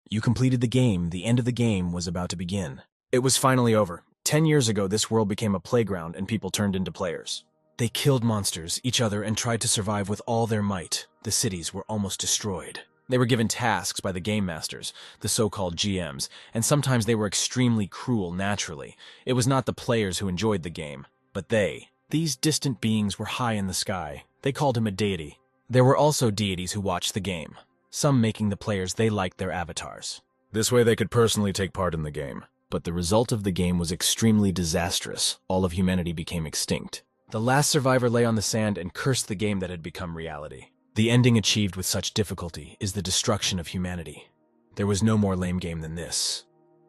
You completed the game. The end of the game was about to begin. It was finally over. 10 years ago, this world became a playground and people turned into players. They killed monsters, each other, and tried to survive with all their might. The cities were almost destroyed. They were given tasks by the game masters, the so-called GMs, and sometimes they were extremely cruel naturally. It was not the players who enjoyed the game, but they. These distant beings were high in the sky. They called him a deity. There were also deities who watched the game, some making the players they liked their avatars. This way they could personally take part in the game. But the result of the game was extremely disastrous. All of humanity became extinct. The last survivor lay on the sand and cursed the game that had become reality. The ending achieved with such difficulty is the destruction of humanity. There was no more lame game than this.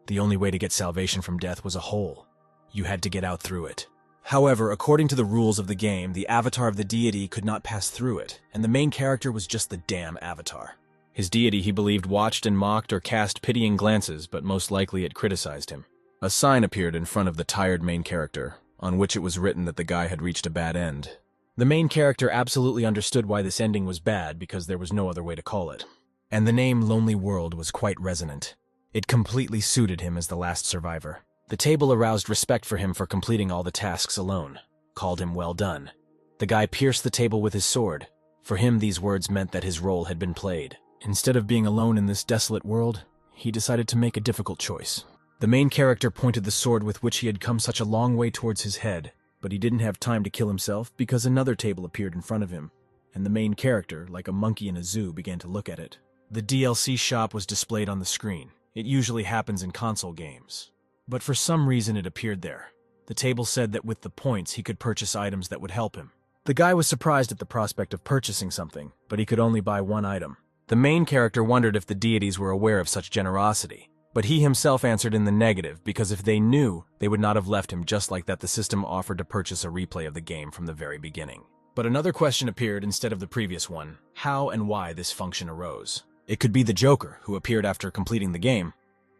The only way to get salvation from death was a hole. You had to get out through it. However, according to the rules of the game, the avatar of the deity could not pass through it, and the main character was just the damn avatar. His deity, he believed, watched and mocked or cast pitying glances, but most likely it criticized him. A sign appeared in front of the tired main character, on which it was written that the guy had reached a bad end. The main character absolutely understood why this ending was bad because there was no other way to call it. And the name Lonely World was quite resonant. It completely suited him as the last survivor. The table aroused respect for him for completing all the tasks alone, called him well done. The guy pierced the table with his sword. For him, these words meant that his role had been played. Instead of being alone in this desolate world, he decided to make a difficult choice. The main character pointed the sword with which he had come such a long way towards his head, but he didn't have time to kill himself because another table appeared in front of him, and the main character, like a monkey in a zoo, began to look at it. The DLC shop was displayed on the screen. It usually happens in console games. But for some reason it appeared there. The table said that with the points he could purchase items that would help him. The guy was surprised at the prospect of purchasing something, but he could only buy one item. The main character wondered if the deities were aware of such generosity, but he himself answered in the negative because if they knew, they would not have left him just like that. The system offered to purchase a replay of the game from the very beginning. But another question appeared instead of the previous one: how and why this function arose. It could be the Joker, who appeared after completing the game.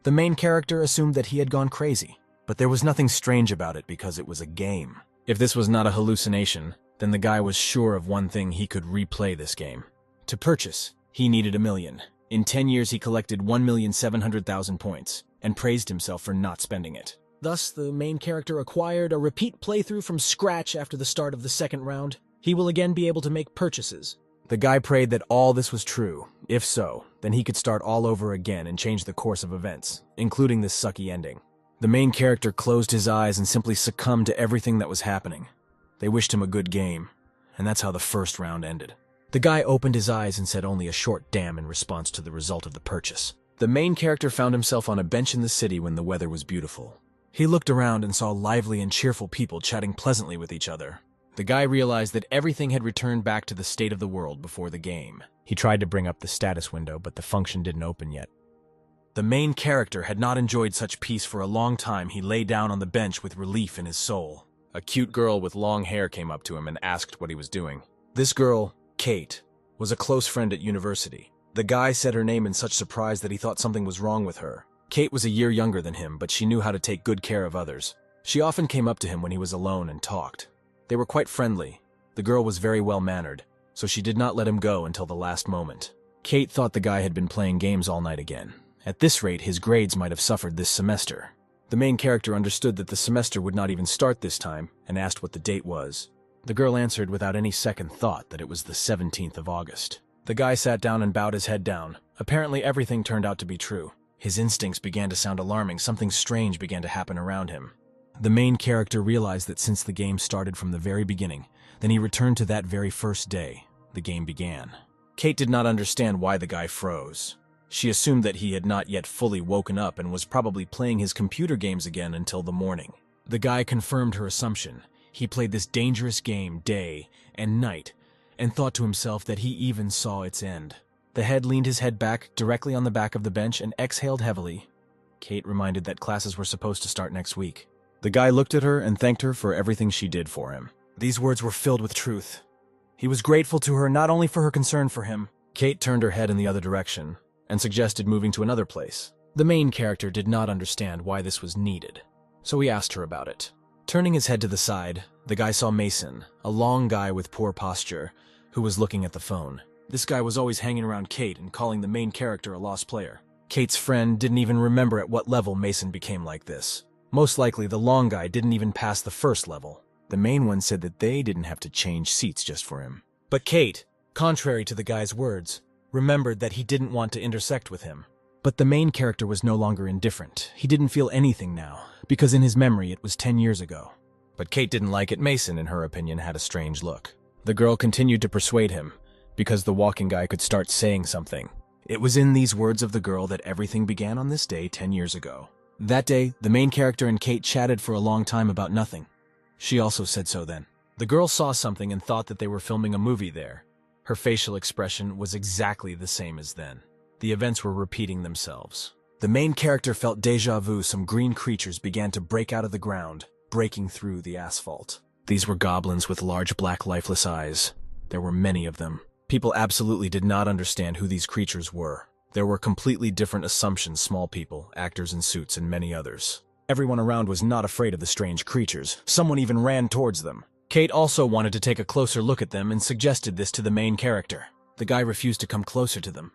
The main character assumed that he had gone crazy, but there was nothing strange about it because it was a game. If this was not a hallucination, then the guy was sure of one thing: he could replay this game. To purchase, he needed 1 million. In 10 years, he collected 1,700,000 points, and praised himself for not spending it. Thus, the main character acquired a repeat playthrough from scratch after the start of the second round. He will again be able to make purchases. The guy prayed that all this was true. If so, then he could start all over again and change the course of events, including this sucky ending. The main character closed his eyes and simply succumbed to everything that was happening. They wished him a good game, and that's how the first round ended. The guy opened his eyes and said only a short damn in response to the result of the purchase. The main character found himself on a bench in the city when the weather was beautiful. He looked around and saw lively and cheerful people chatting pleasantly with each other. The guy realized that everything had returned back to the state of the world before the game. He tried to bring up the status window, but the function didn't open yet. The main character had not enjoyed such peace for a long time. He lay down on the bench with relief in his soul. A cute girl with long hair came up to him and asked what he was doing. This girl, Kate, was a close friend at university. The guy said her name in such surprise that he thought something was wrong with her. Kate was a year younger than him, but she knew how to take good care of others. She often came up to him when he was alone and talked. They were quite friendly. The girl was very well-mannered, so she did not let him go until the last moment. Kate thought the guy had been playing games all night again. At this rate, his grades might have suffered this semester. The main character understood that the semester would not even start this time and asked what the date was. The girl answered without any second thought that it was the 17th of August. The guy sat down and bowed his head down. Apparently everything turned out to be true. His instincts began to sound alarming. Something strange began to happen around him. The main character realized that since the game started from the very beginning, then he returned to that very first day the game began. Kate did not understand why the guy froze. She assumed that he had not yet fully woken up and was probably playing his computer games again until the morning. The guy confirmed her assumption. He played this dangerous game day and night, and thought to himself that he even saw its end. The head leaned his head back directly on the back of the bench and exhaled heavily. Kate reminded that classes were supposed to start next week. The guy looked at her and thanked her for everything she did for him. These words were filled with truth. He was grateful to her not only for her concern for him. Kate turned her head in the other direction and suggested moving to another place. The main character did not understand why this was needed, so he asked her about it. Turning his head to the side, the guy saw Mason, a long guy with poor posture, who was looking at the phone. This guy was always hanging around Kate and calling the main character a lost player. Kate's friend didn't even remember at what level Mason became like this. Most likely, the long guy didn't even pass the first level. The main one said that they didn't have to change seats just for him. But Kate, contrary to the guy's words, remembered that he didn't want to intersect with him. But the main character was no longer indifferent. He didn't feel anything now, because in his memory it was 10 years ago. But Kate didn't like it. Mason, in her opinion, had a strange look. The girl continued to persuade him, because the walking guy could start saying something. It was in these words of the girl that everything began on this day 10 years ago. That day, the main character and Kate chatted for a long time about nothing. She also said so then. The girl saw something and thought that they were filming a movie there. Her facial expression was exactly the same as then. The events were repeating themselves. The main character felt déjà vu. Some green creatures began to break out of the ground, breaking through the asphalt. These were goblins with large black lifeless eyes. There were many of them. People absolutely did not understand who these creatures were. There were completely different assumptions: small people, actors in suits, and many others. Everyone around was not afraid of the strange creatures. Someone even ran towards them. Kate also wanted to take a closer look at them and suggested this to the main character. The guy refused to come closer to them,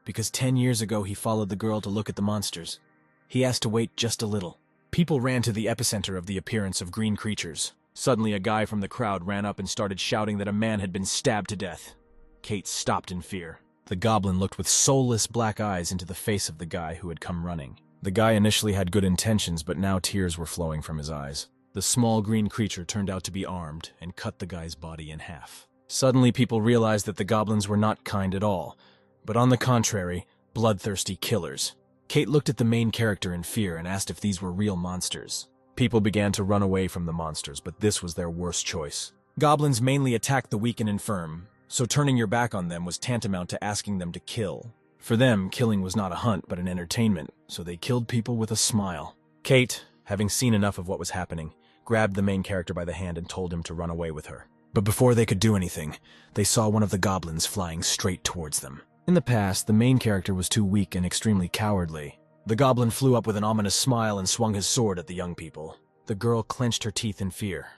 because 10 years ago he followed the girl to look at the monsters. He asked to wait just a little. People ran to the epicenter of the appearance of green creatures. Suddenly a guy from the crowd ran up and started shouting that a man had been stabbed to death. Kate stopped in fear. The goblin looked with soulless black eyes into the face of the guy who had come running. The guy initially had good intentions, but now tears were flowing from his eyes. The small green creature turned out to be armed and cut the guy's body in half. Suddenly people realized that the goblins were not kind at all, but on the contrary, bloodthirsty killers. Kate looked at the main character in fear and asked if these were real monsters. People began to run away from the monsters, but this was their worst choice. Goblins mainly attacked the weak and infirm, so turning your back on them was tantamount to asking them to kill. For them, killing was not a hunt but an entertainment, so they killed people with a smile. Kate, having seen enough of what was happening, grabbed the main character by the hand and told him to run away with her. But before they could do anything, they saw one of the goblins flying straight towards them. In the past, the main character was too weak and extremely cowardly. The goblin flew up with an ominous smile and swung his sword at the young people. The girl clenched her teeth in fear.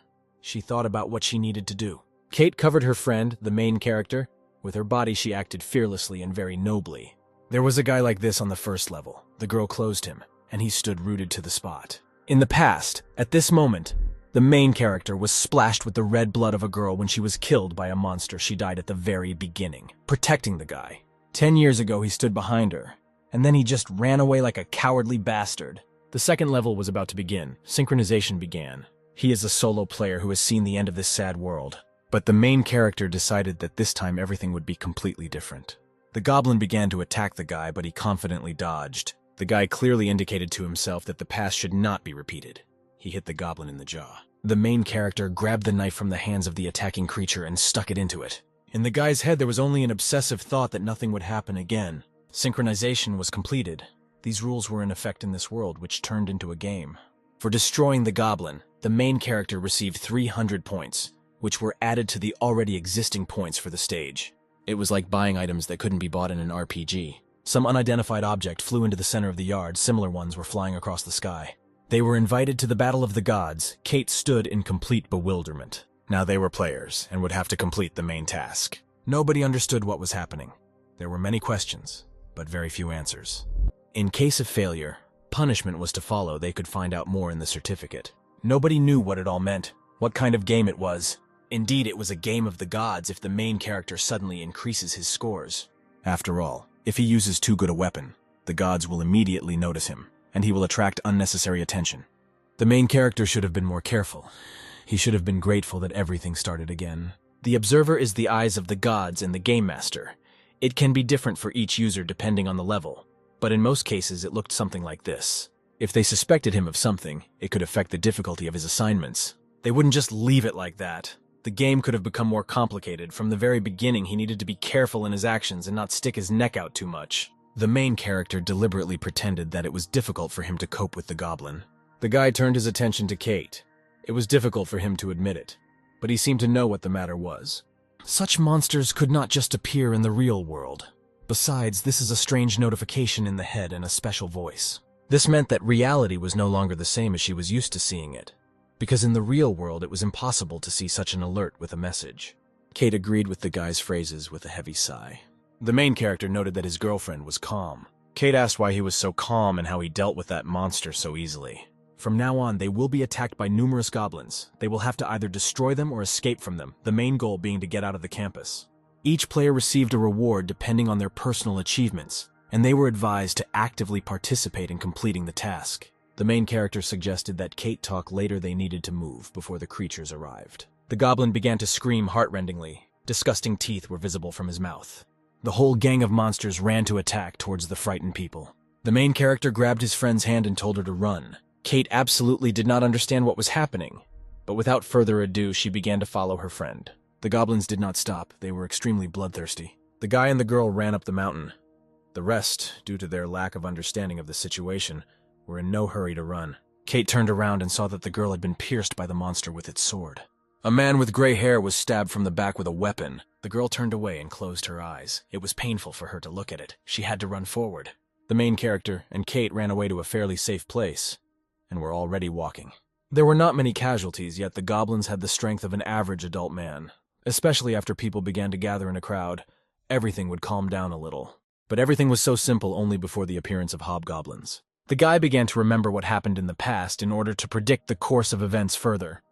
She thought about what she needed to do. Kate covered her friend, the main character. With her body, she acted fearlessly and very nobly. There was a guy like this on the first level. The girl closed him, and he stood rooted to the spot. In the past, at this moment, the main character was splashed with the red blood of a girl when she was killed by a monster. She died at the very beginning, protecting the guy. 10 years ago, he stood behind her, and then he just ran away like a cowardly bastard. The second level was about to begin. Synchronization began. He is a solo player who has seen the end of this sad world. But the main character decided that this time everything would be completely different. The goblin began to attack the guy, but he confidently dodged. The guy clearly indicated to himself that the past should not be repeated. He hit the goblin in the jaw. The main character grabbed the knife from the hands of the attacking creature and stuck it into it. In the guy's head there was only an obsessive thought that nothing would happen again. Synchronization was completed. These rules were in effect in this world, which turned into a game. For destroying the goblin, the main character received 300 points, which were added to the already existing points for the stage. It was like buying items that couldn't be bought in an RPG. Some unidentified object flew into the center of the yard. Similar ones were flying across the sky. They were invited to the Battle of the Gods. Kate stood in complete bewilderment. Now they were players and would have to complete the main task. Nobody understood what was happening. There were many questions, but very few answers. In case of failure, punishment was to follow. They could find out more in the certificate. Nobody knew what it all meant, what kind of game it was. Indeed, it was a game of the gods if the main character suddenly increases his scores. After all, if he uses too good a weapon, the gods will immediately notice him, and he will attract unnecessary attention. The main character should have been more careful. He should have been grateful that everything started again. The observer is the eyes of the gods and the game master. It can be different for each user depending on the level, but in most cases it looked something like this. If they suspected him of something, it could affect the difficulty of his assignments. They wouldn't just leave it like that. The game could have become more complicated. From the very beginning, he needed to be careful in his actions and not stick his neck out too much. The main character deliberately pretended that it was difficult for him to cope with the goblin. The guy turned his attention to Kate. It was difficult for him to admit it, but he seemed to know what the matter was. Such monsters could not just appear in the real world. Besides, this is a strange notification in the head and a special voice. This meant that reality was no longer the same as she was used to seeing it, because in the real world it was impossible to see such an alert with a message. Kate agreed with the guy's phrases with a heavy sigh. The main character noted that his girlfriend was calm. Kate asked why he was so calm and how he dealt with that monster so easily. From now on, they will be attacked by numerous goblins. They will have to either destroy them or escape from them, the main goal being to get out of the campus. Each player received a reward depending on their personal achievements, and they were advised to actively participate in completing the task. The main character suggested that Kate talk later they needed to move before the creatures arrived. The goblin began to scream heartrendingly. Disgusting teeth were visible from his mouth. The whole gang of monsters ran to attack towards the frightened people. The main character grabbed his friend's hand and told her to run. Kate absolutely did not understand what was happening, but without further ado, she began to follow her friend. The goblins did not stop. They were extremely bloodthirsty. The guy and the girl ran up the mountain. The rest, due to their lack of understanding of the situation, were in no hurry to run. Kate turned around and saw that the girl had been pierced by the monster with its sword. A man with gray hair was stabbed from the back with a weapon. The girl turned away and closed her eyes. It was painful for her to look at it. She had to run forward. The main character and Kate ran away to a fairly safe place, and were already walking. There were not many casualties, yet the goblins had the strength of an average adult man. Especially after people began to gather in a crowd, everything would calm down a little. But everything was so simple only before the appearance of hobgoblins. The guy began to remember what happened in the past in order to predict the course of events further.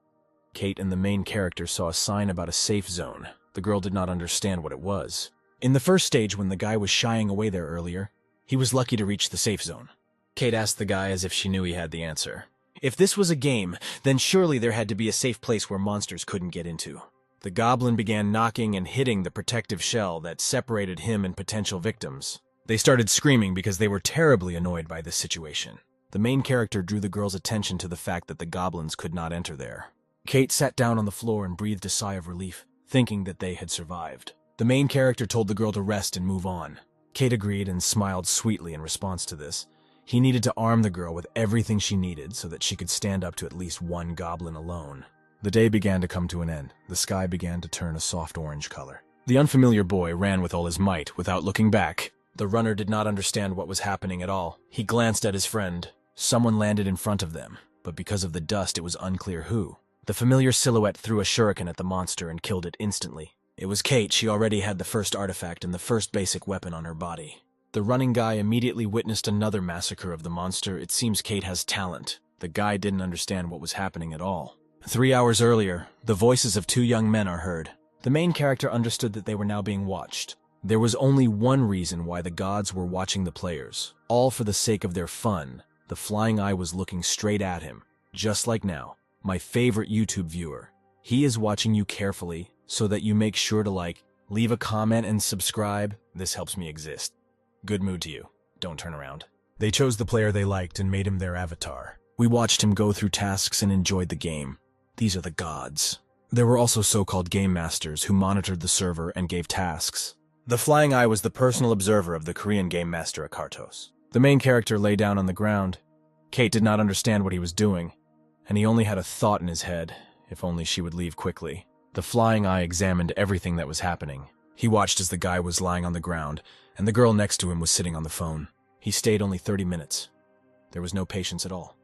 Kate and the main character saw a sign about a safe zone. The girl did not understand what it was. In the first stage, when the guy was shying away there earlier, he was lucky to reach the safe zone. Kate asked the guy as if she knew he had the answer. If this was a game, then surely there had to be a safe place where monsters couldn't get into. The goblin began knocking and hitting the protective shell that separated him and potential victims. They started screaming because they were terribly annoyed by this situation. The main character drew the girl's attention to the fact that the goblins could not enter there. Kate sat down on the floor and breathed a sigh of relief, thinking that they had survived. The main character told the girl to rest and move on. Kate agreed and smiled sweetly in response to this. He needed to arm the girl with everything she needed so that she could stand up to at least one goblin alone. The day began to come to an end. The sky began to turn a soft orange color. The unfamiliar boy ran with all his might without looking back. The runner did not understand what was happening at all. He glanced at his friend. Someone landed in front of them, but because of the dust, it was unclear who. The familiar silhouette threw a shuriken at the monster and killed it instantly. It was Kate. She already had the first artifact and the first basic weapon on her body. The running guy immediately witnessed another massacre of the monster. It seems Kate has talent. The guy didn't understand what was happening at all. 3 hours earlier, the voices of 2 young men are heard. The main character understood that they were now being watched. There was only one reason why the gods were watching the players, all for the sake of their fun. The flying eye was looking straight at him, just like now. My favorite YouTube viewer. He is watching you carefully so that you make sure to leave a comment and subscribe. This helps me exist. Good mood to you. Don't turn around. They chose the player they liked and made him their avatar. We watched him go through tasks and enjoyed the game. These are the gods. There were also so-called game masters who monitored the server and gave tasks. The flying eye was the personal observer of the Korean game master Akartos. The main character lay down on the ground. Kate did not understand what he was doing, and he only had a thought in his head, if only she would leave quickly. The flying eye examined everything that was happening. He watched as the guy was lying on the ground, and the girl next to him was sitting on the phone. He stayed only 30 minutes. There was no patience at all.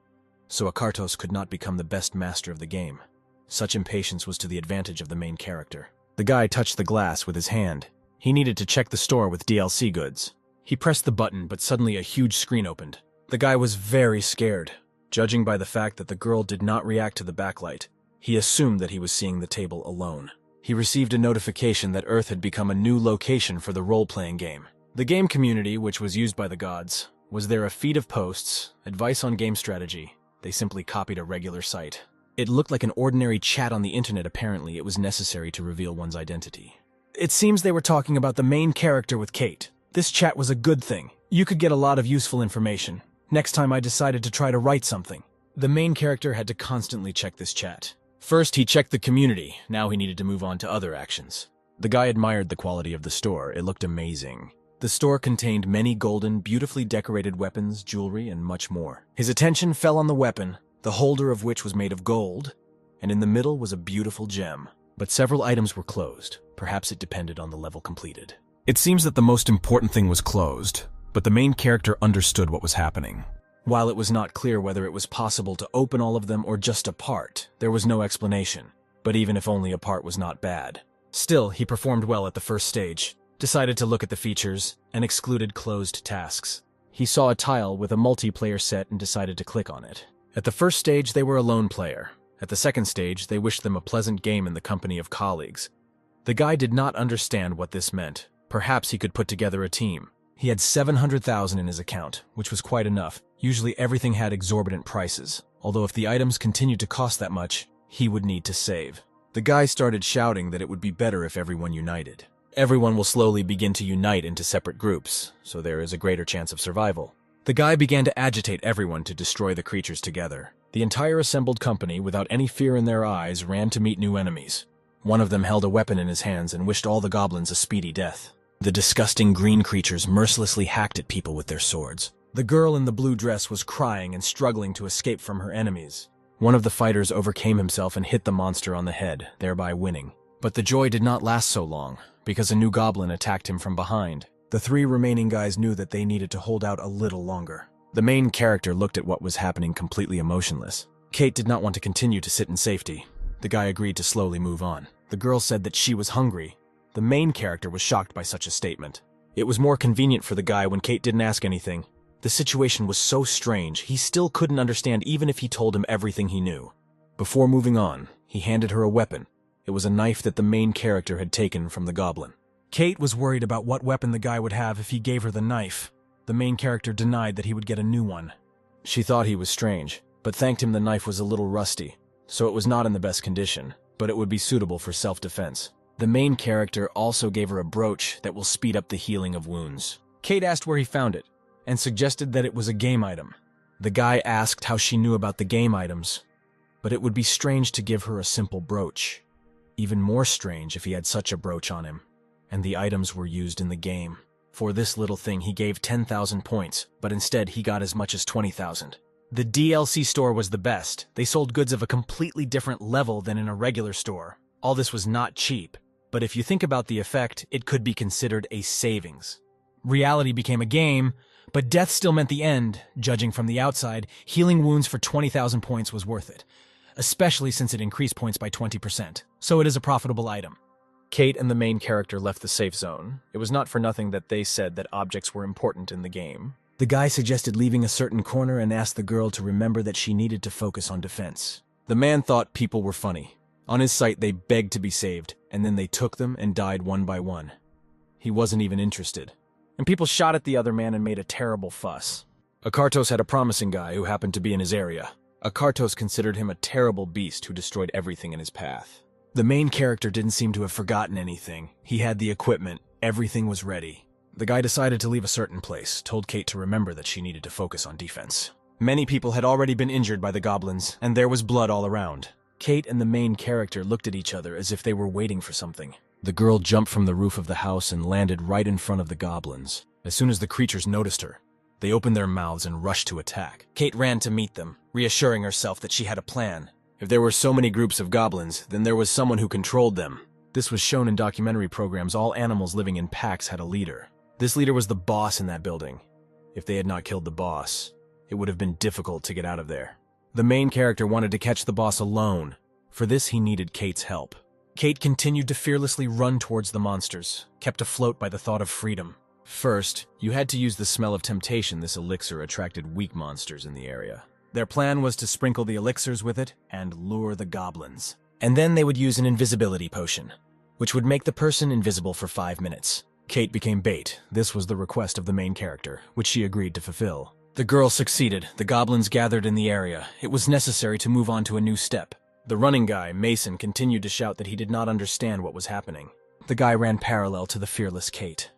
So Akartos could not become the best master of the game. Such impatience was to the advantage of the main character. The guy touched the glass with his hand. He needed to check the store with DLC goods. He pressed the button, but suddenly a huge screen opened. The guy was very scared. Judging by the fact that the girl did not react to the backlight, he assumed that he was seeing the table alone. He received a notification that Earth had become a new location for the role-playing game. The game community, which was used by the gods, was there a feed of posts, advice on game strategy. They simply copied a regular site. It looked like an ordinary chat on the internet. Apparently, it was necessary to reveal one's identity. It seems they were talking about the main character with Kate. This chat was a good thing. You could get a lot of useful information. Next time I decided to try to write something. The main character had to constantly check this chat. First, he checked the community. Now he needed to move on to other actions. The guy admired the quality of the store. It looked amazing. The store contained many golden, beautifully decorated weapons, jewelry, and much more. His attention fell on the weapon, the holder of which was made of gold, and in the middle was a beautiful gem. But several items were closed. Perhaps it depended on the level completed. It seems that the most important thing was closed, but the main character understood what was happening. While it was not clear whether it was possible to open all of them or just a part, there was no explanation. But even if only a part was not bad. Still, he performed well at the first stage, decided to look at the features, and excluded closed tasks. He saw a tile with a multiplayer set and decided to click on it. At the first stage, they were a lone player. At the second stage, they wished them a pleasant game in the company of colleagues. The guy did not understand what this meant. Perhaps he could put together a team. He had 700,000 in his account, which was quite enough. Usually everything had exorbitant prices, although if the items continued to cost that much, he would need to save. The guy started shouting that it would be better if everyone united. Everyone will slowly begin to unite into separate groups, so there is a greater chance of survival. The guy began to agitate everyone to destroy the creatures together. The entire assembled company, without any fear in their eyes, ran to meet new enemies. One of them held a weapon in his hands and wished all the goblins a speedy death. The disgusting green creatures mercilessly hacked at people with their swords. The girl in the blue dress was crying and struggling to escape from her enemies. One of the fighters overcame himself and hit the monster on the head, thereby winning. But the joy did not last so long, because a new goblin attacked him from behind. The three remaining guys knew that they needed to hold out a little longer. The main character looked at what was happening completely emotionless. Kate did not want to continue to sit in safety. The guy agreed to slowly move on. The girl said that she was hungry. The main character was shocked by such a statement. It was more convenient for the guy when Kate didn't ask anything. The situation was so strange, he still couldn't understand even if he told him everything he knew. Before moving on, he handed her a weapon. It was a knife that the main character had taken from the goblin. Kate was worried about what weapon the guy would have if he gave her the knife. The main character denied that he would get a new one. She thought he was strange, but thanked him the knife was a little rusty, so it was not in the best condition, but it would be suitable for self-defense. The main character also gave her a brooch that will speed up the healing of wounds. Kate asked where he found it, and suggested that it was a game item. The guy asked how she knew about the game items, but it would be strange to give her a simple brooch. Even more strange if he had such a brooch on him, and the items were used in the game. For this little thing he gave 10,000 points, but instead he got as much as 20,000. The DLC store was the best. They sold goods of a completely different level than in a regular store. All this was not cheap, but if you think about the effect, it could be considered a savings. Reality became a game, but death still meant the end. Judging from the outside, healing wounds for 20,000 points was worth it, especially since it increased points by 20%, so it is a profitable item. Kate and the main character left the safe zone. It was not for nothing that they said that objects were important in the game. The guy suggested leaving a certain corner and asked the girl to remember that she needed to focus on defense. The man thought people were funny. On his site, they begged to be saved, and then they took them and died one by one. He wasn't even interested. And people shot at the other man and made a terrible fuss. Akartos had a promising guy who happened to be in his area. Akartos considered him a terrible beast who destroyed everything in his path. The main character didn't seem to have forgotten anything. He had the equipment. Everything was ready. The guy decided to leave a certain place, told Kate to remember that she needed to focus on defense. Many people had already been injured by the goblins, and there was blood all around. Kate and the main character looked at each other as if they were waiting for something. The girl jumped from the roof of the house and landed right in front of the goblins. As soon as the creatures noticed her, they opened their mouths and rushed to attack. Kate ran to meet them, reassuring herself that she had a plan. If there were so many groups of goblins, then there was someone who controlled them. This was shown in documentary programs. All animals living in packs had a leader. This leader was the boss in that building. If they had not killed the boss, it would have been difficult to get out of there. The main character wanted to catch the boss alone. For this, he needed Kate's help. Kate continued to fearlessly run towards the monsters, kept afloat by the thought of freedom. First, you had to use the smell of temptation. This elixir attracted weak monsters in the area. Their plan was to sprinkle the elixirs with it and lure the goblins. And then they would use an invisibility potion, which would make the person invisible for 5 minutes. Kate became bait. This was the request of the main character, which she agreed to fulfill. The girl succeeded. The goblins gathered in the area. It was necessary to move on to a new step. The running guy, Mason, continued to shout that he did not understand what was happening. The guy ran parallel to the fearless Kate,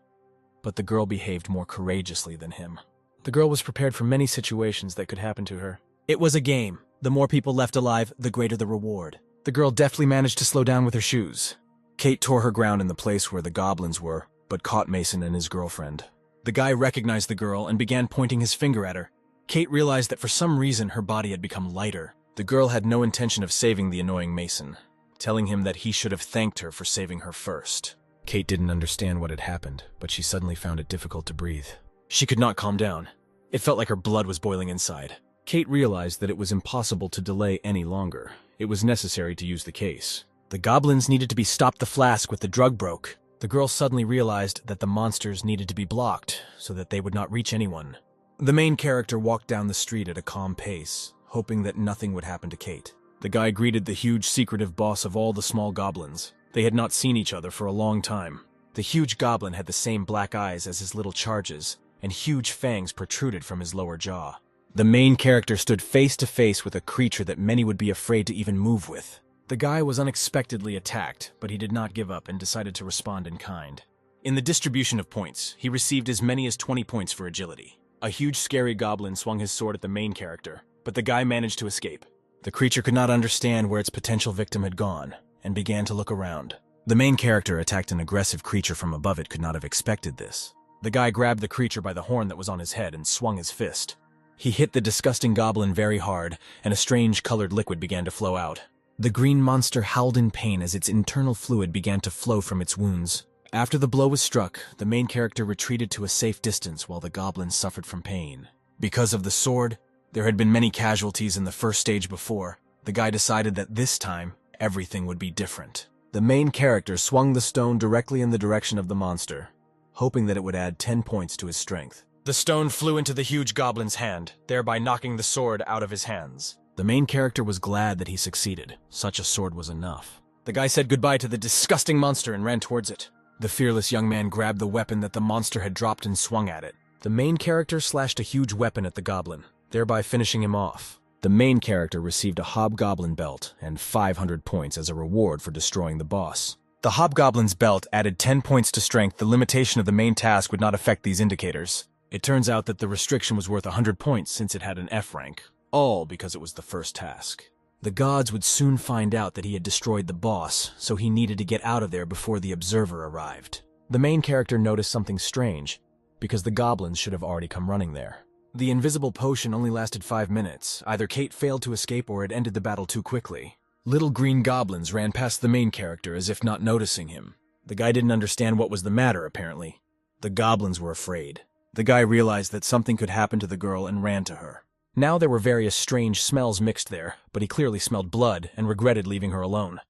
but the girl behaved more courageously than him. The girl was prepared for many situations that could happen to her. It was a game. The more people left alive, the greater the reward. The girl deftly managed to slow down with her shoes. Kate tore her ground in the place where the goblins were, but caught Mason and his girlfriend. The guy recognized the girl and began pointing his finger at her. Kate realized that for some reason her body had become lighter. The girl had no intention of saving the annoying Mason, telling him that he should have thanked her for saving her first. Kate didn't understand what had happened, but she suddenly found it difficult to breathe. She could not calm down. It felt like her blood was boiling inside. Kate realized that it was impossible to delay any longer. It was necessary to use the case. The goblins needed to be stopped. The flask with the drug broke. The girl suddenly realized that the monsters needed to be blocked so that they would not reach anyone. The main character walked down the street at a calm pace, hoping that nothing would happen to Kate. The guy greeted the huge secretive boss of all the small goblins. They had not seen each other for a long time. The huge goblin had the same black eyes as his little charges, and huge fangs protruded from his lower jaw. The main character stood face to face with a creature that many would be afraid to even move with. The guy was unexpectedly attacked, but he did not give up and decided to respond in kind. In the distribution of points, he received as many as 20 points for agility. A huge scary goblin swung his sword at the main character, but the guy managed to escape. The creature could not understand where its potential victim had gone, and began to look around. The main character attacked an aggressive creature from above it could not have expected this. The guy grabbed the creature by the horn that was on his head and swung his fist. He hit the disgusting goblin very hard, and a strange colored liquid began to flow out. The green monster howled in pain as its internal fluid began to flow from its wounds. After the blow was struck, the main character retreated to a safe distance while the goblin suffered from pain. Because of the sword, there had been many casualties in the first stage before. The guy decided that this time, everything would be different. The main character swung the stone directly in the direction of the monster, hoping that it would add 10 points to his strength. The stone flew into the huge goblin's hand, thereby knocking the sword out of his hands. The main character was glad that he succeeded. Such a sword was enough. The guy said goodbye to the disgusting monster and ran towards it. The fearless young man grabbed the weapon that the monster had dropped and swung at it. The main character slashed a huge weapon at the goblin, thereby finishing him off. The main character received a hobgoblin belt and 500 points as a reward for destroying the boss. The hobgoblin's belt added 10 points to strength. The limitation of the main task would not affect these indicators. It turns out that the restriction was worth 100 points since it had an F rank, all because it was the first task. The gods would soon find out that he had destroyed the boss, so he needed to get out of there before the observer arrived. The main character noticed something strange, because the goblins should have already come running there. The invisible potion only lasted 5 minutes. Either Kate failed to escape or it ended the battle too quickly. Little green goblins ran past the main character as if not noticing him. The guy didn't understand what was the matter, apparently. The goblins were afraid. The guy realized that something could happen to the girl and ran to her. Now there were various strange smells mixed there, but he clearly smelled blood and regretted leaving her alone.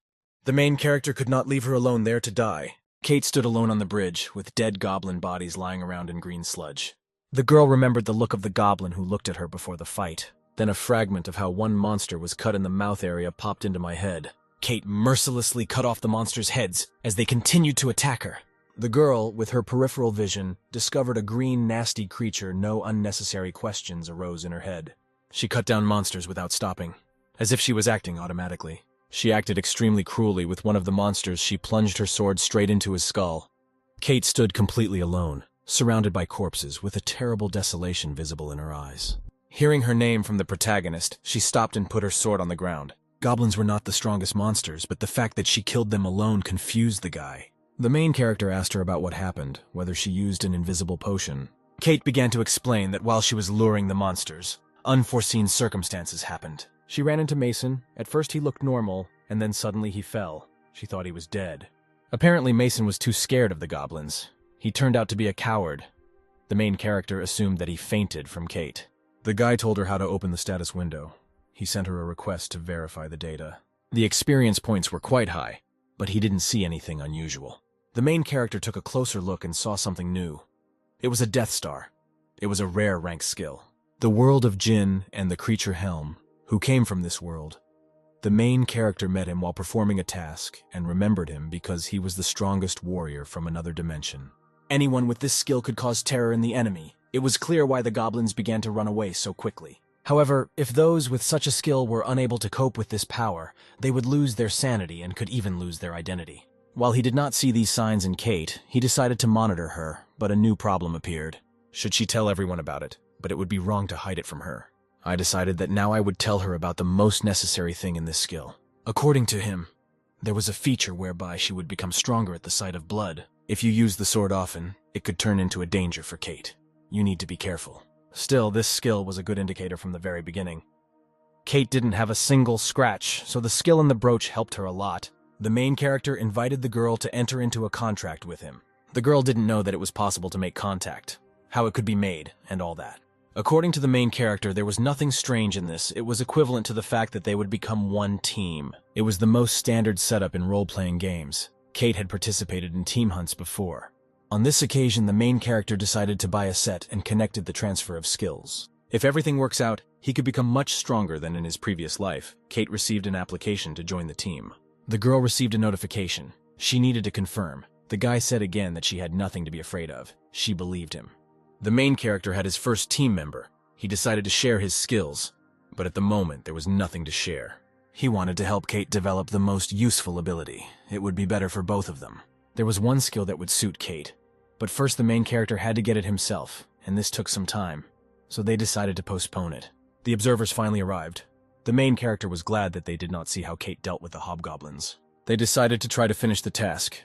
The main character could not leave her alone there to die. Kate stood alone on the bridge, with dead goblin bodies lying around in green sludge. The girl remembered the look of the goblin who looked at her before the fight. Then a fragment of how one monster was cut in the mouth area popped into my head. Kate mercilessly cut off the monsters' heads as they continued to attack her. The girl, with her peripheral vision, discovered a green, nasty creature. No unnecessary questions arose in her head. She cut down monsters without stopping, as if she was acting automatically. She acted extremely cruelly. With one of the monsters, she plunged her sword straight into his skull. Kate stood completely alone, surrounded by corpses, with a terrible desolation visible in her eyes. Hearing her name from the protagonist, she stopped and put her sword on the ground. Goblins were not the strongest monsters, but the fact that she killed them alone confused the guy. The main character asked her about what happened, whether she used an invisible potion. Kate began to explain that while she was luring the monsters, unforeseen circumstances happened. She ran into Mason. At first he looked normal, and then suddenly he fell. She thought he was dead. Apparently Mason was too scared of the goblins. He turned out to be a coward. The main character assumed that he fainted from Kate. The guy told her how to open the status window. He sent her a request to verify the data. The experience points were quite high, but he didn't see anything unusual. The main character took a closer look and saw something new. It was a Death Star. It was a rare rank skill. The world of Jin and the creature Helm, who came from this world. The main character met him while performing a task and remembered him because he was the strongest warrior from another dimension. Anyone with this skill could cause terror in the enemy. It was clear why the goblins began to run away so quickly. However, if those with such a skill were unable to cope with this power, they would lose their sanity and could even lose their identity. While he did not see these signs in Kate, he decided to monitor her, but a new problem appeared. Should she tell everyone about it? But it would be wrong to hide it from her. I decided that now I would tell her about the most necessary thing in this skill. According to him, there was a feature whereby she would become stronger at the sight of blood. If you use the sword often, it could turn into a danger for Kate. You need to be careful. Still, this skill was a good indicator from the very beginning. Kate didn't have a single scratch, so the skill in the brooch helped her a lot. The main character invited the girl to enter into a contract with him. The girl didn't know that it was possible to make contact, how it could be made, and all that. According to the main character, there was nothing strange in this. It was equivalent to the fact that they would become one team. It was the most standard setup in role-playing games. Kate had participated in team hunts before. On this occasion, the main character decided to buy a set and connected the transfer of skills. If everything works out, he could become much stronger than in his previous life. Kate received an application to join the team. The girl received a notification. She needed to confirm. The guy said again that she had nothing to be afraid of. She believed him. The main character had his first team member. He decided to share his skills, but at the moment there was nothing to share. He wanted to help Kate develop the most useful ability. It would be better for both of them. There was one skill that would suit Kate, but first the main character had to get it himself, and this took some time, so they decided to postpone it. The observers finally arrived. The main character was glad that they did not see how Kate dealt with the hobgoblins. They decided to try to finish the task.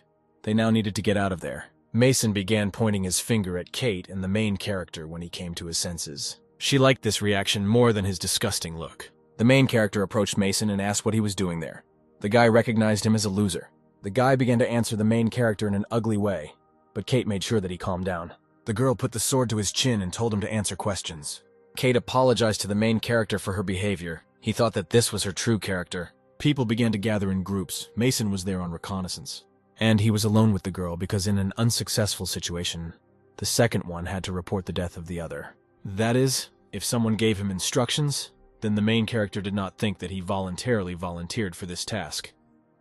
They now needed to get out of there. Mason began pointing his finger at Kate and the main character when he came to his senses. She liked this reaction more than his disgusting look. The main character approached Mason and asked what he was doing there. The guy recognized him as a loser. The guy began to answer the main character in an ugly way, but Kate made sure that he calmed down. The girl put the sword to his chin and told him to answer questions. Kate apologized to the main character for her behavior. He thought that this was her true character. People began to gather in groups. Mason was there on reconnaissance. And he was alone with the girl because in an unsuccessful situation, the second one had to report the death of the other. That is, if someone gave him instructions, then the main character did not think that he voluntarily volunteered for this task.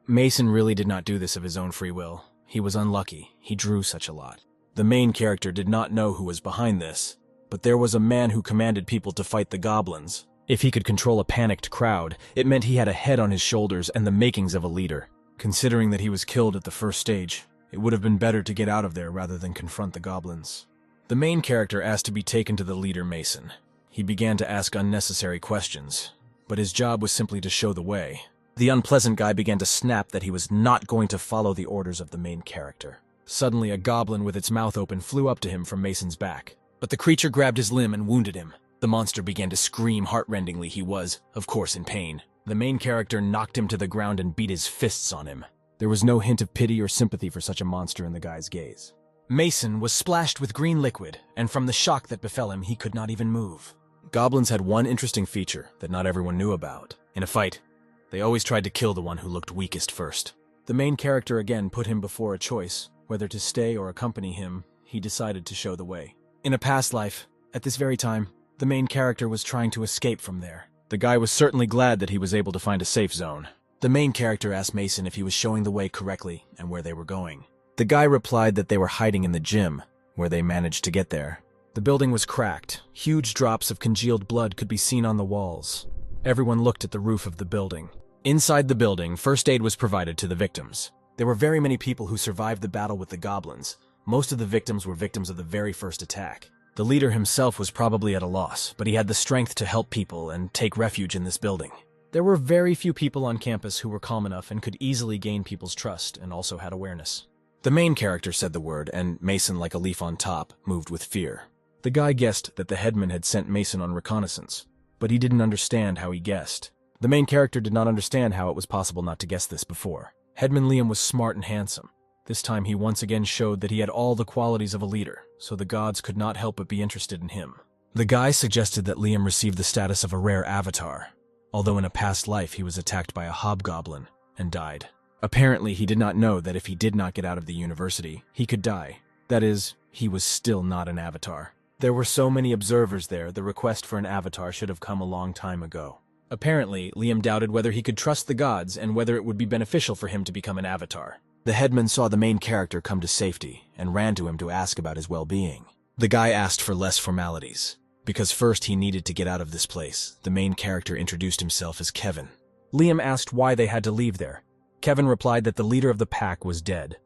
Mason really did not do this of his own free will. He was unlucky. He drew such a lot. The main character did not know who was behind this, but there was a man who commanded people to fight the goblins. If he could control a panicked crowd, it meant he had a head on his shoulders and the makings of a leader. Considering that he was killed at the first stage, it would have been better to get out of there rather than confront the goblins. The main character asked to be taken to the leader Mason. He began to ask unnecessary questions, but his job was simply to show the way. The unpleasant guy began to snap that he was not going to follow the orders of the main character. Suddenly, a goblin with its mouth open flew up to him from Mason's back, but the creature grabbed his limb and wounded him. The monster began to scream heartrendingly. He was, of course, in pain. The main character knocked him to the ground and beat his fists on him. There was no hint of pity or sympathy for such a monster in the guy's gaze. Mason was splashed with green liquid, and from the shock that befell him, he could not even move. Goblins had one interesting feature that not everyone knew about. In a fight, they always tried to kill the one who looked weakest first. The main character again put him before a choice. Whether to stay or accompany him, he decided to show the way. In a past life, at this very time, the main character was trying to escape from there. The guy was certainly glad that he was able to find a safe zone. The main character asked Mason if he was showing the way correctly and where they were going. The guy replied that they were hiding in the gym, where they managed to get there. The building was cracked. Huge drops of congealed blood could be seen on the walls. Everyone looked at the roof of the building. Inside the building, first aid was provided to the victims. There were very many people who survived the battle with the goblins. Most of the victims were victims of the very first attack. The leader himself was probably at a loss, but he had the strength to help people and take refuge in this building. There were very few people on campus who were calm enough and could easily gain people's trust and also had awareness. The main character said the word, and Mason, like a leaf on top, moved with fear. The guy guessed that the headman had sent Mason on reconnaissance, but he didn't understand how he guessed. The main character did not understand how it was possible not to guess this before. Headman Liam was smart and handsome. This time he once again showed that he had all the qualities of a leader, so the gods could not help but be interested in him. The guy suggested that Liam receive the status of a rare avatar, although in a past life he was attacked by a hobgoblin and died. Apparently he did not know that if he did not get out of the university, he could die. That is, he was still not an avatar. There were so many observers there, the request for an avatar should have come a long time ago. Apparently, Liam doubted whether he could trust the gods and whether it would be beneficial for him to become an avatar. The headman saw the main character come to safety and ran to him to ask about his well-being. The guy asked for less formalities, because first he needed to get out of this place. The main character introduced himself as Kevin. Liam asked why they had to leave there. Kevin replied that the leader of the pack was dead.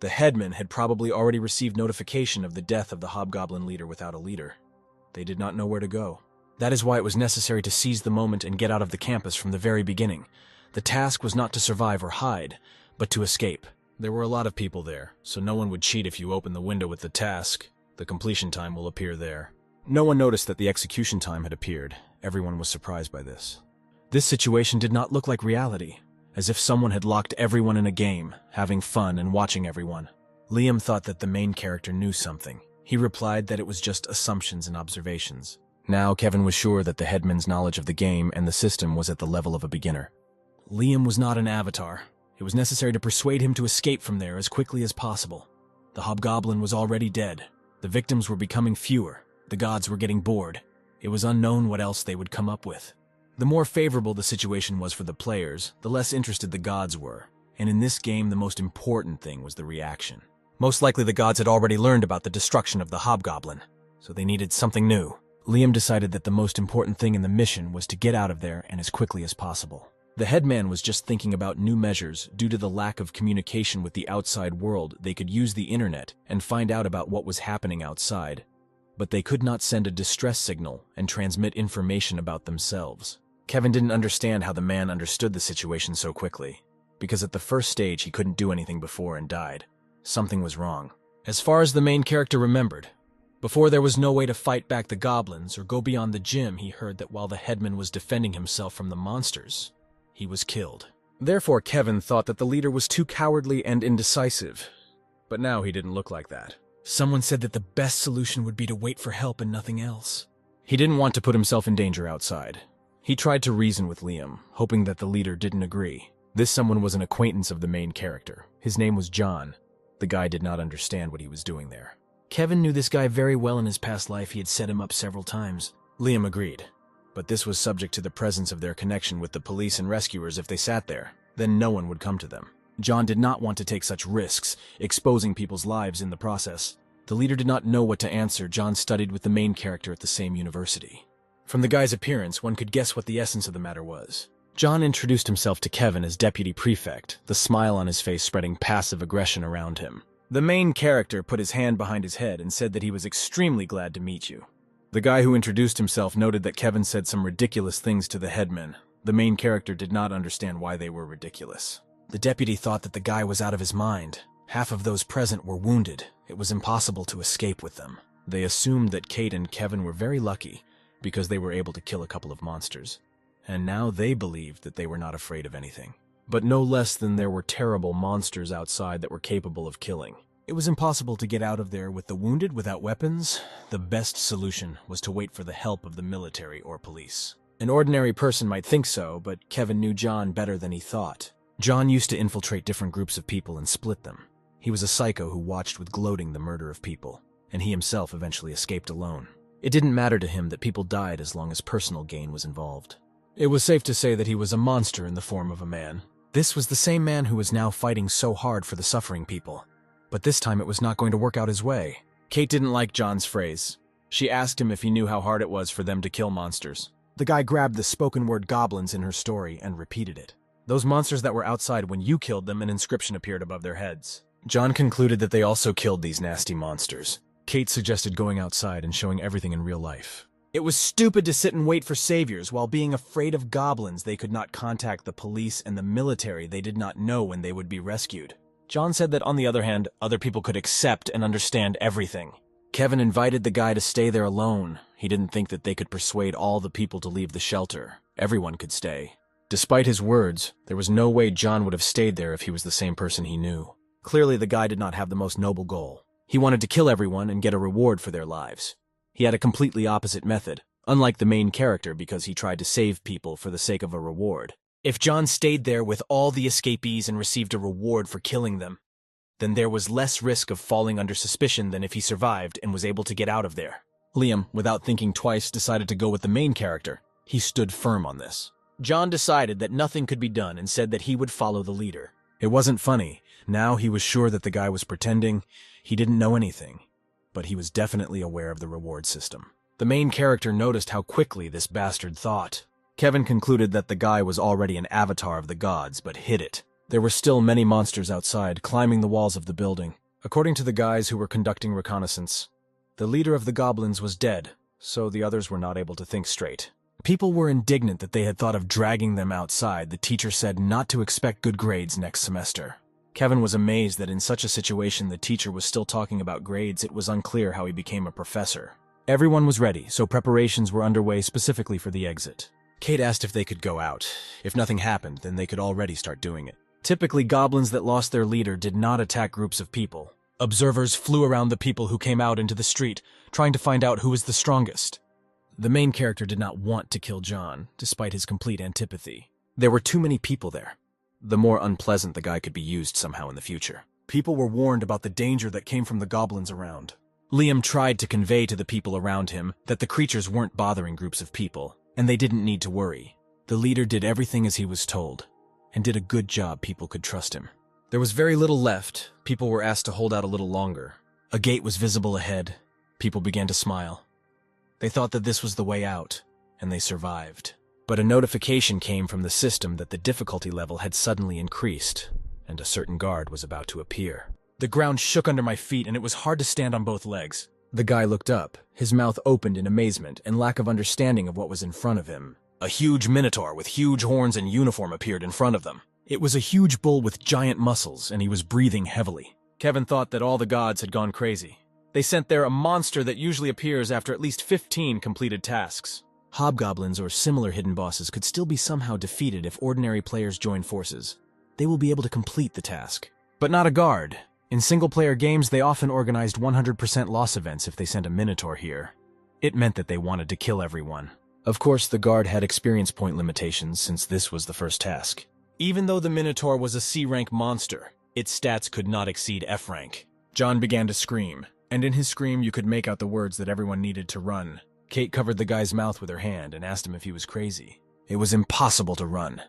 The headman had probably already received notification of the death of the hobgoblin leader without a leader. They did not know where to go. That is why it was necessary to seize the moment and get out of the campus from the very beginning. The task was not to survive or hide, but to escape. There were a lot of people there, so no one would cheat if you open the window with the task. The completion time will appear there. No one noticed that the execution time had appeared. Everyone was surprised by this. This situation did not look like reality, as if someone had locked everyone in a game, having fun and watching everyone. Liam thought that the main character knew something. He replied that it was just assumptions and observations. Now Kevin was sure that the headman's knowledge of the game and the system was at the level of a beginner. Liam was not an avatar. It was necessary to persuade him to escape from there as quickly as possible. The hobgoblin was already dead. The victims were becoming fewer. The gods were getting bored. It was unknown what else they would come up with. The more favorable the situation was for the players, the less interested the gods were. And in this game, the most important thing was the reaction. Most likely the gods had already learned about the destruction of the hobgoblin, so they needed something new. Liam decided that the most important thing in the mission was to get out of there and as quickly as possible. The headman was just thinking about new measures. Due to the lack of communication with the outside world, they could use the internet and find out about what was happening outside. But they could not send a distress signal and transmit information about themselves. Kevin didn't understand how the man understood the situation so quickly, because at the first stage he couldn't do anything before and died. Something was wrong. As far as the main character remembered, before there was no way to fight back the goblins or go beyond the gym, he heard that while the headman was defending himself from the monsters, he was killed. Therefore, Kevin thought that the leader was too cowardly and indecisive. But now he didn't look like that. Someone said that the best solution would be to wait for help and nothing else. He didn't want to put himself in danger outside. He tried to reason with Liam, hoping that the leader didn't agree. This someone was an acquaintance of the main character. His name was John. The guy did not understand what he was doing there. Kevin knew this guy very well in his past life. He had set him up several times. Liam agreed. But this was subject to the presence of their connection with the police and rescuers. If they sat there, then no one would come to them. John did not want to take such risks, exposing people's lives in the process. The leader did not know what to answer. John studied with the main character at the same university. From the guy's appearance, one could guess what the essence of the matter was. John introduced himself to Kevin as deputy prefect, the smile on his face spreading passive aggression around him. The main character put his hand behind his head and said that he was extremely glad to meet you. The guy who introduced himself noted that Kevin said some ridiculous things to the headman. The main character did not understand why they were ridiculous. The deputy thought that the guy was out of his mind. Half of those present were wounded. It was impossible to escape with them. They assumed that Kate and Kevin were very lucky because they were able to kill a couple of monsters. And now they believed that they were not afraid of anything. But no less than there were terrible monsters outside that were capable of killing. It was impossible to get out of there with the wounded without weapons. The best solution was to wait for the help of the military or police. An ordinary person might think so, but Kevin knew John better than he thought. John used to infiltrate different groups of people and split them. He was a psycho who watched with gloating the murder of people, and he himself eventually escaped alone. It didn't matter to him that people died as long as personal gain was involved. It was safe to say that he was a monster in the form of a man. This was the same man who was now fighting so hard for the suffering people. But this time it was not going to work out his way. Kate didn't like John's phrase. She asked him if he knew how hard it was for them to kill monsters. The guy grabbed the spoken word goblins in her story and repeated it. Those monsters that were outside when you killed them, an inscription appeared above their heads. John concluded that they also killed these nasty monsters. Kate suggested going outside and showing everything in real life. It was stupid to sit and wait for saviors. While being afraid of goblins, they could not contact the police and the military. They did not know when they would be rescued. John said that, on the other hand, other people could accept and understand everything. Kevin invited the guy to stay there alone. He didn't think that they could persuade all the people to leave the shelter. Everyone could stay. Despite his words, there was no way John would have stayed there if he was the same person he knew. Clearly, the guy did not have the most noble goal. He wanted to kill everyone and get a reward for their lives. He had a completely opposite method, unlike the main character, because he tried to save people for the sake of a reward. If John stayed there with all the escapees and received a reward for killing them, then there was less risk of falling under suspicion than if he survived and was able to get out of there. Liam, without thinking twice, decided to go with the main character. He stood firm on this. John decided that nothing could be done and said that he would follow the leader. It wasn't funny. Now he was sure that the guy was pretending. He didn't know anything, but he was definitely aware of the reward system. The main character noticed how quickly this bastard thought. Kevin concluded that the guy was already an avatar of the gods, but hid it. There were still many monsters outside, climbing the walls of the building. According to the guys who were conducting reconnaissance, the leader of the goblins was dead, so the others were not able to think straight. People were indignant that they had thought of dragging them outside. The teacher said not to expect good grades next semester. Kevin was amazed that in such a situation the teacher was still talking about grades. It was unclear how he became a professor. Everyone was ready, so preparations were underway specifically for the exit. Kate asked if they could go out. If nothing happened, then they could already start doing it. Typically, goblins that lost their leader did not attack groups of people. Observers flew around the people who came out into the street, trying to find out who was the strongest. The main character did not want to kill John, despite his complete antipathy. There were too many people there. The more unpleasant the guy could be used somehow in the future. People were warned about the danger that came from the goblins around. Liam tried to convey to the people around him that the creatures weren't bothering groups of people, and they didn't need to worry. The leader did everything as he was told, and did a good job. People could trust him. There was very little left. People were asked to hold out a little longer. A gate was visible ahead. People began to smile. They thought that this was the way out, and they survived. But a notification came from the system that the difficulty level had suddenly increased, and a certain guard was about to appear. The ground shook under my feet, and it was hard to stand on both legs. The guy looked up, his mouth opened in amazement and lack of understanding of what was in front of him. A huge minotaur with huge horns and uniform appeared in front of them. It was a huge bull with giant muscles, and he was breathing heavily. Kevin thought that all the gods had gone crazy. They sent there a monster that usually appears after at least 15 completed tasks. Hobgoblins or similar hidden bosses could still be somehow defeated if ordinary players join forces. They will be able to complete the task. But not a guard. In single-player games, they often organized 100% loss events if they sent a minotaur here. It meant that they wanted to kill everyone. Of course, the guard had experience point limitations since this was the first task. Even though the minotaur was a C-rank monster, its stats could not exceed F-rank. John began to scream, and in his scream you could make out the words that everyone needed to run. Kate covered the guy's mouth with her hand and asked him if he was crazy. It was impossible to run.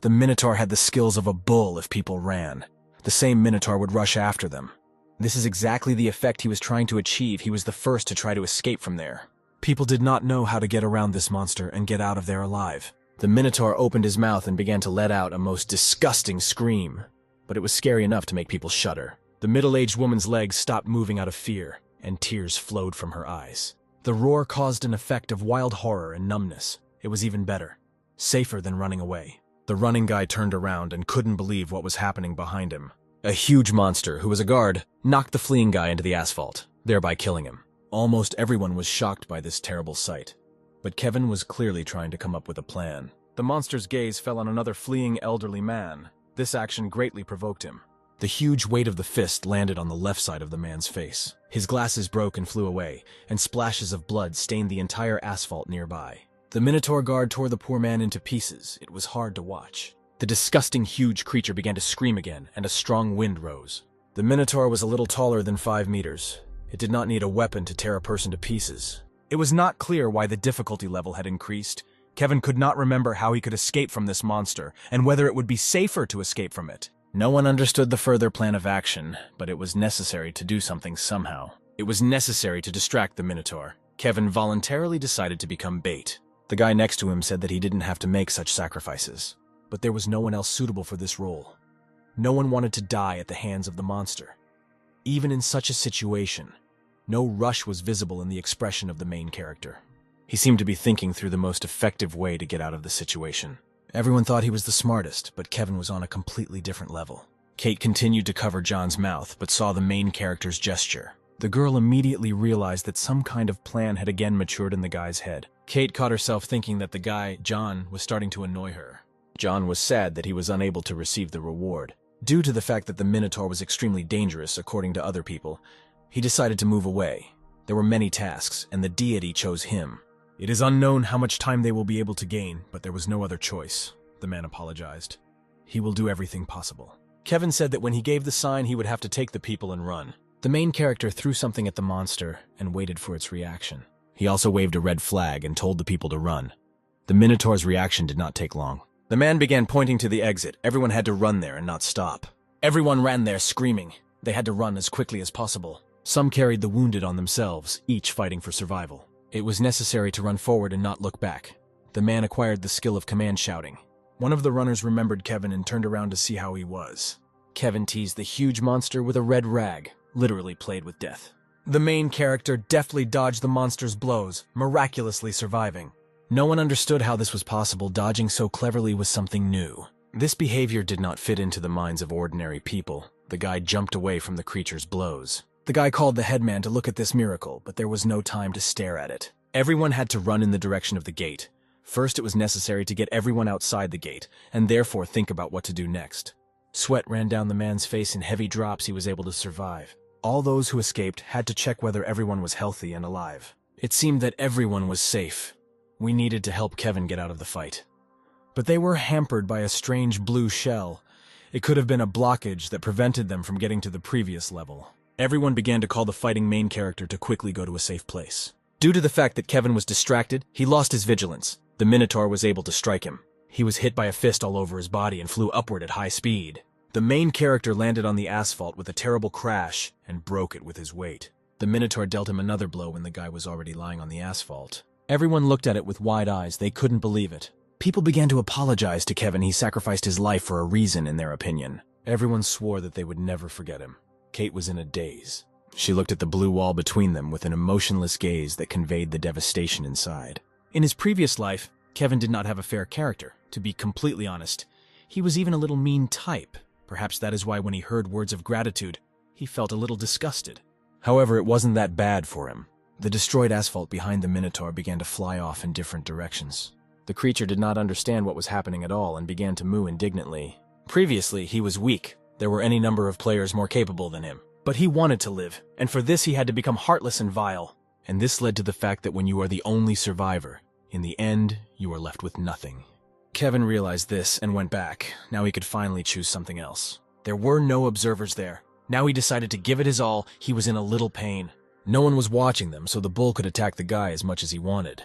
The minotaur had the skills of a bull if people ran. The same minotaur would rush after them. This is exactly the effect he was trying to achieve. He was the first to try to escape from there. People did not know how to get around this monster and get out of there alive. The minotaur opened his mouth and began to let out a most disgusting scream, but it was scary enough to make people shudder. The middle-aged woman's legs stopped moving out of fear, and tears flowed from her eyes. The roar caused an effect of wild horror and numbness. It was even better. Safer than running away. The running guy turned around and couldn't believe what was happening behind him. A huge monster, who was a guard, knocked the fleeing guy into the asphalt, thereby killing him. Almost everyone was shocked by this terrible sight. But Kevin was clearly trying to come up with a plan. The monster's gaze fell on another fleeing elderly man. This action greatly provoked him. The huge weight of the fist landed on the left side of the man's face. His glasses broke and flew away, and splashes of blood stained the entire asphalt nearby. The Minotaur guard tore the poor man into pieces. It was hard to watch. The disgusting huge creature began to scream again, and a strong wind rose. The Minotaur was a little taller than 5 meters. It did not need a weapon to tear a person to pieces. It was not clear why the difficulty level had increased. Kevin could not remember how he could escape from this monster, and whether it would be safer to escape from it. No one understood the further plan of action, but it was necessary to do something somehow. It was necessary to distract the Minotaur. Kevin voluntarily decided to become bait. The guy next to him said that he didn't have to make such sacrifices. But there was no one else suitable for this role. No one wanted to die at the hands of the monster. Even in such a situation, no rush was visible in the expression of the main character. He seemed to be thinking through the most effective way to get out of the situation. Everyone thought he was the smartest, but Kevin was on a completely different level. Kate continued to cover John's mouth, but saw the main character's gesture. The girl immediately realized that some kind of plan had again matured in the guy's head. Kate caught herself thinking that the guy, John, was starting to annoy her. John was sad that he was unable to receive the reward. Due to the fact that the Minotaur was extremely dangerous, according to other people, he decided to move away. There were many tasks, and the deity chose him. It is unknown how much time they will be able to gain, but there was no other choice. The man apologized. He will do everything possible. Kevin said that when he gave the sign, he would have to take the people and run. The main character threw something at the monster and waited for its reaction. He also waved a red flag and told the people to run. The Minotaur's reaction did not take long. The man began pointing to the exit. Everyone had to run there and not stop. Everyone ran there screaming. They had to run as quickly as possible. Some carried the wounded on themselves, each fighting for survival. It was necessary to run forward and not look back. The man acquired the skill of command shouting. One of the runners remembered Kevin and turned around to see how he was. Kevin teased the huge monster with a red rag, literally played with death. The main character deftly dodged the monster's blows, miraculously surviving. No one understood how this was possible. Dodging so cleverly was something new. This behavior did not fit into the minds of ordinary people. The guy jumped away from the creature's blows. The guy called the headman to look at this miracle, but there was no time to stare at it. Everyone had to run in the direction of the gate. First, it was necessary to get everyone outside the gate, and therefore think about what to do next. Sweat ran down the man's face in heavy drops. He was able to survive. All those who escaped had to check whether everyone was healthy and alive. It seemed that everyone was safe. We needed to help Kevin get out of the fight. But they were hampered by a strange blue shell. It could have been a blockage that prevented them from getting to the previous level. Everyone began to call the fighting main character to quickly go to a safe place. Due to the fact that Kevin was distracted, he lost his vigilance. The Minotaur was able to strike him. He was hit by a fist all over his body and flew upward at high speed. The main character landed on the asphalt with a terrible crash and broke it with his weight. The Minotaur dealt him another blow when the guy was already lying on the asphalt. Everyone looked at it with wide eyes. They couldn't believe it. People began to apologize to Kevin. He sacrificed his life for a reason, in their opinion. Everyone swore that they would never forget him. Kate was in a daze. She looked at the blue wall between them with an emotionless gaze that conveyed the devastation inside. In his previous life, Kevin did not have a fair character. To be completely honest, he was even a little mean type. Perhaps that is why when he heard words of gratitude, he felt a little disgusted. However, it wasn't that bad for him. The destroyed asphalt behind the Minotaur began to fly off in different directions. The creature did not understand what was happening at all and began to moo indignantly. Previously, he was weak. There were any number of players more capable than him. But he wanted to live, and for this he had to become heartless and vile. And this led to the fact that when you are the only survivor, in the end, you are left with nothing. Kevin realized this and went back. Now he could finally choose something else. There were no observers there. Now he decided to give it his all. He was in a little pain. No one was watching them, so the bull could attack the guy as much as he wanted.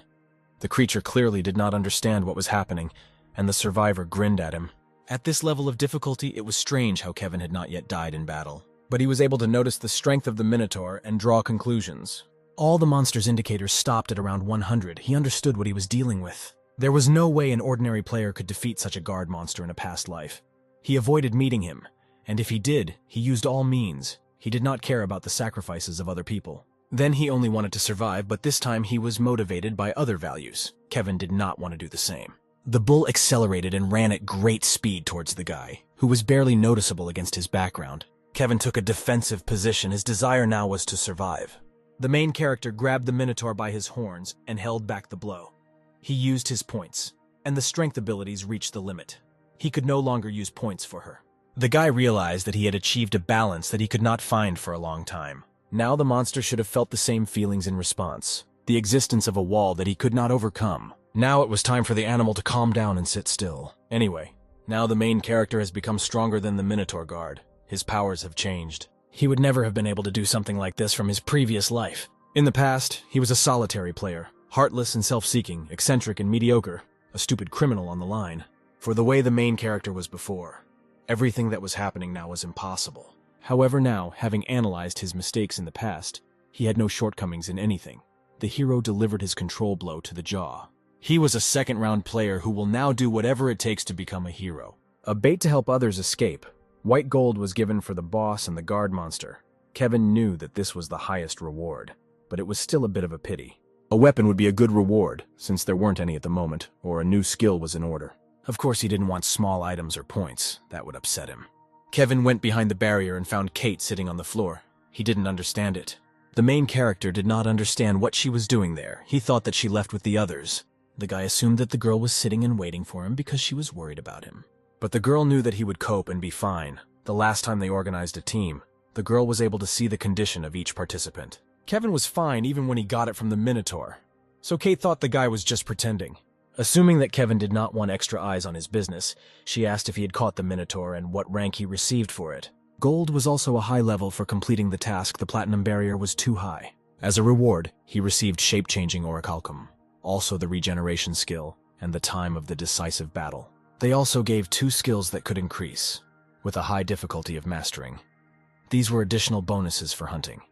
The creature clearly did not understand what was happening, and the survivor grinned at him. At this level of difficulty, it was strange how Kevin had not yet died in battle. But he was able to notice the strength of the Minotaur and draw conclusions. All the monster's indicators stopped at around 100. He understood what he was dealing with. There was no way an ordinary player could defeat such a guard monster in a past life. He avoided meeting him, and if he did, he used all means. He did not care about the sacrifices of other people. Then he only wanted to survive, but this time he was motivated by other values. Kevin did not want to do the same. The bull accelerated and ran at great speed towards the guy, who was barely noticeable against his background. Kevin took a defensive position. His desire now was to survive. The main character grabbed the Minotaur by his horns and held back the blow. He used his points, and the strength abilities reached the limit. He could no longer use points for her. The guy realized that he had achieved a balance that he could not find for a long time. Now the monster should have felt the same feelings in response, the existence of a wall that he could not overcome. Now it was time for the animal to calm down and sit still. Anyway, now the main character has become stronger than the Minotaur guard. His powers have changed. He would never have been able to do something like this from his previous life. In the past, he was a solitary player, heartless and self-seeking, eccentric and mediocre, a stupid criminal on the line. For the way the main character was before, everything that was happening now was impossible. However now, having analyzed his mistakes in the past, he had no shortcomings in anything. The hero delivered his control blow to the jaw. He was a second-round player who will now do whatever it takes to become a hero. A bait to help others escape. White gold was given for the boss and the guard monster. Kevin knew that this was the highest reward, but it was still a bit of a pity. A weapon would be a good reward, since there weren't any at the moment, or a new skill was in order. Of course he didn't want small items or points. That would upset him. Kevin went behind the barrier and found Kate sitting on the floor. He didn't understand it. The main character did not understand what she was doing there. He thought that she left with the others. The guy assumed that the girl was sitting and waiting for him because she was worried about him. But the girl knew that he would cope and be fine. The last time they organized a team, the girl was able to see the condition of each participant. Kevin was fine even when he got it from the Minotaur. So Kate thought the guy was just pretending. Assuming that Kevin did not want extra eyes on his business, she asked if he had caught the Minotaur and what rank he received for it. Gold was also a high level for completing the task. The platinum barrier was too high. As a reward, he received shape-changing orichalcum, also the regeneration skill, and the time of the decisive battle. They also gave 2 skills that could increase, with a high difficulty of mastering. These were additional bonuses for hunting.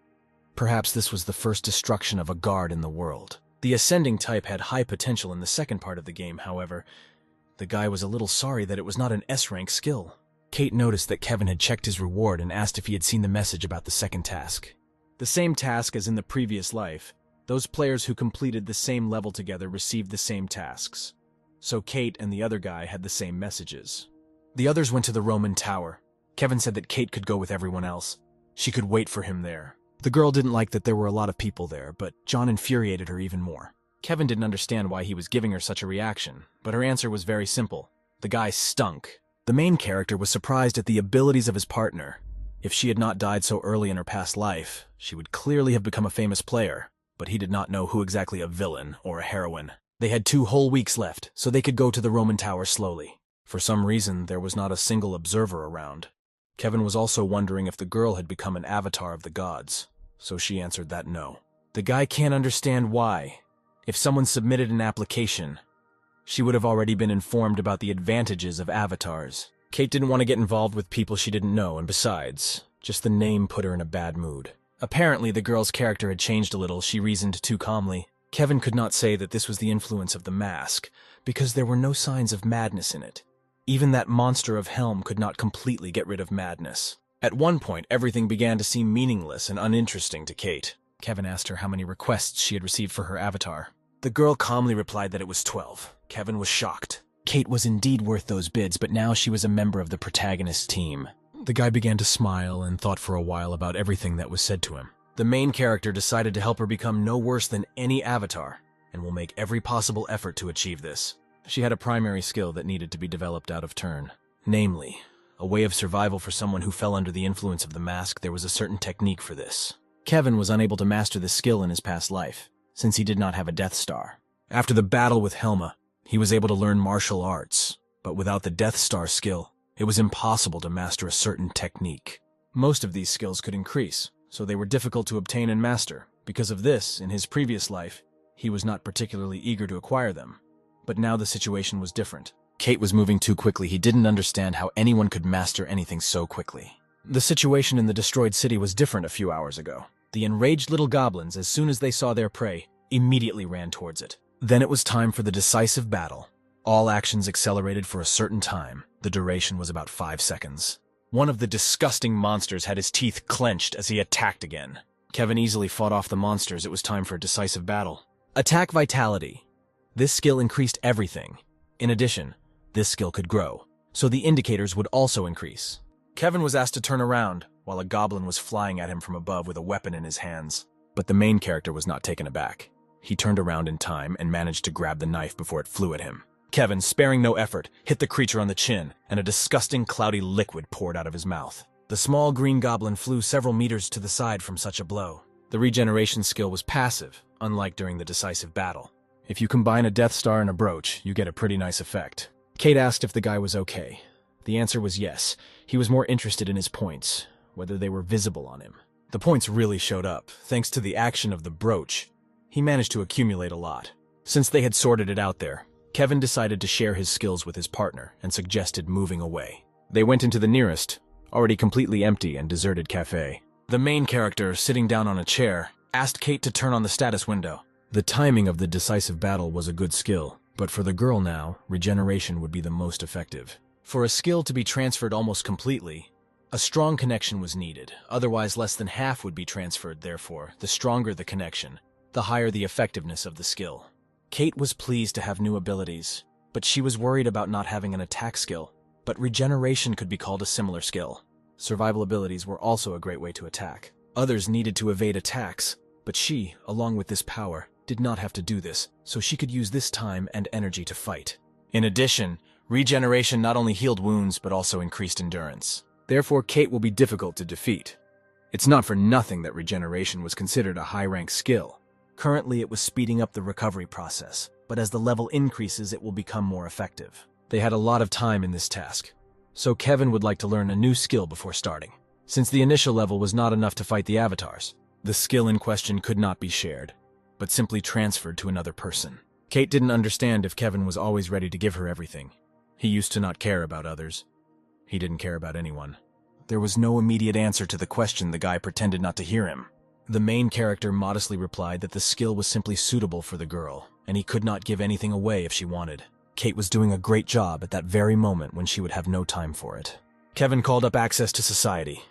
Perhaps this was the first destruction of a guard in the world. The ascending type had high potential in the second part of the game, however. The guy was a little sorry that it was not an S-rank skill. Kate noticed that Kevin had checked his reward and asked if he had seen the message about the second task. The same task as in the previous life. Those players who completed the same level together received the same tasks. So Kate and the other guy had the same messages. The others went to the Roman Tower. Kevin said that Kate could go with everyone else. She could wait for him there. The girl didn't like that there were a lot of people there, but John infuriated her even more. Kevin didn't understand why he was giving her such a reaction, but her answer was very simple. The guy stunk. The main character was surprised at the abilities of his partner. If she had not died so early in her past life, she would clearly have become a famous player, but he did not know who exactly a villain or a heroine. They had 2 whole weeks left, so they could go to the Roman Tower slowly. For some reason, there was not a single observer around. Kevin was also wondering if the girl had become an avatar of the gods, so she answered that no. The guy can't understand why. If someone submitted an application, she would have already been informed about the advantages of avatars. Kate didn't want to get involved with people she didn't know, and besides, just the name put her in a bad mood. Apparently, the girl's character had changed a little, she reasoned too calmly. Kevin could not say that this was the influence of the mask, because there were no signs of madness in it. Even that monster of Helm could not completely get rid of madness. At one point, everything began to seem meaningless and uninteresting to Kate. Kevin asked her how many requests she had received for her avatar. The girl calmly replied that it was 12. Kevin was shocked. Kate was indeed worth those bids, but now she was a member of the protagonist's team. The guy began to smile and thought for a while about everything that was said to him. The main character decided to help her become no worse than any avatar, and will make every possible effort to achieve this. She had a primary skill that needed to be developed out of turn. Namely, a way of survival for someone who fell under the influence of the mask. There was a certain technique for this. Kevin was unable to master this skill in his past life, since he did not have a Death Star. After the battle with Helma, he was able to learn martial arts, but without the Death Star skill, it was impossible to master a certain technique. Most of these skills could increase, so they were difficult to obtain and master. Because of this, in his previous life, he was not particularly eager to acquire them. But now the situation was different. Kate was moving too quickly. He didn't understand how anyone could master anything so quickly. The situation in the destroyed city was different a few hours ago. The enraged little goblins, as soon as they saw their prey, immediately ran towards it. Then it was time for the decisive battle. All actions accelerated for a certain time. The duration was about 5 seconds. One of the disgusting monsters had his teeth clenched as he attacked again. Kevin easily fought off the monsters. It was time for a decisive battle. Attack Vitality. This skill increased everything. In addition, this skill could grow, so the indicators would also increase. Kevin was asked to turn around, while a goblin was flying at him from above with a weapon in his hands. But the main character was not taken aback. He turned around in time and managed to grab the knife before it flew at him. Kevin, sparing no effort, hit the creature on the chin, and a disgusting cloudy liquid poured out of his mouth. The small green goblin flew several meters to the side from such a blow. The regeneration skill was passive, unlike during the decisive battle. If you combine a Death Star and a brooch, you get a pretty nice effect. Kate asked if the guy was okay. The answer was yes. He was more interested in his points, whether they were visible on him. The points really showed up. Thanks to the action of the brooch, he managed to accumulate a lot. Since they had sorted it out there, Kevin decided to share his skills with his partner and suggested moving away. They went into the nearest, already completely empty and deserted cafe. The main character, sitting down on a chair, asked Kate to turn on the status window. The timing of the decisive battle was a good skill, but for the girl now, regeneration would be the most effective. For a skill to be transferred almost completely, a strong connection was needed, otherwise less than half would be transferred. Therefore, the stronger the connection, the higher the effectiveness of the skill. Kate was pleased to have new abilities, but she was worried about not having an attack skill. But regeneration could be called a similar skill. Survival abilities were also a great way to attack. Others needed to evade attacks, but she, along with this power, did not have to do this, so she could use this time and energy to fight. In addition, regeneration not only healed wounds but also increased endurance. Therefore, Kate will be difficult to defeat. It's not for nothing that regeneration was considered a high-rank skill. Currently, it was speeding up the recovery process, but as the level increases, it will become more effective. They had a lot of time in this task, so Kevin would like to learn a new skill before starting. Since the initial level was not enough to fight the avatars, the skill in question could not be shared, but simply transferred to another person. Kate didn't understand if Kevin was always ready to give her everything. He used to not care about others. He didn't care about anyone. There was no immediate answer to the question. The guy pretended not to hear him. The main character modestly replied that the skill was simply suitable for the girl, and he could not give anything away if she wanted. Kate was doing a great job at that very moment when she would have no time for it. Kevin called up access to society.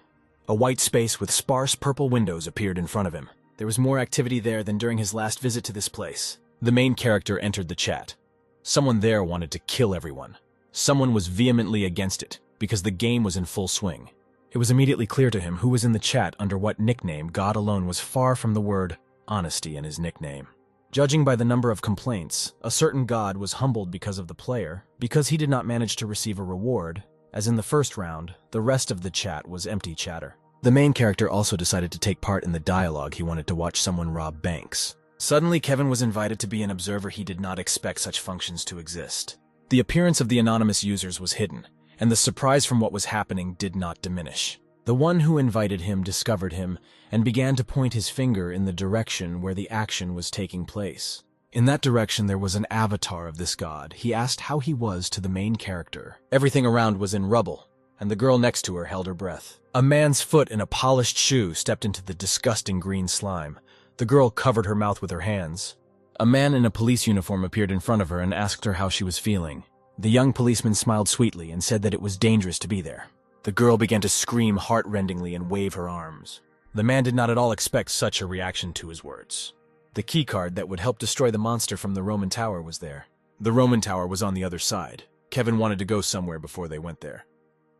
A white space with sparse purple windows appeared in front of him. There was more activity there than during his last visit to this place. The main character entered the chat. Someone there wanted to kill everyone. Someone was vehemently against it, because the game was in full swing. It was immediately clear to him who was in the chat under what nickname. God alone was far from the word honesty in his nickname. Judging by the number of complaints, a certain god was humbled because of the player, because he did not manage to receive a reward. As in the first round, the rest of the chat was empty chatter. The main character also decided to take part in the dialogue. He wanted to watch someone rob banks. Suddenly, Kevin was invited to be an observer. He did not expect such functions to exist. The appearance of the anonymous users was hidden, and the surprise from what was happening did not diminish. The one who invited him discovered him and began to point his finger in the direction where the action was taking place. In that direction there was an avatar of this god. He asked how he was to the main character. Everything around was in rubble, and the girl next to her held her breath. A man's foot in a polished shoe stepped into the disgusting green slime. The girl covered her mouth with her hands. A man in a police uniform appeared in front of her and asked her how she was feeling. The young policeman smiled sweetly and said that it was dangerous to be there. The girl began to scream heart-rendingly and wave her arms. The man did not at all expect such a reaction to his words. The keycard that would help destroy the monster from the Roman Tower was there. The Roman Tower was on the other side. Kevin wanted to go somewhere before they went there.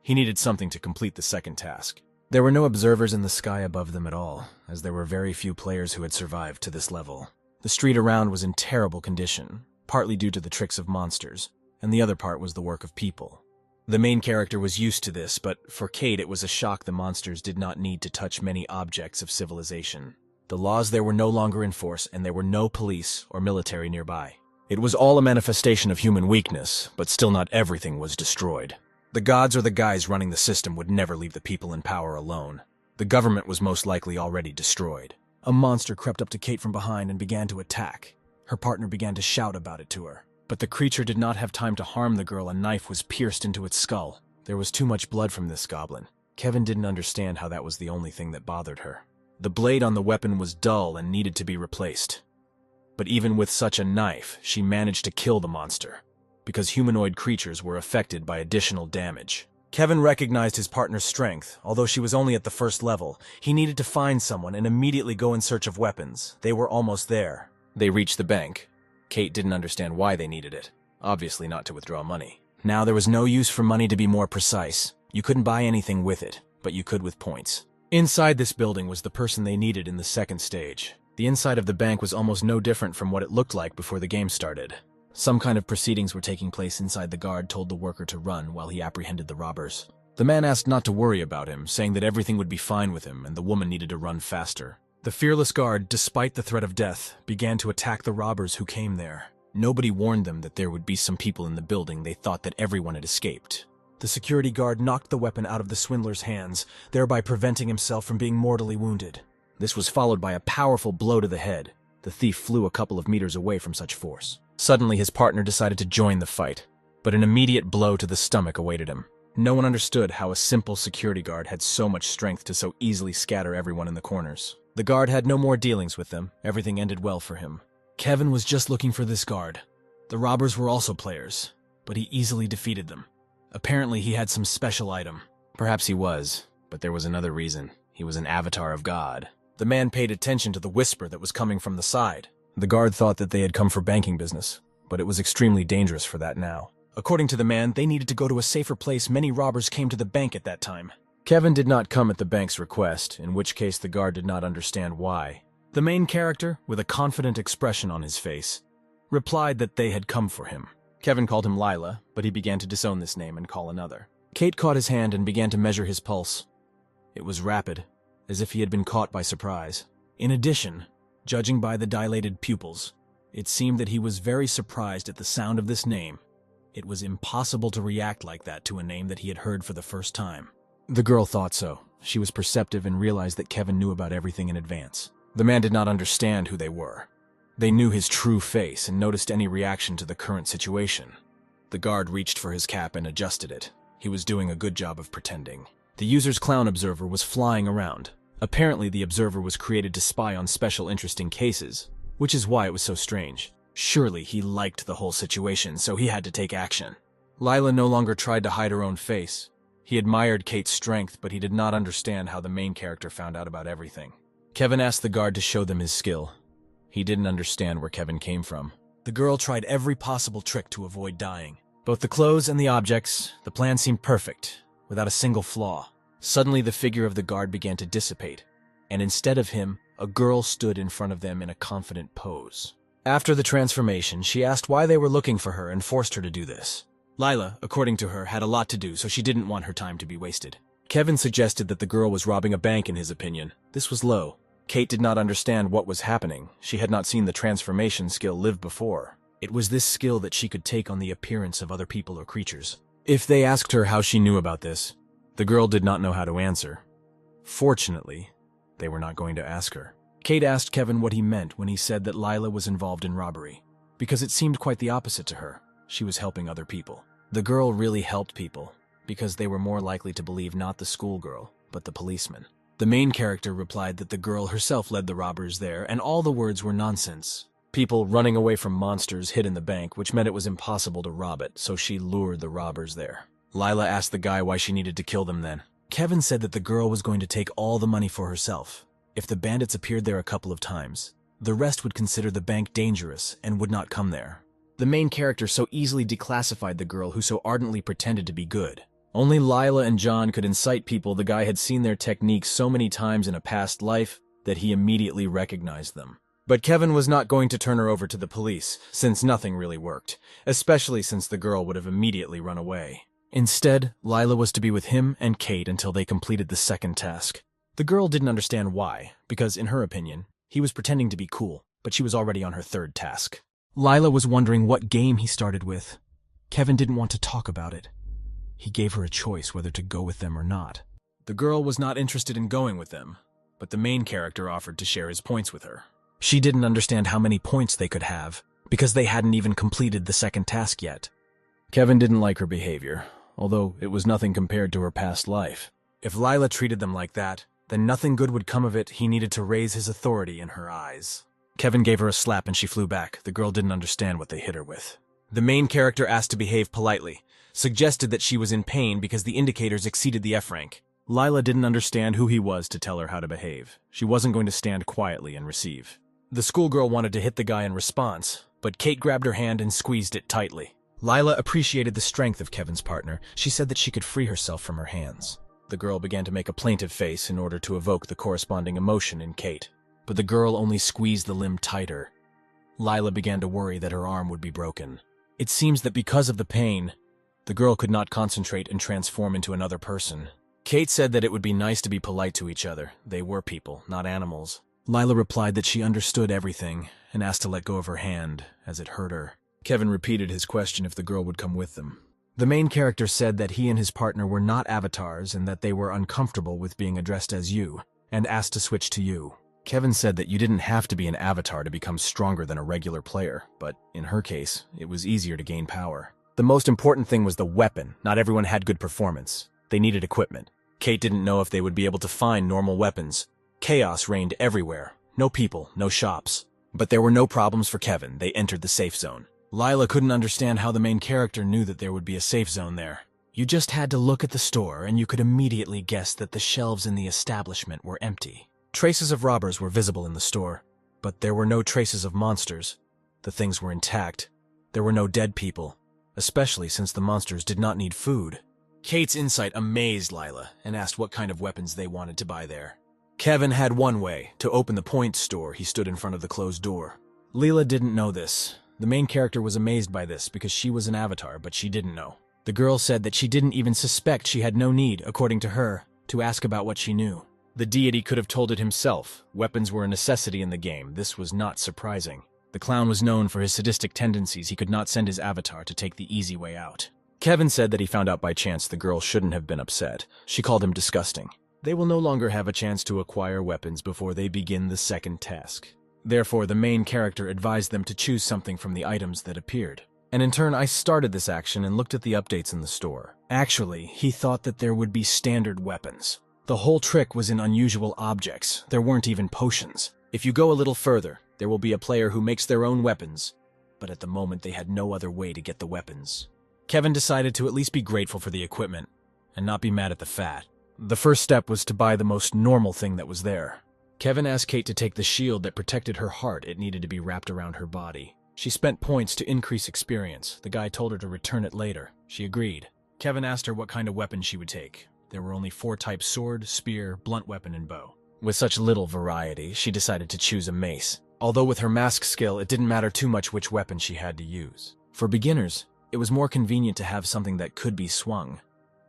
He needed something to complete the second task. There were no observers in the sky above them at all, as there were very few players who had survived to this level. The street around was in terrible condition, partly due to the tricks of monsters, and the other part was the work of people. The main character was used to this, but for Kate it was a shock the monsters did not need to touch many objects of civilization. The laws there were no longer in force, and there were no police or military nearby. It was all a manifestation of human weakness, but still not everything was destroyed. The gods or the guys running the system would never leave the people in power alone. The government was most likely already destroyed. A monster crept up to Kate from behind and began to attack. Her partner began to shout about it to her. But the creature did not have time to harm the girl. A knife was pierced into its skull. There was too much blood from this goblin. Kevin didn't understand how that was the only thing that bothered her. The blade on the weapon was dull and needed to be replaced. But even with such a knife, she managed to kill the monster, because humanoid creatures were affected by additional damage. Kevin recognized his partner's strength. Although she was only at the first level, he needed to find someone and immediately go in search of weapons. They were almost there. They reached the bank. Kate didn't understand why they needed it. Obviously not to withdraw money. Now there was no use for money, to be more precise. You couldn't buy anything with it, but you could with points. Inside this building was the person they needed in the second stage. The inside of the bank was almost no different from what it looked like before the game started. Some kind of proceedings were taking place inside. The guard told the worker to run while he apprehended the robbers. The man asked not to worry about him, saying that everything would be fine with him and the woman needed to run faster. The fearless guard, despite the threat of death, began to attack the robbers who came there. Nobody warned them that there would be some people in the building. They thought that everyone had escaped. The security guard knocked the weapon out of the swindler's hands, thereby preventing himself from being mortally wounded. This was followed by a powerful blow to the head. The thief flew a couple of meters away from such force. Suddenly, his partner decided to join the fight, but an immediate blow to the stomach awaited him. No one understood how a simple security guard had so much strength to so easily scatter everyone in the corners. The guard had no more dealings with them. Everything ended well for him. Kevin was just looking for this guard. The robbers were also players, but he easily defeated them. Apparently, he had some special item. Perhaps he was, but there was another reason. He was an avatar of God. The man paid attention to the whisper that was coming from the side. The guard thought that they had come for banking business, but it was extremely dangerous for that now. According to the man, they needed to go to a safer place. Many robbers came to the bank at that time. Kevin did not come at the bank's request, in which case the guard did not understand why. The main character, with a confident expression on his face, replied that they had come for him. Kevin called him Lila, but he began to disown this name and call another. Kate caught his hand and began to measure his pulse. It was rapid, as if he had been caught by surprise. In addition, judging by the dilated pupils, it seemed that he was very surprised at the sound of this name. It was impossible to react like that to a name that he had heard for the first time. The girl thought so. She was perceptive and realized that Kevin knew about everything in advance. The man did not understand who they were. They knew his true face and noticed any reaction to the current situation. The guard reached for his cap and adjusted it. He was doing a good job of pretending. The user's clown observer was flying around. Apparently, the observer was created to spy on special interesting cases, which is why it was so strange. Surely he liked the whole situation, so he had to take action. Lila no longer tried to hide her own face. He admired Kate's strength, but he did not understand how the main character found out about everything. Kevin asked the guard to show them his skill. He didn't understand where Kevin came from. The girl tried every possible trick to avoid dying. Both the clothes and the objects, the plan seemed perfect, without a single flaw. Suddenly the figure of the guard began to dissipate, and instead of him, a girl stood in front of them in a confident pose. After the transformation, she asked why they were looking for her and forced her to do this. Lila, according to her, had a lot to do, so she didn't want her time to be wasted. Kevin suggested that the girl was robbing a bank in his opinion. This was low. Kate did not understand what was happening. She had not seen the transformation skill live before. It was this skill that she could take on the appearance of other people or creatures. If they asked her how she knew about this, the girl did not know how to answer. Fortunately, they were not going to ask her. Kate asked Kevin what he meant when he said that Lila was involved in robbery, because it seemed quite the opposite to her. She was helping other people. The girl really helped people, because they were more likely to believe not the schoolgirl, but the policeman. The main character replied that the girl herself led the robbers there, and all the words were nonsense. People running away from monsters hid in the bank, which meant it was impossible to rob it, so she lured the robbers there. Lila asked the guy why she needed to kill them then. Kevin said that the girl was going to take all the money for herself. If the bandits appeared there a couple of times, the rest would consider the bank dangerous and would not come there. The main character so easily declassified the girl who so ardently pretended to be good. Only Lila and John could incite people. The guy had seen their techniques so many times in a past life that he immediately recognized them. But Kevin was not going to turn her over to the police, since nothing really worked, especially since the girl would have immediately run away. Instead, Lila was to be with him and Kate until they completed the second task. The girl didn't understand why, because in her opinion, he was pretending to be cool, but she was already on her third task. Lila was wondering what game he started with. Kevin didn't want to talk about it. He gave her a choice whether to go with them or not. The girl was not interested in going with them, but the main character offered to share his points with her. She didn't understand how many points they could have, because they hadn't even completed the second task yet. Kevin didn't like her behavior, although it was nothing compared to her past life. If Lila treated them like that, then nothing good would come of it. He needed to raise his authority in her eyes. Kevin gave her a slap and she flew back. The girl didn't understand what they hit her with. The main character asked to behave politely, suggested that she was in pain because the indicators exceeded the F rank. Lila didn't understand who he was to tell her how to behave. She wasn't going to stand quietly and receive. The schoolgirl wanted to hit the guy in response, but Kate grabbed her hand and squeezed it tightly. Lila appreciated the strength of Kevin's partner. She said that she could free herself from her hands. The girl began to make a plaintive face in order to evoke the corresponding emotion in Kate, but the girl only squeezed the limb tighter. Lila began to worry that her arm would be broken. It seems that because of the pain, the girl could not concentrate and transform into another person. Kate said that it would be nice to be polite to each other. They were people, not animals. Lila replied that she understood everything and asked to let go of her hand, as it hurt her. Kevin repeated his question if the girl would come with them. The main character said that he and his partner were not avatars and that they were uncomfortable with being addressed as you, and asked to switch to you. Kevin said that you didn't have to be an avatar to become stronger than a regular player, but in her case, it was easier to gain power. The most important thing was the weapon. Not everyone had good performance. They needed equipment. Kate didn't know if they would be able to find normal weapons. Chaos reigned everywhere. No people, no shops. But there were no problems for Kevin. They entered the safe zone. Lila couldn't understand how the main character knew that there would be a safe zone there. You just had to look at the store and you could immediately guess that the shelves in the establishment were empty. Traces of robbers were visible in the store, but there were no traces of monsters. The things were intact. There were no dead people, especially since the monsters did not need food. Kate's insight amazed Lila and asked what kind of weapons they wanted to buy there. Kevin had one way, to open the point store. He stood in front of the closed door. Lila didn't know this. The main character was amazed by this because she was an avatar, but she didn't know. The girl said that she didn't even suspect. She had no need, according to her, to ask about what she knew. The deity could have told it himself. Weapons were a necessity in the game. This was not surprising. The clown was known for his sadistic tendencies. He could not send his avatar to take the easy way out. Kevin said that he found out by chance the girl shouldn't have been upset. She called him disgusting. They will no longer have a chance to acquire weapons before they begin the second task. Therefore, the main character advised them to choose something from the items that appeared. And in turn, I started this action and looked at the updates in the store. Actually, he thought that there would be standard weapons. The whole trick was in unusual objects. There weren't even potions. If you go a little further, there will be a player who makes their own weapons, but at the moment they had no other way to get the weapons. Kevin decided to at least be grateful for the equipment and not be mad at the fat. The first step was to buy the most normal thing that was there. Kevin asked Kate to take the shield that protected her heart. It needed to be wrapped around her body. She spent points to increase experience. The guy told her to return it later. She agreed. Kevin asked her what kind of weapon she would take. There were only 4 types: sword, spear, blunt weapon, and bow. With such little variety, she decided to choose a mace. Although with her mask skill, it didn't matter too much which weapon she had to use. For beginners, it was more convenient to have something that could be swung.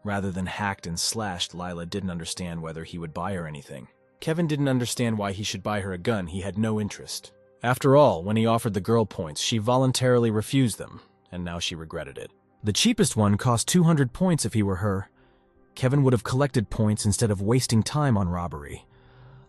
Rather than hacked and slashed, Lila didn't understand whether he would buy her anything. Kevin didn't understand why he should buy her a gun. He had no interest. After all, when he offered the girl points, she voluntarily refused them, and now she regretted it. The cheapest one cost 200 points if he were her. Kevin would have collected points instead of wasting time on robbery.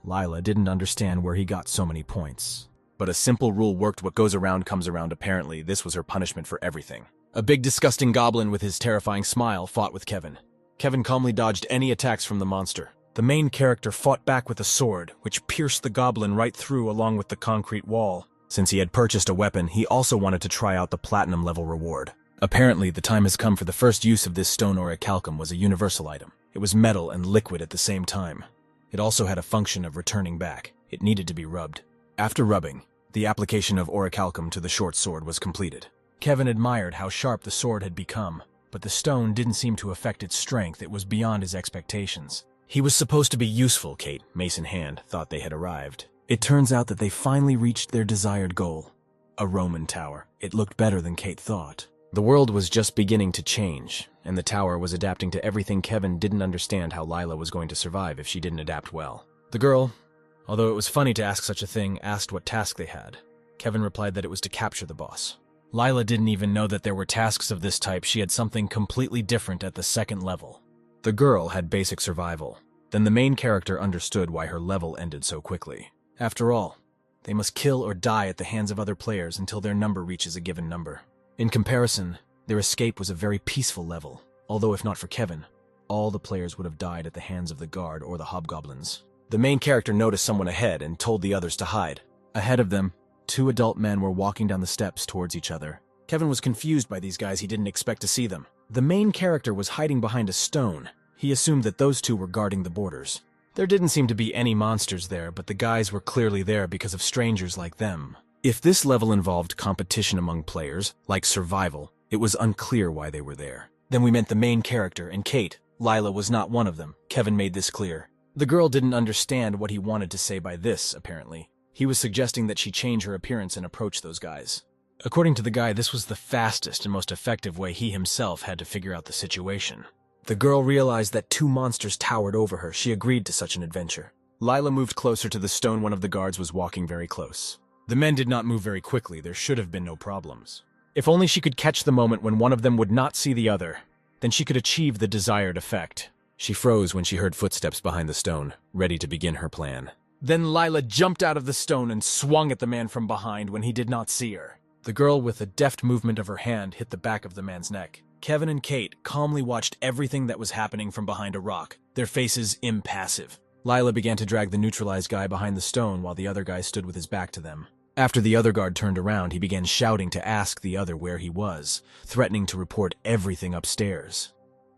Lila didn't understand where he got so many points. But a simple rule worked. What goes around comes around. Apparently, this was her punishment for everything. A big disgusting goblin with his terrifying smile fought with Kevin. Kevin calmly dodged any attacks from the monster. The main character fought back with a sword, which pierced the goblin right through along with the concrete wall. Since he had purchased a weapon, he also wanted to try out the platinum level reward. Apparently, the time has come for the first use of this stone orichalcum was a universal item. It was metal and liquid at the same time. It also had a function of returning back. It needed to be rubbed. After rubbing, the application of orichalcum to the short sword was completed. Kevin admired how sharp the sword had become, but the stone didn't seem to affect its strength. It was beyond his expectations. He was supposed to be useful, Kate, mace in hand, thought they had arrived. It turns out that they finally reached their desired goal. A Roman tower. It looked better than Kate thought. The world was just beginning to change, and the tower was adapting to everything. Kevin didn't understand how Lila was going to survive if she didn't adapt well. The girl, although it was funny to ask such a thing, asked what task they had. Kevin replied that it was to capture the boss. Lila didn't even know that there were tasks of this type. She had something completely different at the second level. The girl had basic survival. Then the main character understood why her level ended so quickly. After all, they must kill or die at the hands of other players until their number reaches a given number. In comparison, their escape was a very peaceful level, although if not for Kevin, all the players would have died at the hands of the guard or the hobgoblins. The main character noticed someone ahead and told the others to hide. Ahead of them, 2 adult men were walking down the steps towards each other. Kevin was confused by these guys. He didn't expect to see them. The main character was hiding behind a stone. He assumed that those 2 were guarding the borders. There didn't seem to be any monsters there, but the guys were clearly there because of strangers like them. If this level involved competition among players, like survival, it was unclear why they were there. Then we meant the main character and Kate. Lila was not one of them. Kevin made this clear. The girl didn't understand what he wanted to say by this, apparently. He was suggesting that she change her appearance and approach those guys. According to the guy, this was the fastest and most effective way he himself had to figure out the situation. The girl realized that 2 monsters towered over her. She agreed to such an adventure. Lila moved closer to the stone. One of the guards was walking very close. The men did not move very quickly. There should have been no problems. If only she could catch the moment when one of them would not see the other, then she could achieve the desired effect. She froze when she heard footsteps behind the stone, ready to begin her plan. Then Lila jumped out of the stone and swung at the man from behind when he did not see her. The girl, with a deft movement of her hand, hit the back of the man's neck. Kevin and Kate calmly watched everything that was happening from behind a rock, their faces impassive. Lila began to drag the neutralized guy behind the stone while the other guy stood with his back to them. After the other guard turned around, he began shouting to ask the other where he was, threatening to report everything upstairs.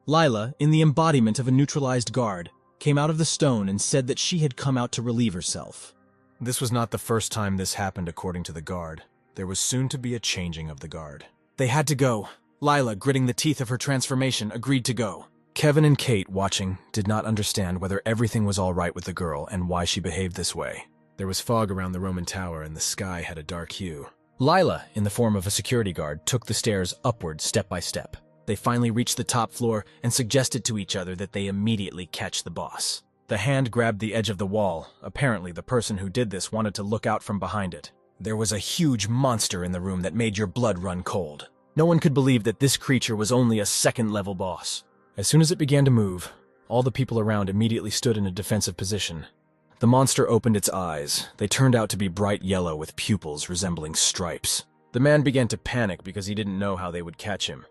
Lila, in the embodiment of a neutralized guard, came out of the stone and said that she had come out to relieve herself. This was not the first time this happened, according to the guard. There was soon to be a changing of the guard. They had to go. Lila, gritting the teeth of her transformation, agreed to go. Kevin and Kate, watching, did not understand whether everything was all right with the girl and why she behaved this way. There was fog around the Roman tower and the sky had a dark hue. Lila, in the form of a security guard, took the stairs upward step by step. They finally reached the top floor and suggested to each other that they immediately catch the boss. The hand grabbed the edge of the wall. Apparently, the person who did this wanted to look out from behind it. There was a huge monster in the room that made your blood run cold. No one could believe that this creature was only a second-level boss. As soon as it began to move, all the people around immediately stood in a defensive position. The monster opened its eyes. They turned out to be bright yellow with pupils resembling stripes. The man began to panic because he didn't know how they would catch him,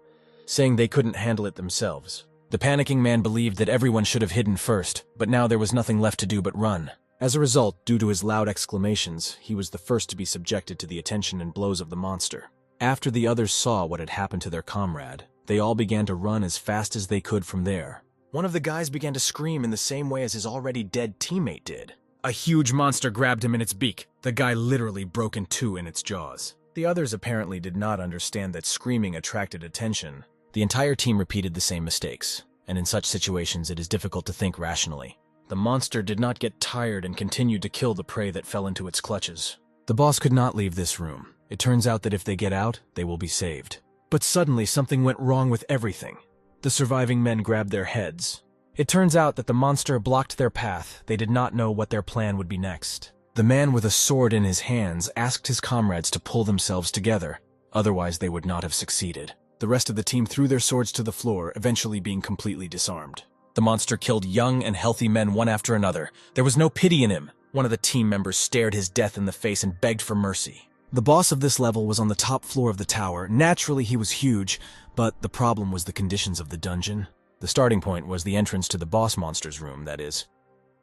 saying they couldn't handle it themselves. The panicking man believed that everyone should have hidden first, but now there was nothing left to do but run. As a result, due to his loud exclamations, he was the first to be subjected to the attention and blows of the monster. After the others saw what had happened to their comrade, they all began to run as fast as they could from there. One of the guys began to scream in the same way as his already dead teammate did. A huge monster grabbed him in its beak. The guy literally broke in 2 in its jaws. The others apparently did not understand that screaming attracted attention. The entire team repeated the same mistakes, and in such situations it is difficult to think rationally. The monster did not get tired and continued to kill the prey that fell into its clutches. The boss could not leave this room. It turns out that if they get out, they will be saved. But suddenly something went wrong with everything. The surviving men grabbed their heads. It turns out that the monster blocked their path. They did not know what their plan would be next. The man with a sword in his hands asked his comrades to pull themselves together, otherwise they would not have succeeded. The rest of the team threw their swords to the floor, eventually being completely disarmed. The monster killed young and healthy men one after another. There was no pity in him. One of the team members stared his death in the face and begged for mercy. The boss of this level was on the top floor of the tower. Naturally, he was huge, but the problem was the conditions of the dungeon. The starting point was the entrance to the boss monster's room, that is.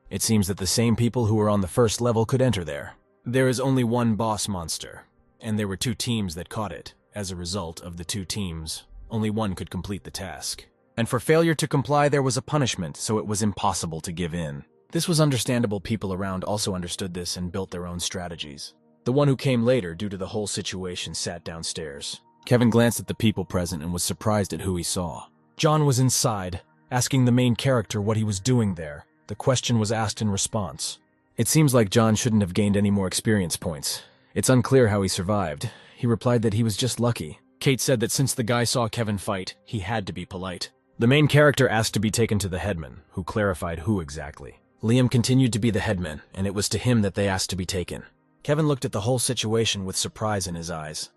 It seems that the same people who were on the first level could enter there. There is only one boss monster, and there were 2 teams that caught it. As a result of the 2 teams, only one could complete the task. And for failure to comply, there was a punishment, so it was impossible to give in. This was understandable. People around also understood this and built their own strategies. The one who came later, due to the whole situation, sat downstairs. Kevin glanced at the people present and was surprised at who he saw. John was inside, asking the main character what he was doing there. The question was asked in response. It seems like John shouldn't have gained any more experience points. It's unclear how he survived. He replied that he was just lucky. Kate said that since the guy saw Kevin fight, he had to be polite. The main character asked to be taken to the headman, who clarified who exactly. Liam continued to be the headman, and it was to him that they asked to be taken. Kevin looked at the whole situation with surprise in his eyes.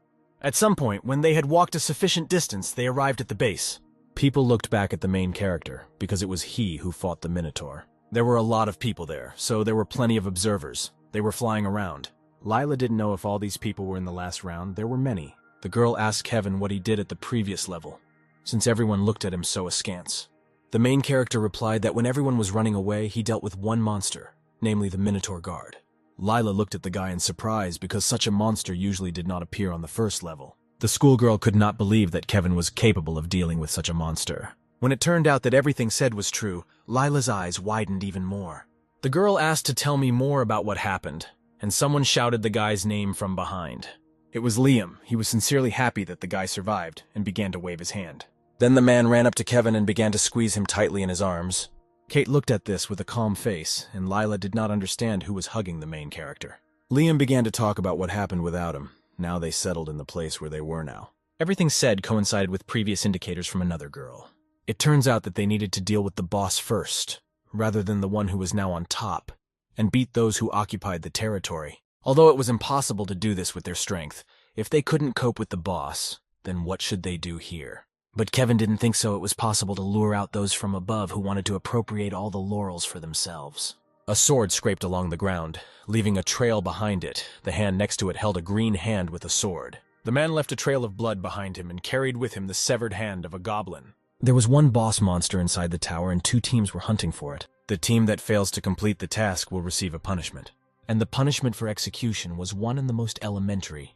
At some point, when they had walked a sufficient distance, they arrived at the base. People looked back at the main character, because it was he who fought the Minotaur. There were a lot of people there, so there were plenty of observers. They were flying around. Lila didn't know if all these people were in the last round. There were many. The girl asked Kevin what he did at the previous level, since everyone looked at him so askance. The main character replied that when everyone was running away, he dealt with one monster, namely the Minotaur guard. Lila looked at the guy in surprise because such a monster usually did not appear on the first level. The schoolgirl could not believe that Kevin was capable of dealing with such a monster. When it turned out that everything said was true, Lila's eyes widened even more. The girl asked to tell me more about what happened, and someone shouted the guy's name from behind. It was Liam. He was sincerely happy that the guy survived and began to wave his hand. Then the man ran up to Kevin and began to squeeze him tightly in his arms. Kate looked at this with a calm face, and Lila did not understand who was hugging the main character. Liam began to talk about what happened without him. Now they settled in the place where they were now. Everything said coincided with previous indicators from another girl. It turns out that they needed to deal with the boss first, rather than the one who was now on top, and beat those who occupied the territory. Although it was impossible to do this with their strength, if they couldn't cope with the boss, then what should they do here? But Kevin didn't think so. It was possible to lure out those from above who wanted to appropriate all the laurels for themselves. A sword scraped along the ground, leaving a trail behind it. The hand next to it held a green hand with a sword. The man left a trail of blood behind him and carried with him the severed hand of a goblin. There was one boss monster inside the tower and 2 teams were hunting for it. The team that fails to complete the task will receive a punishment. And the punishment for execution was one in the most elementary: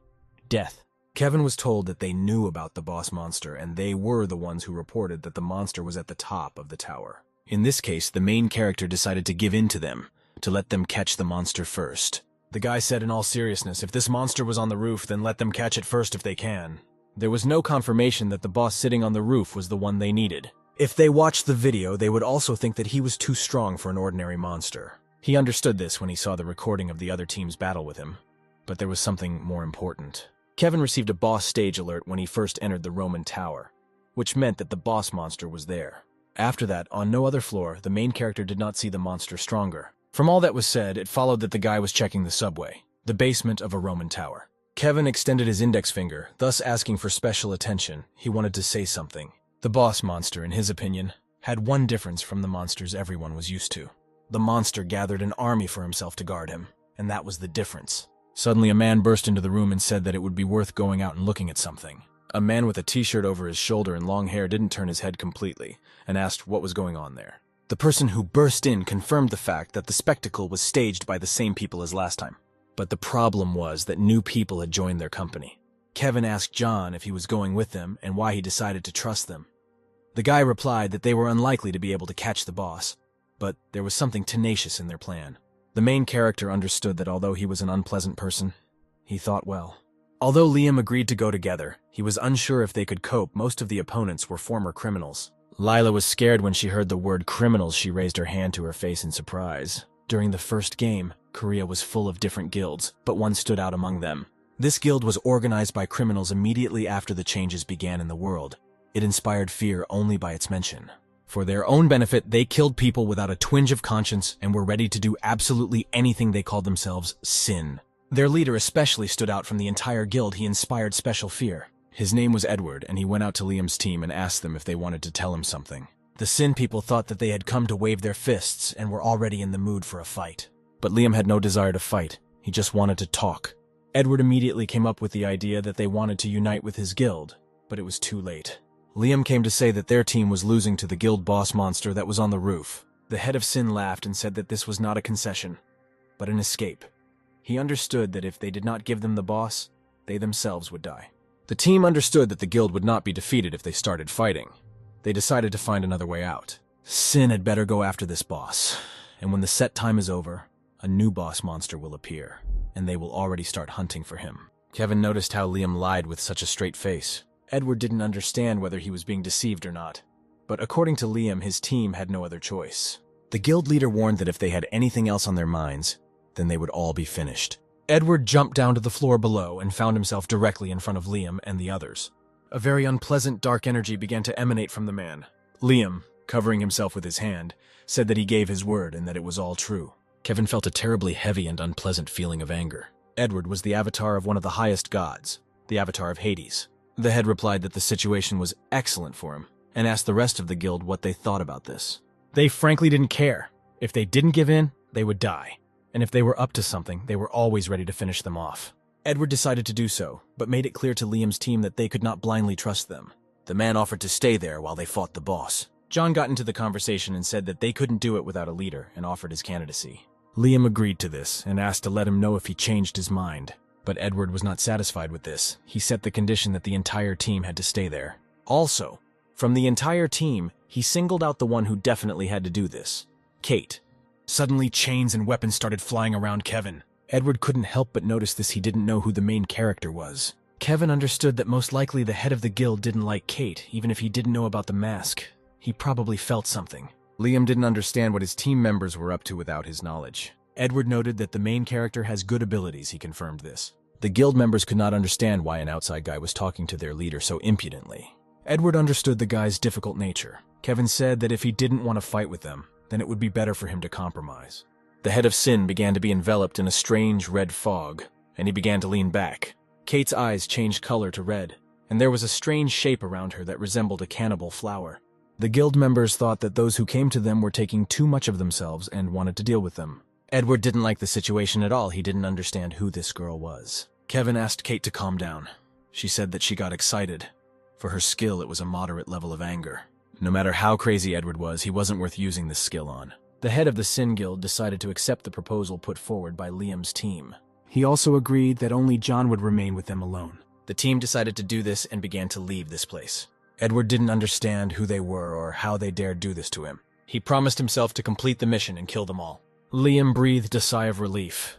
death. Kevin was told that they knew about the boss monster, and they were the ones who reported that the monster was at the top of the tower. In this case, the main character decided to give in to them, to let them catch the monster first. The guy said in all seriousness, if this monster was on the roof, then let them catch it first if they can. There was no confirmation that the boss sitting on the roof was the one they needed. If they watched the video, they would also think that he was too strong for an ordinary monster. He understood this when he saw the recording of the other team's battle with him. But there was something more important. Kevin received a boss stage alert when he first entered the Roman tower, which meant that the boss monster was there. After that, on no other floor, the main character did not see the monster stronger. From all that was said, it followed that the guy was checking the subway, the basement of a Roman tower. Kevin extended his index finger, thus asking for special attention. He wanted to say something. The boss monster, in his opinion, had one difference from the monsters everyone was used to. The monster gathered an army for himself to guard him, and that was the difference. Suddenly, a man burst into the room and said that it would be worth going out and looking at something. A man with a t-shirt over his shoulder and long hair didn't turn his head completely, and asked what was going on there. The person who burst in confirmed the fact that the spectacle was staged by the same people as last time. But the problem was that new people had joined their company. Kevin asked John if he was going with them and why he decided to trust them. The guy replied that they were unlikely to be able to catch the boss, but there was something tenacious in their plan. The main character understood that although he was an unpleasant person, he thought well. Although Liam agreed to go together, he was unsure if they could cope. Most of the opponents were former criminals. Lila was scared when she heard the word criminals. She raised her hand to her face in surprise. During the first game, Korea was full of different guilds, but one stood out among them. This guild was organized by criminals immediately after the changes began in the world. It inspired fear only by its mention. For their own benefit, they killed people without a twinge of conscience and were ready to do absolutely anything they called themselves sin. Their leader especially stood out from the entire guild. He inspired special fear. His name was Edward, and he went out to Liam's team and asked them if they wanted to tell him something. The Sin people thought that they had come to wave their fists and were already in the mood for a fight. But Liam had no desire to fight. He just wanted to talk. Edward immediately came up with the idea that they wanted to unite with his guild, but it was too late. Liam came to say that their team was losing to the guild boss monster that was on the roof. The head of Sin laughed and said that this was not a concession, but an escape. He understood that if they did not give them the boss, they themselves would die. The team understood that the guild would not be defeated if they started fighting. They decided to find another way out. Sin had better go after this boss, and when the set time is over, a new boss monster will appear, and they will already start hunting for him. Kevin noticed how Liam lied with such a straight face. Edward didn't understand whether he was being deceived or not, but according to Liam, his team had no other choice. The guild leader warned that if they had anything else on their minds, then they would all be finished. Edward jumped down to the floor below and found himself directly in front of Liam and the others. A very unpleasant dark energy began to emanate from the man. Liam, covering himself with his hand, said that he gave his word and that it was all true. Kevin felt a terribly heavy and unpleasant feeling of anger. Edward was the avatar of one of the highest gods, the avatar of Hades. The head replied that the situation was excellent for him, and asked the rest of the guild what they thought about this. They frankly didn't care. If they didn't give in, they would die. And if they were up to something, they were always ready to finish them off. Edward decided to do so, but made it clear to Liam's team that they could not blindly trust them. The man offered to stay there while they fought the boss. John got into the conversation and said that they couldn't do it without a leader and offered his candidacy. Liam agreed to this and asked to let him know if he changed his mind. But Edward was not satisfied with this. He set the condition that the entire team had to stay there. Also, from the entire team, he singled out the one who definitely had to do this, Kate. Suddenly, chains and weapons started flying around Kevin. Edward couldn't help but notice this. He didn't know who the main character was. Kevin understood that most likely the head of the guild didn't like Kate, even if he didn't know about the mask. He probably felt something. Liam didn't understand what his team members were up to without his knowledge. Edward noted that the main character has good abilities. He confirmed this. The guild members could not understand why an outside guy was talking to their leader so impudently. Edward understood the guy's difficult nature. Kevin said that if he didn't want to fight with them, then it would be better for him to compromise. The head of Sin began to be enveloped in a strange red fog, and he began to lean back. Kate's eyes changed color to red, and there was a strange shape around her that resembled a cannibal flower. The guild members thought that those who came to them were taking too much of themselves and wanted to deal with them. Edward didn't like the situation at all. He didn't understand who this girl was. Kevin asked Kate to calm down. She said that she got excited. For her skill, it was a moderate level of anger. No matter how crazy Edward was, he wasn't worth using this skill on. The head of the Sin Guild decided to accept the proposal put forward by Liam's team. He also agreed that only John would remain with them alone. The team decided to do this and began to leave this place. Edward didn't understand who they were or how they dared do this to him. He promised himself to complete the mission and kill them all. Liam breathed a sigh of relief.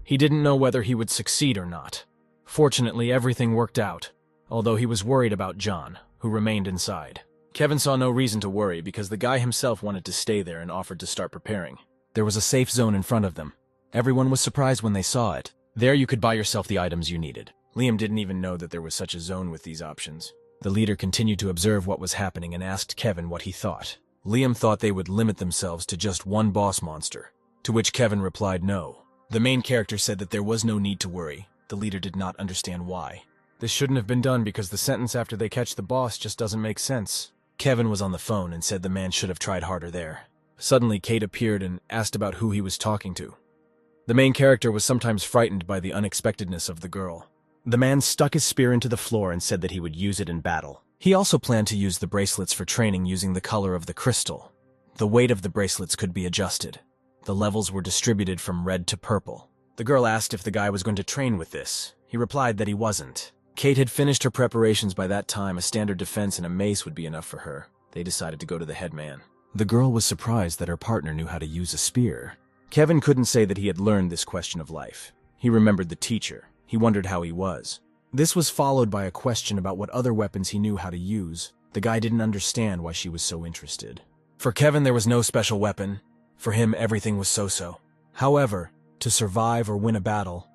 He didn't know whether he would succeed or not. Fortunately, everything worked out, although he was worried about John, who remained inside. Kevin saw no reason to worry because the guy himself wanted to stay there and offered to start preparing. There was a safe zone in front of them. Everyone was surprised when they saw it. There you could buy yourself the items you needed. Liam didn't even know that there was such a zone with these options. The leader continued to observe what was happening and asked Kevin what he thought. Liam thought they would limit themselves to just one boss monster, to which Kevin replied no. The main character said that there was no need to worry. The leader did not understand why. This shouldn't have been done because the sentence after they catch the boss just doesn't make sense. Kevin was on the phone and said the man should have tried harder there. Suddenly, Kate appeared and asked about who he was talking to. The main character was sometimes frightened by the unexpectedness of the girl. The man stuck his spear into the floor and said that he would use it in battle. He also planned to use the bracelets for training using the color of the crystal. The weight of the bracelets could be adjusted. The levels were distributed from red to purple. The girl asked if the guy was going to train with this. He replied that he wasn't. Kate had finished her preparations by that time. A standard defense and a mace would be enough for her. They decided to go to the headman. The girl was surprised that her partner knew how to use a spear. Kevin couldn't say that he had learned this question of life. He remembered the teacher. He wondered how he was. This was followed by a question about what other weapons he knew how to use. The guy didn't understand why she was so interested. For Kevin, there was no special weapon. For him, everything was so-so. However, to survive or win a battle,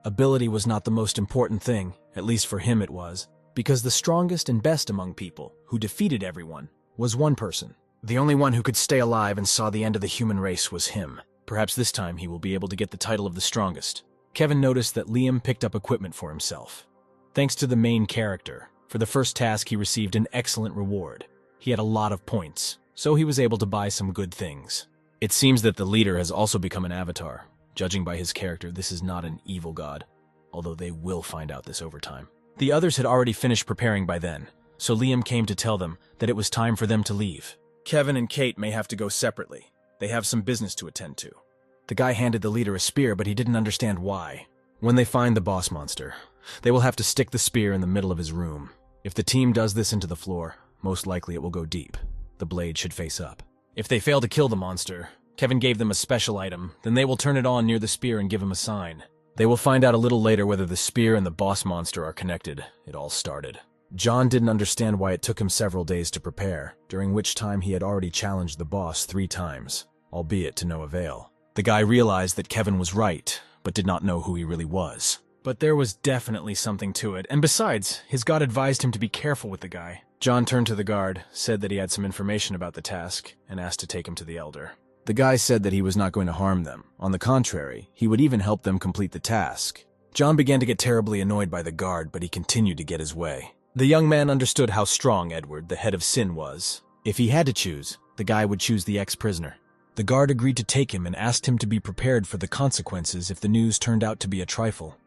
ability was not the most important thing, at least for him it was, because the strongest and best among people, who defeated everyone, was one person. The only one who could stay alive and saw the end of the human race was him. Perhaps this time he will be able to get the title of the strongest. Kevin noticed that Liam picked up equipment for himself. Thanks to the main character, for the first task he received an excellent reward. He had a lot of points, so he was able to buy some good things. It seems that the leader has also become an avatar. Judging by his character, this is not an evil god, although they will find out this over time. The others had already finished preparing by then, so Liam came to tell them that it was time for them to leave. Kevin and Kate may have to go separately. They have some business to attend to. The guy handed the leader a spear, but he didn't understand why. When they find the boss monster, they will have to stick the spear in the middle of his room. If the team does this into the floor, most likely it will go deep. The blade should face up. If they fail to kill the monster, Kevin gave them a special item, then they will turn it on near the spear and give him a sign. They will find out a little later whether the spear and the boss monster are connected. It all started. John didn't understand why it took him several days to prepare, during which time he had already challenged the boss 3 times, albeit to no avail. The guy realized that Kevin was right, but did not know who he really was. But there was definitely something to it, and besides, his god advised him to be careful with the guy. John turned to the guard, said that he had some information about the task, and asked to take him to the elder. The guy said that he was not going to harm them. On the contrary, he would even help them complete the task. John began to get terribly annoyed by the guard, but he continued to get his way. The young man understood how strong Edward, the head of Sin, was. If he had to choose, the guy would choose the ex-prisoner. The guard agreed to take him and asked him to be prepared for the consequences if the news turned out to be a trifle.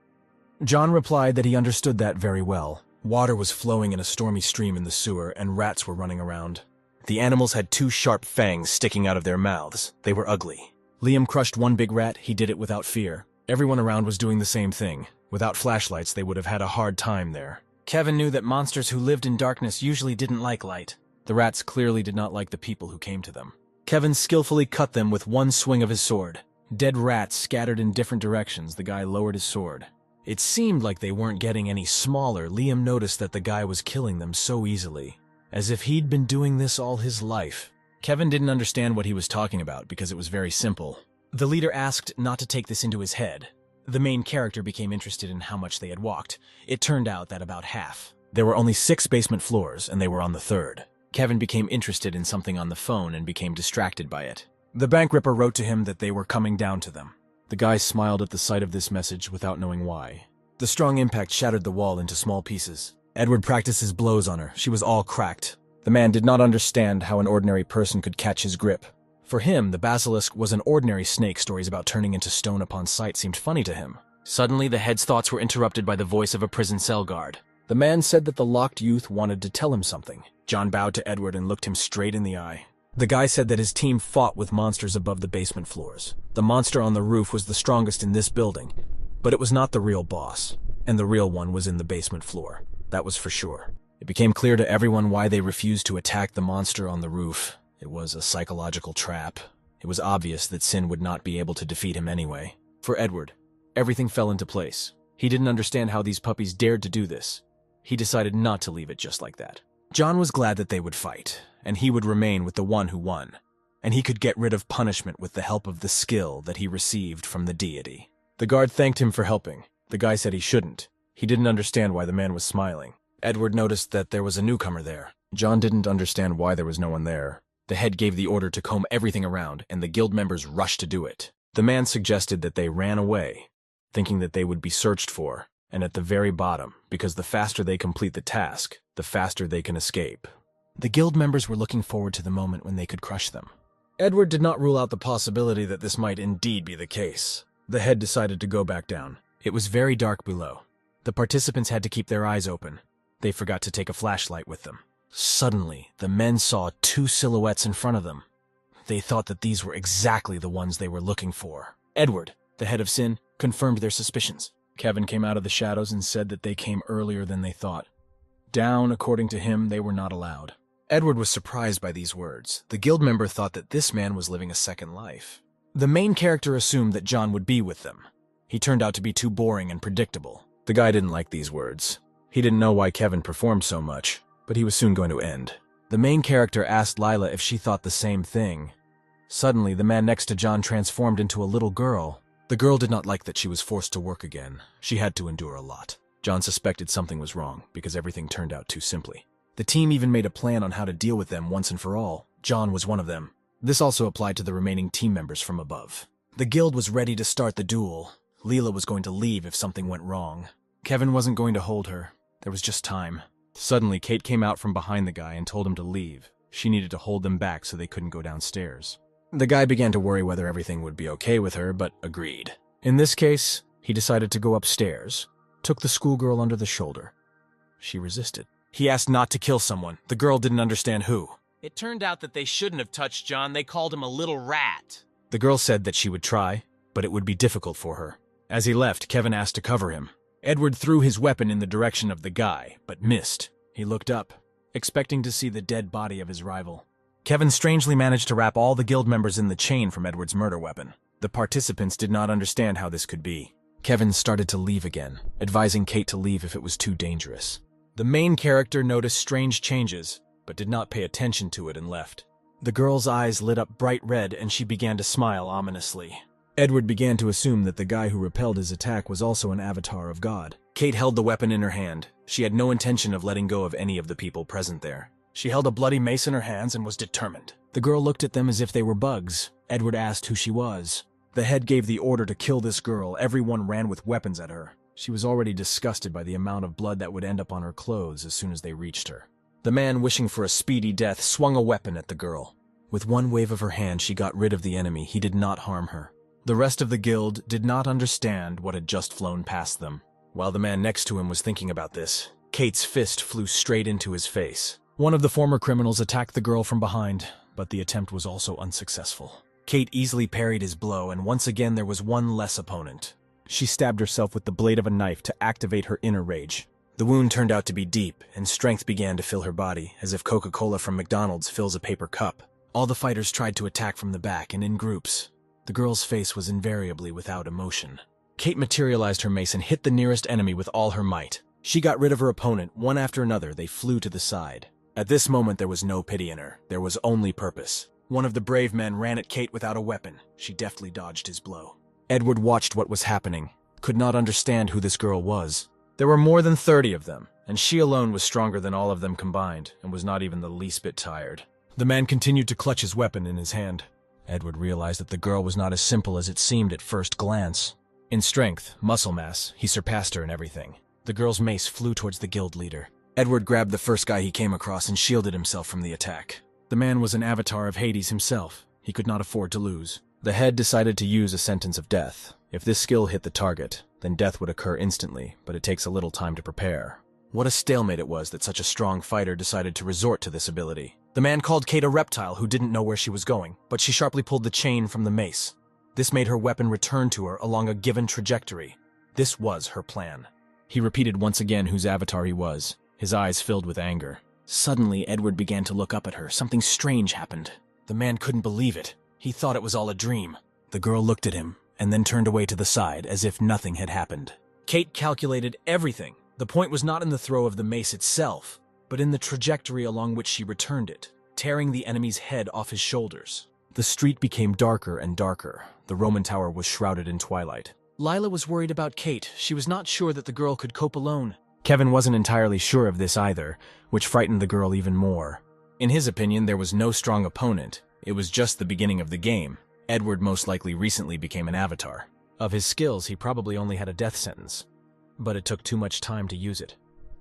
John replied that he understood that very well. Water was flowing in a stormy stream in the sewer, and rats were running around. The animals had 2 sharp fangs sticking out of their mouths. They were ugly. Liam crushed one big rat. He did it without fear. Everyone around was doing the same thing. Without flashlights, they would have had a hard time there. Kevin knew that monsters who lived in darkness usually didn't like light. The rats clearly did not like the people who came to them. Kevin skillfully cut them with one swing of his sword. Dead rats scattered in different directions. The guy lowered his sword. It seemed like they weren't getting any smaller. Liam noticed that the guy was killing them so easily, as if he'd been doing this all his life. Kevin didn't understand what he was talking about because it was very simple. The leader asked not to take this into his head. The main character became interested in how much they had walked. It turned out that about half. There were only 6 basement floors, and they were on the 3rd. Kevin became interested in something on the phone and became distracted by it. The bank ripper wrote to him that they were coming down to them. The guy smiled at the sight of this message without knowing why. The strong impact shattered the wall into small pieces. Edward practiced his blows on her. She was all cracked. The man did not understand how an ordinary person could catch his grip. For him, the basilisk was an ordinary snake. Stories about turning into stone upon sight seemed funny to him. Suddenly, the head's thoughts were interrupted by the voice of a prison cell guard. The man said that the locked youth wanted to tell him something. John bowed to Edward and looked him straight in the eye. The guy said that his team fought with monsters above the basement floors. The monster on the roof was the strongest in this building, but it was not the real boss, and the real one was in the basement floor. That was for sure. It became clear to everyone why they refused to attack the monster on the roof. It was a psychological trap. It was obvious that Sin would not be able to defeat him anyway. For Edward, everything fell into place. He didn't understand how these puppies dared to do this. He decided not to leave it just like that. John was glad that they would fight, and he would remain with the one who won, and he could get rid of punishment with the help of the skill that he received from the deity. The guard thanked him for helping. The guy said he shouldn't. He didn't understand why the man was smiling. Edward noticed that there was a newcomer there. John didn't understand why there was no one there. The head gave the order to comb everything around, and the guild members rushed to do it. The man suggested that they ran away, thinking that they would be searched for, and at the very bottom, because the faster they complete the task, the faster they can escape. The guild members were looking forward to the moment when they could crush them. Edward did not rule out the possibility that this might indeed be the case. The head decided to go back down. It was very dark below. The participants had to keep their eyes open. They forgot to take a flashlight with them. Suddenly, the men saw 2 silhouettes in front of them. They thought that these were exactly the ones they were looking for. Edward, the head of Sin, confirmed their suspicions. Kevin came out of the shadows and said that they came earlier than they thought. Down, according to him, they were not allowed. Edward was surprised by these words. The guild member thought that this man was living a second life. The main character assumed that John would be with them. He turned out to be too boring and predictable. The guy didn't like these words. He didn't know why Kevin performed so much, but he was soon going to end. The main character asked Lila if she thought the same thing. Suddenly, the man next to John transformed into a little girl. The girl did not like that she was forced to work again. She had to endure a lot. John suspected something was wrong because everything turned out too simply. The team even made a plan on how to deal with them once and for all. John was one of them. This also applied to the remaining team members from above. The guild was ready to start the duel. Leela was going to leave if something went wrong. Kevin wasn't going to hold her. There was just time. Suddenly, Kate came out from behind the guy and told him to leave. She needed to hold them back so they couldn't go downstairs. The guy began to worry whether everything would be okay with her, but agreed. In this case, he decided to go upstairs, took the schoolgirl under the shoulder. She resisted. He asked not to kill someone. The girl didn't understand who. It turned out that they shouldn't have touched John. They called him a little rat. The girl said that she would try, but it would be difficult for her. As he left, Kevin asked to cover him. Edward threw his weapon in the direction of the guy, but missed. He looked up, expecting to see the dead body of his rival. Kevin strangely managed to wrap all the guild members in the chain from Edward's murder weapon. The participants did not understand how this could be. Kevin started to leave again, advising Kate to leave if it was too dangerous. The main character noticed strange changes, but did not pay attention to it and left. The girl's eyes lit up bright red and she began to smile ominously. Edward began to assume that the guy who repelled his attack was also an avatar of God. Kate held the weapon in her hand. She had no intention of letting go of any of the people present there. She held a bloody mace in her hands and was determined. The girl looked at them as if they were bugs. Edward asked who she was. The head gave the order to kill this girl. Everyone ran with weapons at her. She was already disgusted by the amount of blood that would end up on her clothes as soon as they reached her. The man, wishing for a speedy death, swung a weapon at the girl. With one wave of her hand, she got rid of the enemy. He did not harm her. The rest of the guild did not understand what had just flown past them. While the man next to him was thinking about this, Kate's fist flew straight into his face. One of the former criminals attacked the girl from behind, but the attempt was also unsuccessful. Kate easily parried his blow, and once again there was one less opponent. She stabbed herself with the blade of a knife to activate her inner rage. The wound turned out to be deep, and strength began to fill her body, as if Coca-Cola from McDonald's fills a paper cup. All the fighters tried to attack from the back and in groups. The girl's face was invariably without emotion. Kate materialized her mace and hit the nearest enemy with all her might. She got rid of her opponent. One after another, they flew to the side. At this moment, there was no pity in her. There was only purpose. One of the brave men ran at Kate without a weapon. She deftly dodged his blow. Edward watched what was happening, could not understand who this girl was. There were more than 30 of them, and she alone was stronger than all of them combined, and was not even the least bit tired. The man continued to clutch his weapon in his hand. Edward realized that the girl was not as simple as it seemed at first glance. In strength, muscle mass, he surpassed her in everything. The girl's mace flew towards the guild leader. Edward grabbed the first guy he came across and shielded himself from the attack. The man was an avatar of Hades himself. He could not afford to lose. The head decided to use a sentence of death. If this skill hit the target, then death would occur instantly, but it takes a little time to prepare. What a stalemate it was that such a strong fighter decided to resort to this ability. The man called Kate a reptile who didn't know where she was going, but she sharply pulled the chain from the mace. This made her weapon return to her along a given trajectory. This was her plan. He repeated once again whose avatar he was, his eyes filled with anger. Suddenly, Edward began to look up at her. Something strange happened. The man couldn't believe it. He thought it was all a dream. The girl looked at him, and then turned away to the side as if nothing had happened. Kate calculated everything. The point was not in the throw of the mace itself, but in the trajectory along which she returned it, tearing the enemy's head off his shoulders. The street became darker and darker. The Roman tower was shrouded in twilight. Lila was worried about Kate. She was not sure that the girl could cope alone. Kevin wasn't entirely sure of this either, which frightened the girl even more. In his opinion, there was no strong opponent. It was just the beginning of the game. Edward most likely recently became an avatar. Of his skills, he probably only had a death sentence. But it took too much time to use it.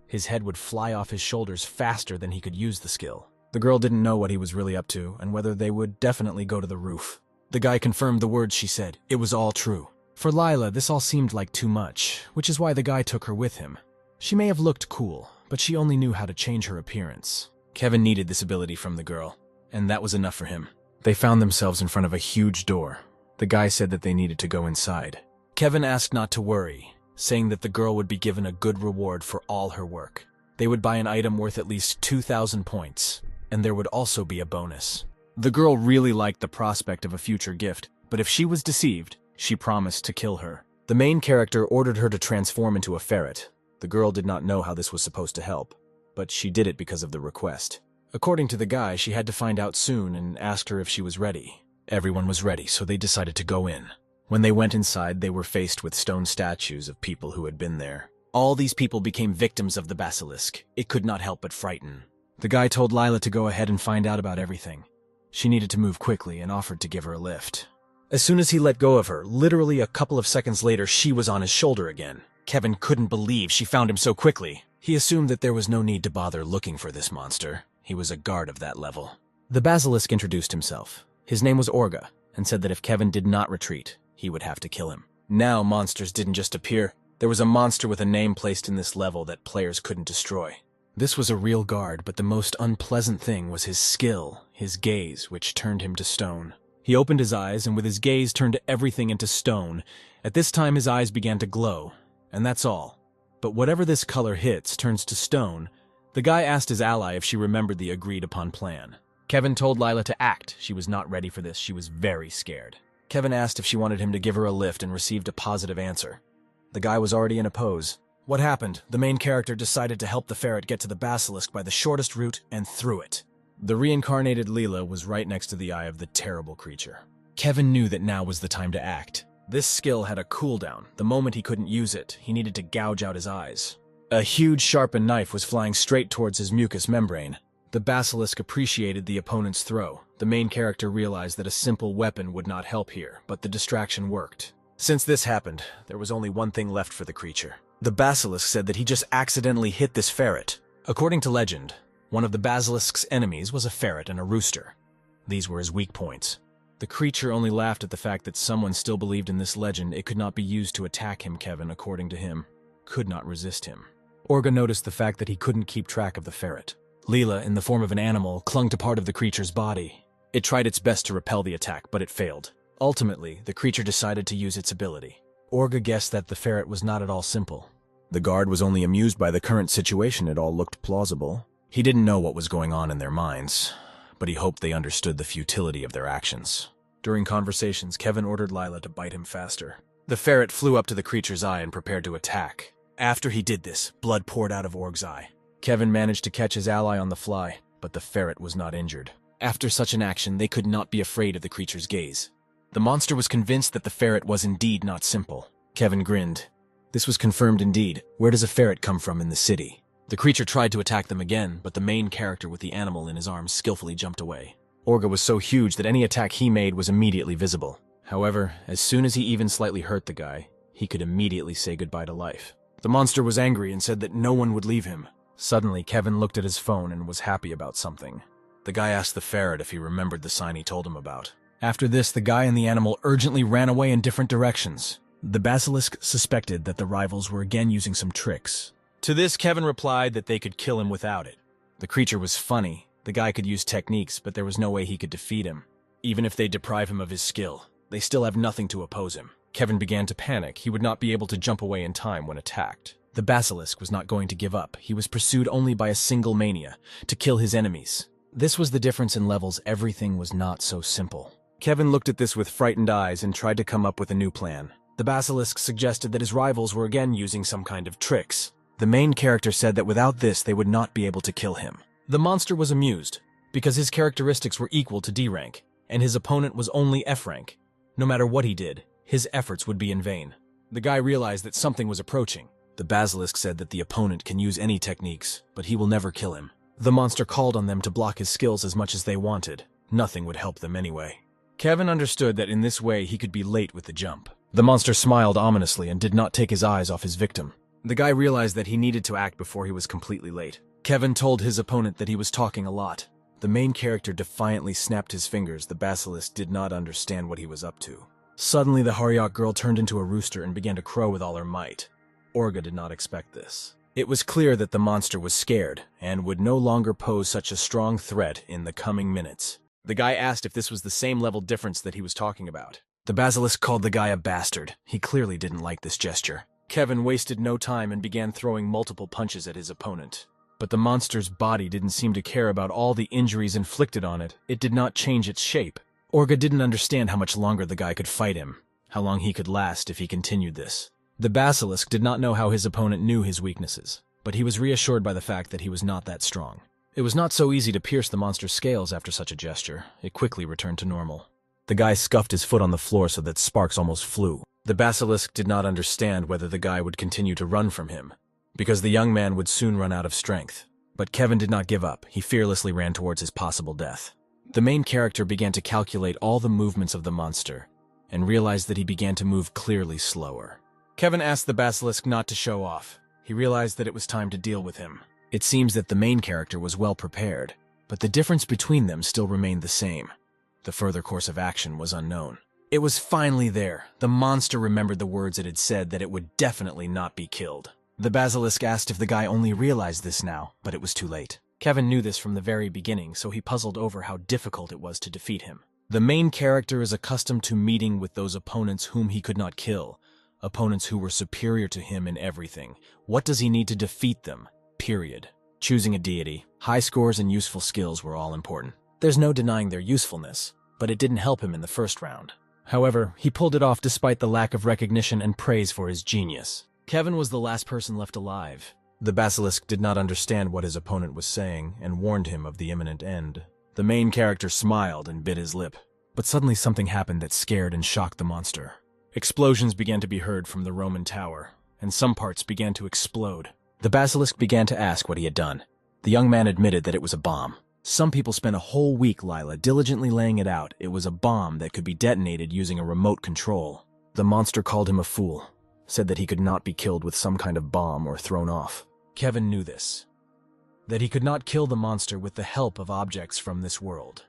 His head would fly off his shoulders faster than he could use the skill. The girl didn't know what he was really up to, and whether they would definitely go to the roof. The guy confirmed the words she said. It was all true. For Lila, this all seemed like too much, which is why the guy took her with him. She may have looked cool, but she only knew how to change her appearance. Kevin needed this ability from the girl, and that was enough for him. They found themselves in front of a huge door. The guy said that they needed to go inside. Kevin asked not to worry, saying that the girl would be given a good reward for all her work. They would buy an item worth at least 2,000 points, and there would also be a bonus. The girl really liked the prospect of a future gift, but if she was deceived, she promised to kill her. The main character ordered her to transform into a ferret. The girl did not know how this was supposed to help, but she did it because of the request. According to the guy, she had to find out soon and asked her if she was ready. Everyone was ready, so they decided to go in. When they went inside, they were faced with stone statues of people who had been there. All these people became victims of the basilisk. It could not help but frighten. The guy told Lila to go ahead and find out about everything. She needed to move quickly and offered to give her a lift. As soon as he let go of her, literally a couple of seconds later, she was on his shoulder again. Kevin couldn't believe she found him so quickly. He assumed that there was no need to bother looking for this monster. He was a guard of that level. The basilisk introduced himself. His name was Orga, and said that if Kevin did not retreat, he would have to kill him. Now monsters didn't just appear. There was a monster with a name placed in this level that players couldn't destroy. This was a real guard, but the most unpleasant thing was his skill, his gaze, which turned him to stone. He opened his eyes, and with his gaze turned everything into stone. At this time his eyes began to glow, and that's all. But whatever this color hits turns to stone. The guy asked his ally if she remembered the agreed-upon plan. Kevin told Lila to act. She was not ready for this. She was very scared. Kevin asked if she wanted him to give her a lift and received a positive answer. The guy was already in a pose. What happened? The main character decided to help the ferret get to the basilisk by the shortest route and threw it. The reincarnated Leela was right next to the eye of the terrible creature. Kevin knew that now was the time to act. This skill had a cooldown. The moment he couldn't use it, he needed to gouge out his eyes. A huge sharpened knife was flying straight towards his mucous membrane. The basilisk appreciated the opponent's throw. The main character realized that a simple weapon would not help here, but the distraction worked. Since this happened, there was only one thing left for the creature. The basilisk said that he just accidentally hit this ferret. According to legend, one of the basilisk's enemies was a ferret and a rooster. These were his weak points. The creature only laughed at the fact that someone still believed in this legend. It could not be used to attack him. Kevin, according to him, could not resist him. Orga noticed the fact that he couldn't keep track of the ferret. Leela, in the form of an animal, clung to part of the creature's body. It tried its best to repel the attack, but it failed. Ultimately, the creature decided to use its ability. Orga guessed that the ferret was not at all simple. The guard was only amused by the current situation. It all looked plausible. He didn't know what was going on in their minds, but he hoped they understood the futility of their actions. During conversations, Kevin ordered Lila to bite him faster. The ferret flew up to the creature's eye and prepared to attack. After he did this, blood poured out of Org's eye. Kevin managed to catch his ally on the fly, but the ferret was not injured. After such an action, they could not be afraid of the creature's gaze. The monster was convinced that the ferret was indeed not simple. Kevin grinned. This was confirmed indeed. Where does a ferret come from in the city? The creature tried to attack them again, but the main character with the animal in his arms skillfully jumped away. Orga was so huge that any attack he made was immediately visible. However, as soon as he even slightly hurt the guy, he could immediately say goodbye to life. The monster was angry and said that no one would leave him. Suddenly, Kevin looked at his phone and was happy about something. The guy asked the ferret if he remembered the sign he told him about. After this, the guy and the animal urgently ran away in different directions. The basilisk suspected that the rivals were again using some tricks. To this, Kevin replied that they could kill him without it. The creature was funny. The guy could use techniques, but there was no way he could defeat him. Even if they deprive him of his skill, they still have nothing to oppose him. Kevin began to panic. He would not be able to jump away in time when attacked. The basilisk was not going to give up. He was pursued only by a single mania, to kill his enemies. This was the difference in levels. Everything was not so simple. Kevin looked at this with frightened eyes and tried to come up with a new plan. The basilisk suggested that his rivals were again using some kind of tricks. The main character said that without this, they would not be able to kill him. The monster was amused, because his characteristics were equal to D rank, and his opponent was only F rank. No matter what he did, his efforts would be in vain. The guy realized that something was approaching. The basilisk said that the opponent can use any techniques, but he will never kill him. The monster called on them to block his skills as much as they wanted. Nothing would help them anyway. Kevin understood that in this way he could be late with the jump. The monster smiled ominously and did not take his eyes off his victim. The guy realized that he needed to act before he was completely late. Kevin told his opponent that he was talking a lot. The main character defiantly snapped his fingers. The basilisk did not understand what he was up to. Suddenly, the Haryok girl turned into a rooster and began to crow with all her might. Orga did not expect this. It was clear that the monster was scared and would no longer pose such a strong threat in the coming minutes. The guy asked if this was the same level difference that he was talking about. The basilisk called the guy a bastard. He clearly didn't like this gesture. Kevin wasted no time and began throwing multiple punches at his opponent. But the monster's body didn't seem to care about all the injuries inflicted on it. It did not change its shape. Orga didn't understand how much longer the guy could fight him, how long he could last if he continued this. The basilisk did not know how his opponent knew his weaknesses, but he was reassured by the fact that he was not that strong. It was not so easy to pierce the monster's scales after such a gesture. It quickly returned to normal. The guy scuffed his foot on the floor so that sparks almost flew. The basilisk did not understand whether the guy would continue to run from him, because the young man would soon run out of strength. But Kevin did not give up. He fearlessly ran towards his possible death. The main character began to calculate all the movements of the monster and realized that he began to move clearly slower. Kevin asked the basilisk not to show off. He realized that it was time to deal with him. It seems that the main character was well prepared, but the difference between them still remained the same. The further course of action was unknown. It was finally there. The monster remembered the words it had said that it would definitely not be killed. The basilisk asked if the guy only realized this now, but it was too late. Kevin knew this from the very beginning, so he puzzled over how difficult it was to defeat him. The main character is accustomed to meeting with those opponents whom he could not kill, opponents who were superior to him in everything. What does he need to defeat them? Period. Choosing a deity, high scores and useful skills were all important. There's no denying their usefulness, but it didn't help him in the first round. However, he pulled it off despite the lack of recognition and praise for his genius. Kevin was the last person left alive. The basilisk did not understand what his opponent was saying and warned him of the imminent end. The main character smiled and bit his lip, but suddenly something happened that scared and shocked the monster. Explosions began to be heard from the Roman tower, and some parts began to explode. The basilisk began to ask what he had done. The young man admitted that it was a bomb. Some people spent a whole week, Lila, diligently laying it out. It was a bomb that could be detonated using a remote control. The monster called him a fool, said that he could not be killed with some kind of bomb or thrown off. Kevin knew this, that he could not kill the monster with the help of objects from this world.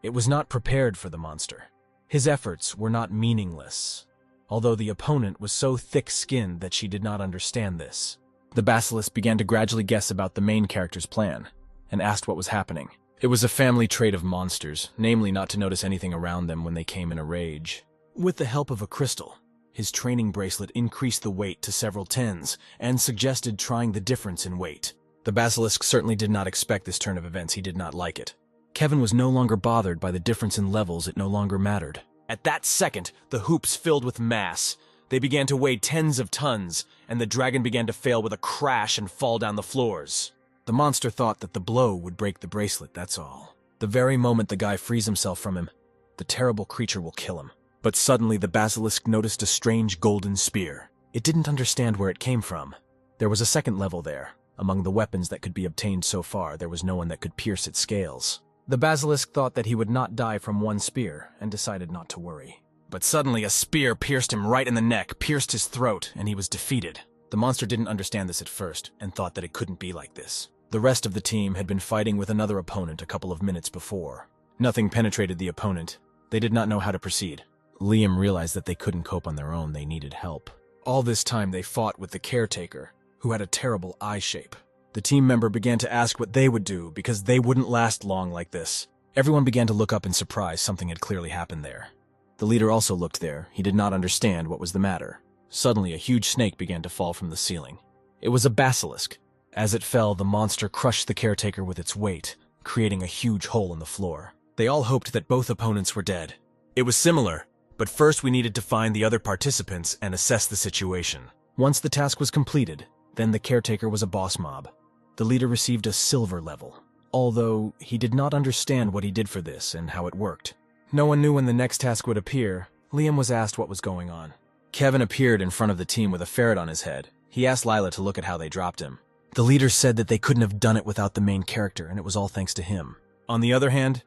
It was not prepared for the monster. His efforts were not meaningless, although the opponent was so thick-skinned that she did not understand this. The basilisk began to gradually guess about the main character's plan, and asked what was happening. It was a family trait of monsters, namely not to notice anything around them when they came in a rage. With the help of a crystal, his training bracelet increased the weight to several tens, and suggested trying the difference in weight. The basilisk certainly did not expect this turn of events. He did not like it. Kevin was no longer bothered by the difference in levels. It no longer mattered. At that second, the hoops filled with mass. They began to weigh tens of tons, and the dragon began to fail with a crash and fall down the floors. The monster thought that the blow would break the bracelet, that's all. The very moment the guy frees himself from him, the terrible creature will kill him. But suddenly the basilisk noticed a strange golden spear. It didn't understand where it came from. There was a second level there. Among the weapons that could be obtained so far, there was no one that could pierce its scales. The basilisk thought that he would not die from one spear, and decided not to worry. But suddenly a spear pierced him right in the neck, pierced his throat, and he was defeated. The monster didn't understand this at first, and thought that it couldn't be like this. The rest of the team had been fighting with another opponent a couple of minutes before. Nothing penetrated the opponent. They did not know how to proceed. Liam realized that they couldn't cope on their own. They needed help. All this time they fought with the caretaker, who had a terrible eye shape. The team member began to ask what they would do because they wouldn't last long like this. Everyone began to look up in surprise. Something had clearly happened there. The leader also looked there. He did not understand what was the matter. Suddenly, a huge snake began to fall from the ceiling. It was a basilisk. As it fell, the monster crushed the caretaker with its weight, creating a huge hole in the floor. They all hoped that both opponents were dead. It was similar, but first we needed to find the other participants and assess the situation. Once the task was completed, then the caretaker was a boss mob. The leader received a silver level, although he did not understand what he did for this and how it worked. No one knew when the next task would appear. Liam was asked what was going on. Kevin appeared in front of the team with a ferret on his head. He asked Lila to look at how they dropped him. The leader said that they couldn't have done it without the main character, and it was all thanks to him. On the other hand,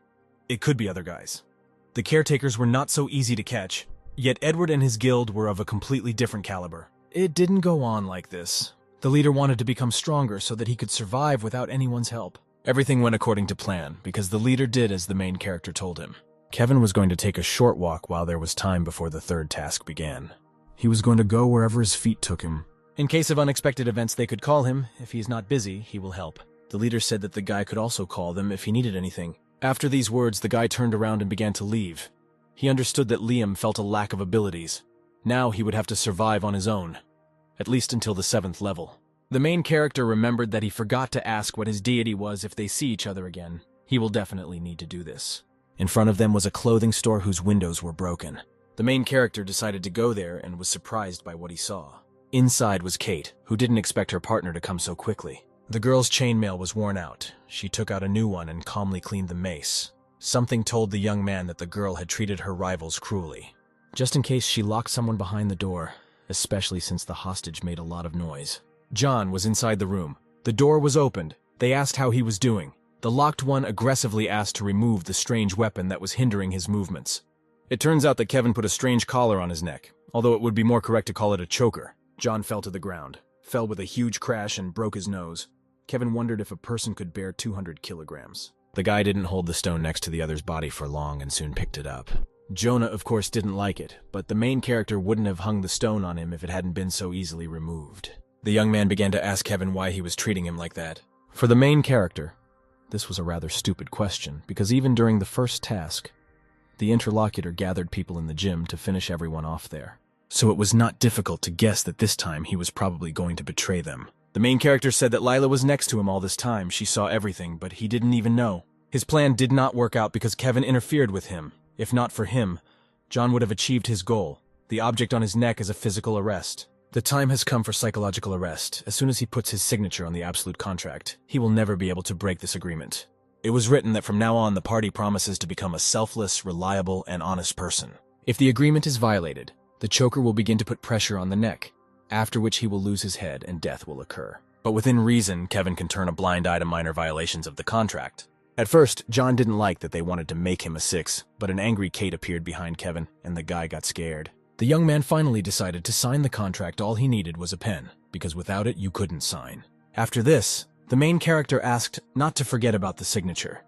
it could be other guys. The caretakers were not so easy to catch, yet Edward and his guild were of a completely different caliber. It didn't go on like this. The leader wanted to become stronger so that he could survive without anyone's help. Everything went according to plan, because the leader did as the main character told him. Kevin was going to take a short walk while there was time before the third task began. He was going to go wherever his feet took him. In case of unexpected events, they could call him. If he's not busy, he will help. The leader said that the guy could also call them if he needed anything. After these words, the guy turned around and began to leave. He understood that Liam felt a lack of abilities. Now he would have to survive on his own, at least until the 7th level. The main character remembered that he forgot to ask what his deity was if they see each other again. He will definitely need to do this. In front of them was a clothing store whose windows were broken. The main character decided to go there and was surprised by what he saw. Inside was Kate, who didn't expect her partner to come so quickly. The girl's chainmail was worn out. She took out a new one and calmly cleaned the mace. Something told the young man that the girl had treated her rivals cruelly. Just in case she locked someone behind the door, especially since the hostage made a lot of noise. John was inside the room. The door was opened. They asked how he was doing. The locked one aggressively asked to remove the strange weapon that was hindering his movements. It turns out that Kevin put a strange collar on his neck, although it would be more correct to call it a choker. John fell to the ground, fell with a huge crash and broke his nose. Kevin wondered if a person could bear 200 kilograms. The guy didn't hold the stone next to the other's body for long and soon picked it up. Jonah, of course, didn't like it, but the main character wouldn't have hung the stone on him if it hadn't been so easily removed. The young man began to ask Kevin why he was treating him like that. For the main character, this was a rather stupid question, because even during the first task, the interlocutor gathered people in the gym to finish everyone off there. So it was not difficult to guess that this time he was probably going to betray them. The main character said that Lila was next to him all this time. She saw everything, but he didn't even know. His plan did not work out because Kevin interfered with him. If not for him, John would have achieved his goal. The object on his neck is a physical arrest. The time has come for psychological arrest. As soon as he puts his signature on the absolute contract, he will never be able to break this agreement. It was written that from now on the party promises to become a selfless, reliable, and honest person. If the agreement is violated, the choker will begin to put pressure on the neck, after which he will lose his head and death will occur. But within reason, Kevin can turn a blind eye to minor violations of the contract. At first, John didn't like that they wanted to make him a 6, but an angry Kate appeared behind Kevin, and the guy got scared. The young man finally decided to sign the contract. All he needed was a pen, because without it, you couldn't sign. After this, the main character asked not to forget about the signature.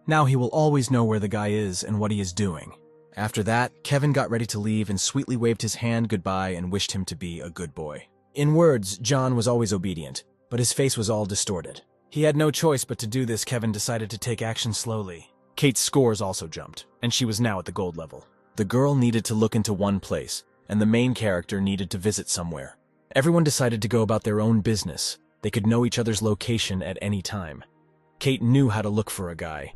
Now he will always know where the guy is and what he is doing. After that, Kevin got ready to leave and sweetly waved his hand goodbye and wished him to be a good boy. In words, John was always obedient, but his face was all distorted. He had no choice but to do this. Kevin decided to take action slowly. Kate's scores also jumped, and she was now at the gold level. The girl needed to look into one place, and the main character needed to visit somewhere. Everyone decided to go about their own business. They could know each other's location at any time. Kate knew how to look for a guy.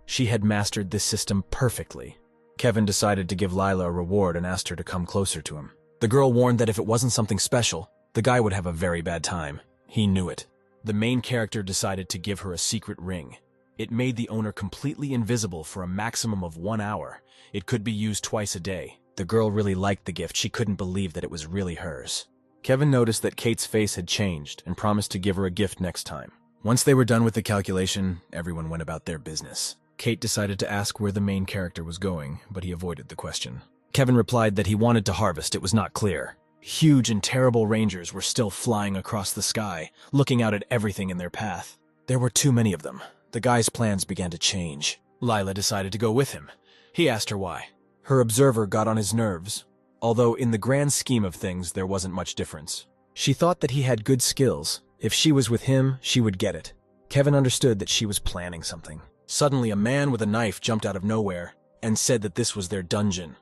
She had mastered this system perfectly. Kevin decided to give Lila a reward and asked her to come closer to him. The girl warned that if it wasn't something special, the guy would have a very bad time. He knew it. The main character decided to give her a secret ring. It made the owner completely invisible for a maximum of 1 hour. It could be used twice a day. The girl really liked the gift. She couldn't believe that it was really hers. Kevin noticed that Kate's face had changed and promised to give her a gift next time. Once they were done with the calculation, everyone went about their business. Kate decided to ask where the main character was going, but he avoided the question. Kevin replied that he wanted to harvest. It was not clear. Huge and terrible rangers were still flying across the sky, looking out at everything in their path. There were too many of them. The guy's plans began to change. Lila decided to go with him. He asked her why. Her observer got on his nerves, although in the grand scheme of things there wasn't much difference. She thought that he had good skills. If she was with him, she would get it. Kevin understood that she was planning something. Suddenly, a man with a knife jumped out of nowhere and said that this was their dungeon.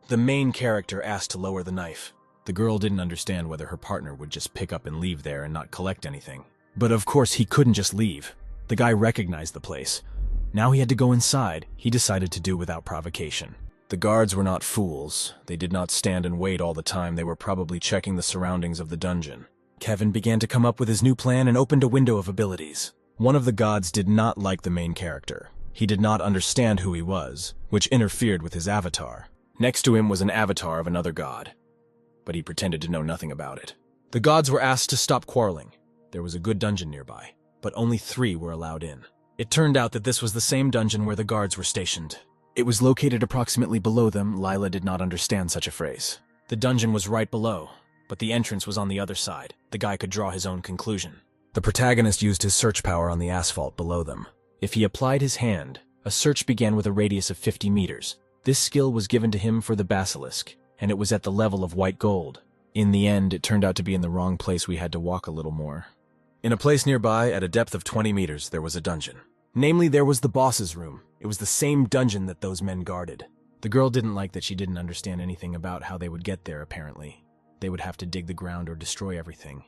The main character asked to lower the knife. The girl didn't understand whether her partner would just pick up and leave there and not collect anything. But of course he couldn't just leave. The guy recognized the place. Now he had to go inside. He decided to do without provocation. The guards were not fools. They did not stand and wait all the time. They were probably checking the surroundings of the dungeon. Kevin began to come up with his new plan and opened a window of abilities. One of the gods did not like the main character. He did not understand who he was, which interfered with his avatar. Next to him was an avatar of another god, but he pretended to know nothing about it. The gods were asked to stop quarreling. There was a good dungeon nearby, but only 3 were allowed in. It turned out that this was the same dungeon where the guards were stationed. It was located approximately below them. Lila did not understand such a phrase. The dungeon was right below, but the entrance was on the other side. The guy could draw his own conclusion. The protagonist used his search power on the asphalt below them. If he applied his hand, a search began with a radius of 50 meters. This skill was given to him for the basilisk, and it was at the level of white gold. In the end, it turned out to be in the wrong place. We had to walk a little more. In a place nearby, at a depth of 20 meters, there was a dungeon. Namely, there was the boss's room. It was the same dungeon that those men guarded. The girl didn't like that she didn't understand anything about how they would get there, apparently. They would have to dig the ground or destroy everything,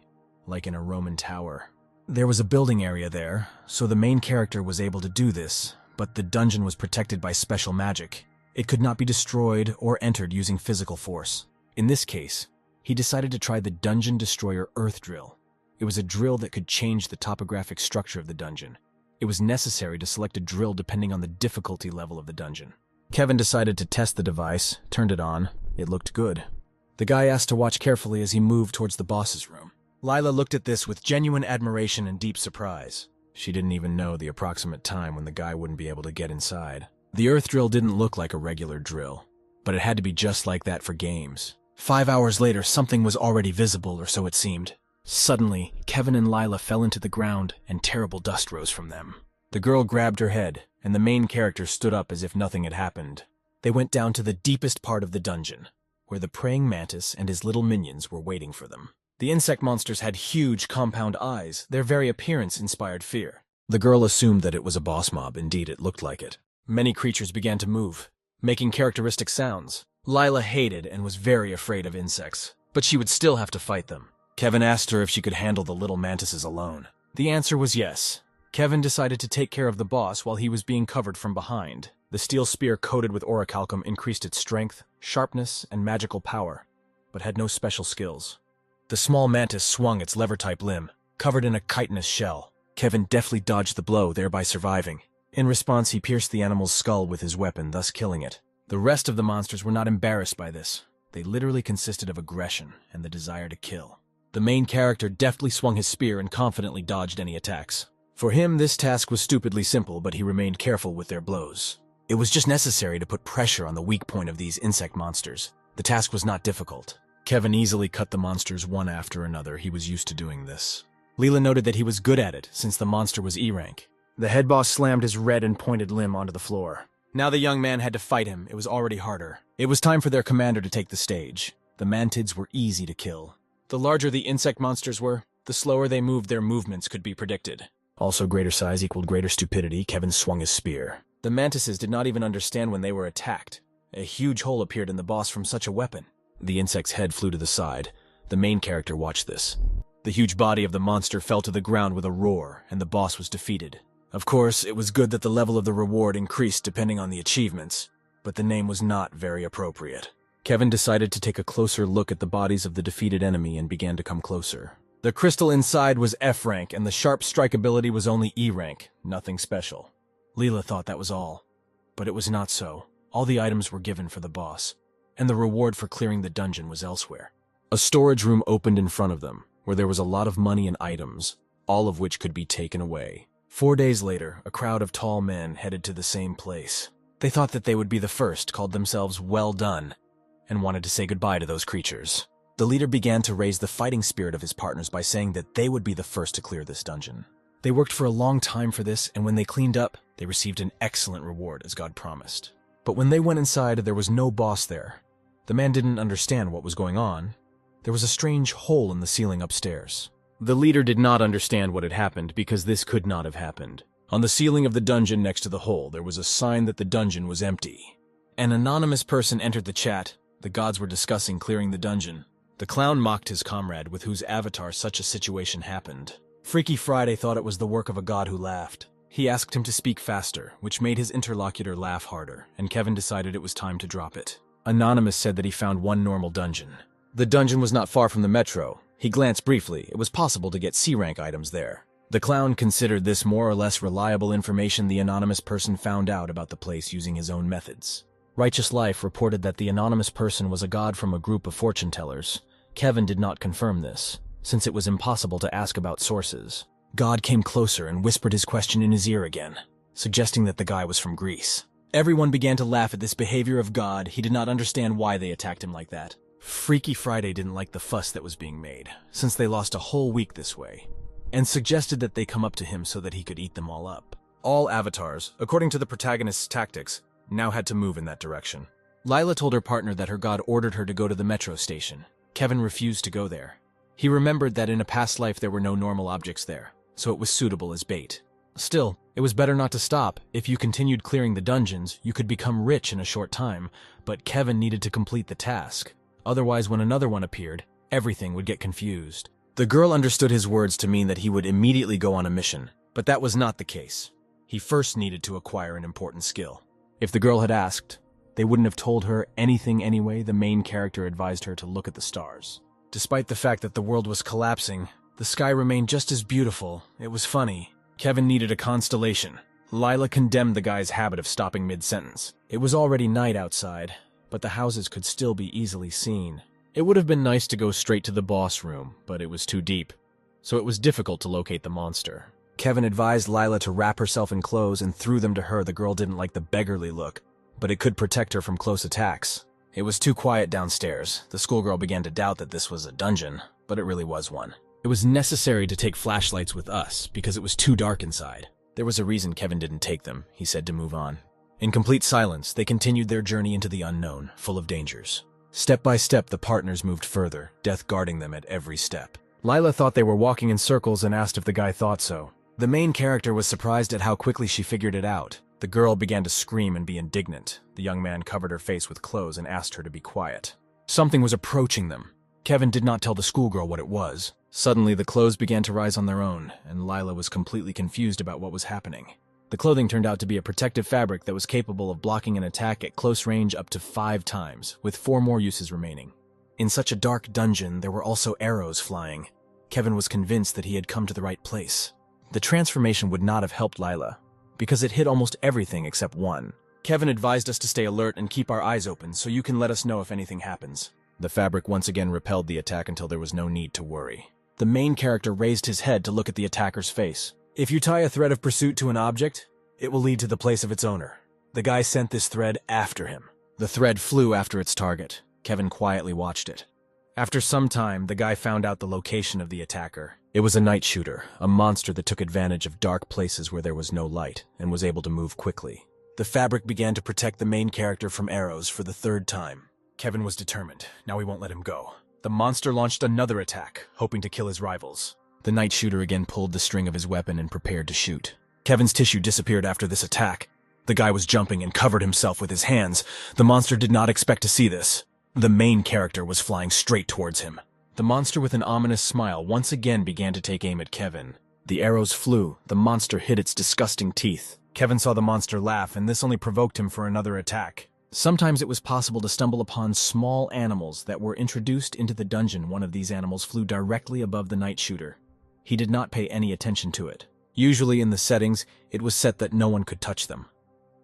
like in a Roman tower. There was a building area there, so the main character was able to do this, but the dungeon was protected by special magic. It could not be destroyed or entered using physical force. In this case, he decided to try the Dungeon Destroyer Earth Drill. It was a drill that could change the topographic structure of the dungeon. It was necessary to select a drill depending on the difficulty level of the dungeon. Kevin decided to test the device, turned it on. It looked good. The guy asked to watch carefully as he moved towards the boss's room. Lila looked at this with genuine admiration and deep surprise. She didn't even know the approximate time when the guy wouldn't be able to get inside. The earth drill didn't look like a regular drill, but it had to be just like that for games. 5 hours later, something was already visible, or so it seemed. Suddenly, Kevin and Lila fell into the ground, and terrible dust rose from them. The girl grabbed her head, and the main character stood up as if nothing had happened. They went down to the deepest part of the dungeon, where the praying mantis and his little minions were waiting for them. The insect monsters had huge compound eyes. Their very appearance inspired fear. The girl assumed that it was a boss mob. Indeed, it looked like it. Many creatures began to move, making characteristic sounds. Lila hated and was very afraid of insects, but she would still have to fight them. Kevin asked her if she could handle the little mantises alone. The answer was yes. Kevin decided to take care of the boss while he was being covered from behind. The steel spear coated with orichalcum increased its strength, sharpness, and magical power, but had no special skills. The small mantis swung its lever-type limb, covered in a chitinous shell. Kevin deftly dodged the blow, thereby surviving. In response, he pierced the animal's skull with his weapon, thus killing it. The rest of the monsters were not embarrassed by this. They literally consisted of aggression and the desire to kill. The main character deftly swung his spear and confidently dodged any attacks. For him, this task was stupidly simple, but he remained careful with their blows. It was just necessary to put pressure on the weak point of these insect monsters. The task was not difficult. Kevin easily cut the monsters one after another. He was used to doing this. Lila noted that he was good at it, since the monster was E rank. The head boss slammed his red and pointed limb onto the floor. Now the young man had to fight him. It was already harder. It was time for their commander to take the stage. The mantids were easy to kill. The larger the insect monsters were, the slower they moved, their movements could be predicted. Also, greater size equaled greater stupidity. Kevin swung his spear. The mantises did not even understand when they were attacked. A huge hole appeared in the boss from such a weapon. The insect's head flew to the side. The main character watched this. The huge body of the monster fell to the ground with a roar, and the boss was defeated. Of course, it was good that the level of the reward increased depending on the achievements, but the name was not very appropriate. Kevin decided to take a closer look at the bodies of the defeated enemy and began to come closer. The crystal inside was F rank, and the sharp strike ability was only E rank, nothing special. Lila thought that was all, but it was not so. All the items were given for the boss, and the reward for clearing the dungeon was elsewhere. A storage room opened in front of them, where there was a lot of money and items, all of which could be taken away. 4 days later, a crowd of tall men headed to the same place. They thought that they would be the first, called themselves Well Done, and wanted to say goodbye to those creatures. The leader began to raise the fighting spirit of his partners by saying that they would be the first to clear this dungeon. They worked for a long time for this, and when they cleaned up, they received an excellent reward, as God promised. But when they went inside, there was no boss there. The man didn't understand what was going on. There was a strange hole in the ceiling upstairs. The leader did not understand what had happened because this could not have happened. On the ceiling of the dungeon next to the hole, there was a sign that the dungeon was empty. An anonymous person entered the chat. The gods were discussing clearing the dungeon. The clown mocked his comrade with whose avatar such a situation happened. Freaky Friday thought it was the work of a god who laughed. He asked him to speak faster, which made his interlocutor laugh harder, and Kevin decided it was time to drop it. Anonymous said that he found one normal dungeon. The dungeon was not far from the metro. He glanced briefly. It was possible to get C-rank items there. The clown considered this more or less reliable information the anonymous person found out about the place using his own methods. Righteous Life reported that the anonymous person was a god from a group of fortune tellers. Kevin did not confirm this, since it was impossible to ask about sources. God came closer and whispered his question in his ear again, suggesting that the guy was from Greece. Everyone began to laugh at this behavior of God. He did not understand why they attacked him like that. Freaky Friday didn't like the fuss that was being made, since they lost a whole week this way, and suggested that they come up to him so that he could eat them all up. All avatars, according to the protagonist's tactics, now had to move in that direction. Lila told her partner that her god ordered her to go to the metro station. Kevin refused to go there. He remembered that in a past life there were no normal objects there, so it was suitable as bait. Still, it was better not to stop. If you continued clearing the dungeons, you could become rich in a short time, but Kevin needed to complete the task. Otherwise, when another one appeared, everything would get confused. The girl understood his words to mean that he would immediately go on a mission, but that was not the case. He first needed to acquire an important skill. If the girl had asked, they wouldn't have told her anything anyway. The main character advised her to look at the stars. Despite the fact that the world was collapsing, the sky remained just as beautiful. It was funny. Kevin needed a constellation. Lila condemned the guy's habit of stopping mid-sentence. It was already night outside, but the houses could still be easily seen. It would have been nice to go straight to the boss room, but it was too deep, so it was difficult to locate the monster. Kevin advised Lila to wrap herself in clothes and threw them to her. The girl didn't like the beggarly look, but it could protect her from close attacks. It was too quiet downstairs. The schoolgirl began to doubt that this was a dungeon, but it really was one. It was necessary to take flashlights with us because it was too dark inside. There was a reason Kevin didn't take them, he said to move on. In complete silence, they continued their journey into the unknown, full of dangers. Step by step, the partners moved further, death guarding them at every step. Lila thought they were walking in circles and asked if the guy thought so. The main character was surprised at how quickly she figured it out. The girl began to scream and be indignant. The young man covered her face with clothes and asked her to be quiet. Something was approaching them. Kevin did not tell the schoolgirl what it was. Suddenly, the clothes began to rise on their own, and Lila was completely confused about what was happening. The clothing turned out to be a protective fabric that was capable of blocking an attack at close range up to 5 times, with 4 more uses remaining. In such a dark dungeon, there were also arrows flying. Kevin was convinced that he had come to the right place. The transformation would not have helped Lila, because it hit almost everything except one. Kevin advised us to stay alert and keep our eyes open so you can let us know if anything happens. The fabric once again repelled the attack until there was no need to worry. The main character raised his head to look at the attacker's face. If you tie a thread of pursuit to an object, it will lead to the place of its owner. The guy sent this thread after him. The thread flew after its target. Kevin quietly watched it. After some time, the guy found out the location of the attacker. It was a night shooter, a monster that took advantage of dark places where there was no light, and was able to move quickly. The fabric began to protect the main character from arrows for the 3rd time. Kevin was determined. Now he won't let him go. The monster launched another attack, hoping to kill his rivals. The night shooter again pulled the string of his weapon and prepared to shoot. Kevin's tissue disappeared after this attack. The guy was jumping and covered himself with his hands. The monster did not expect to see this. The main character was flying straight towards him. The monster with an ominous smile once again began to take aim at Kevin. The arrows flew. The monster hit its disgusting teeth. Kevin saw the monster laugh, and this only provoked him for another attack. Sometimes it was possible to stumble upon small animals that were introduced into the dungeon. One of these animals flew directly above the night shooter. He did not pay any attention to it. Usually in the settings, it was set that no one could touch them,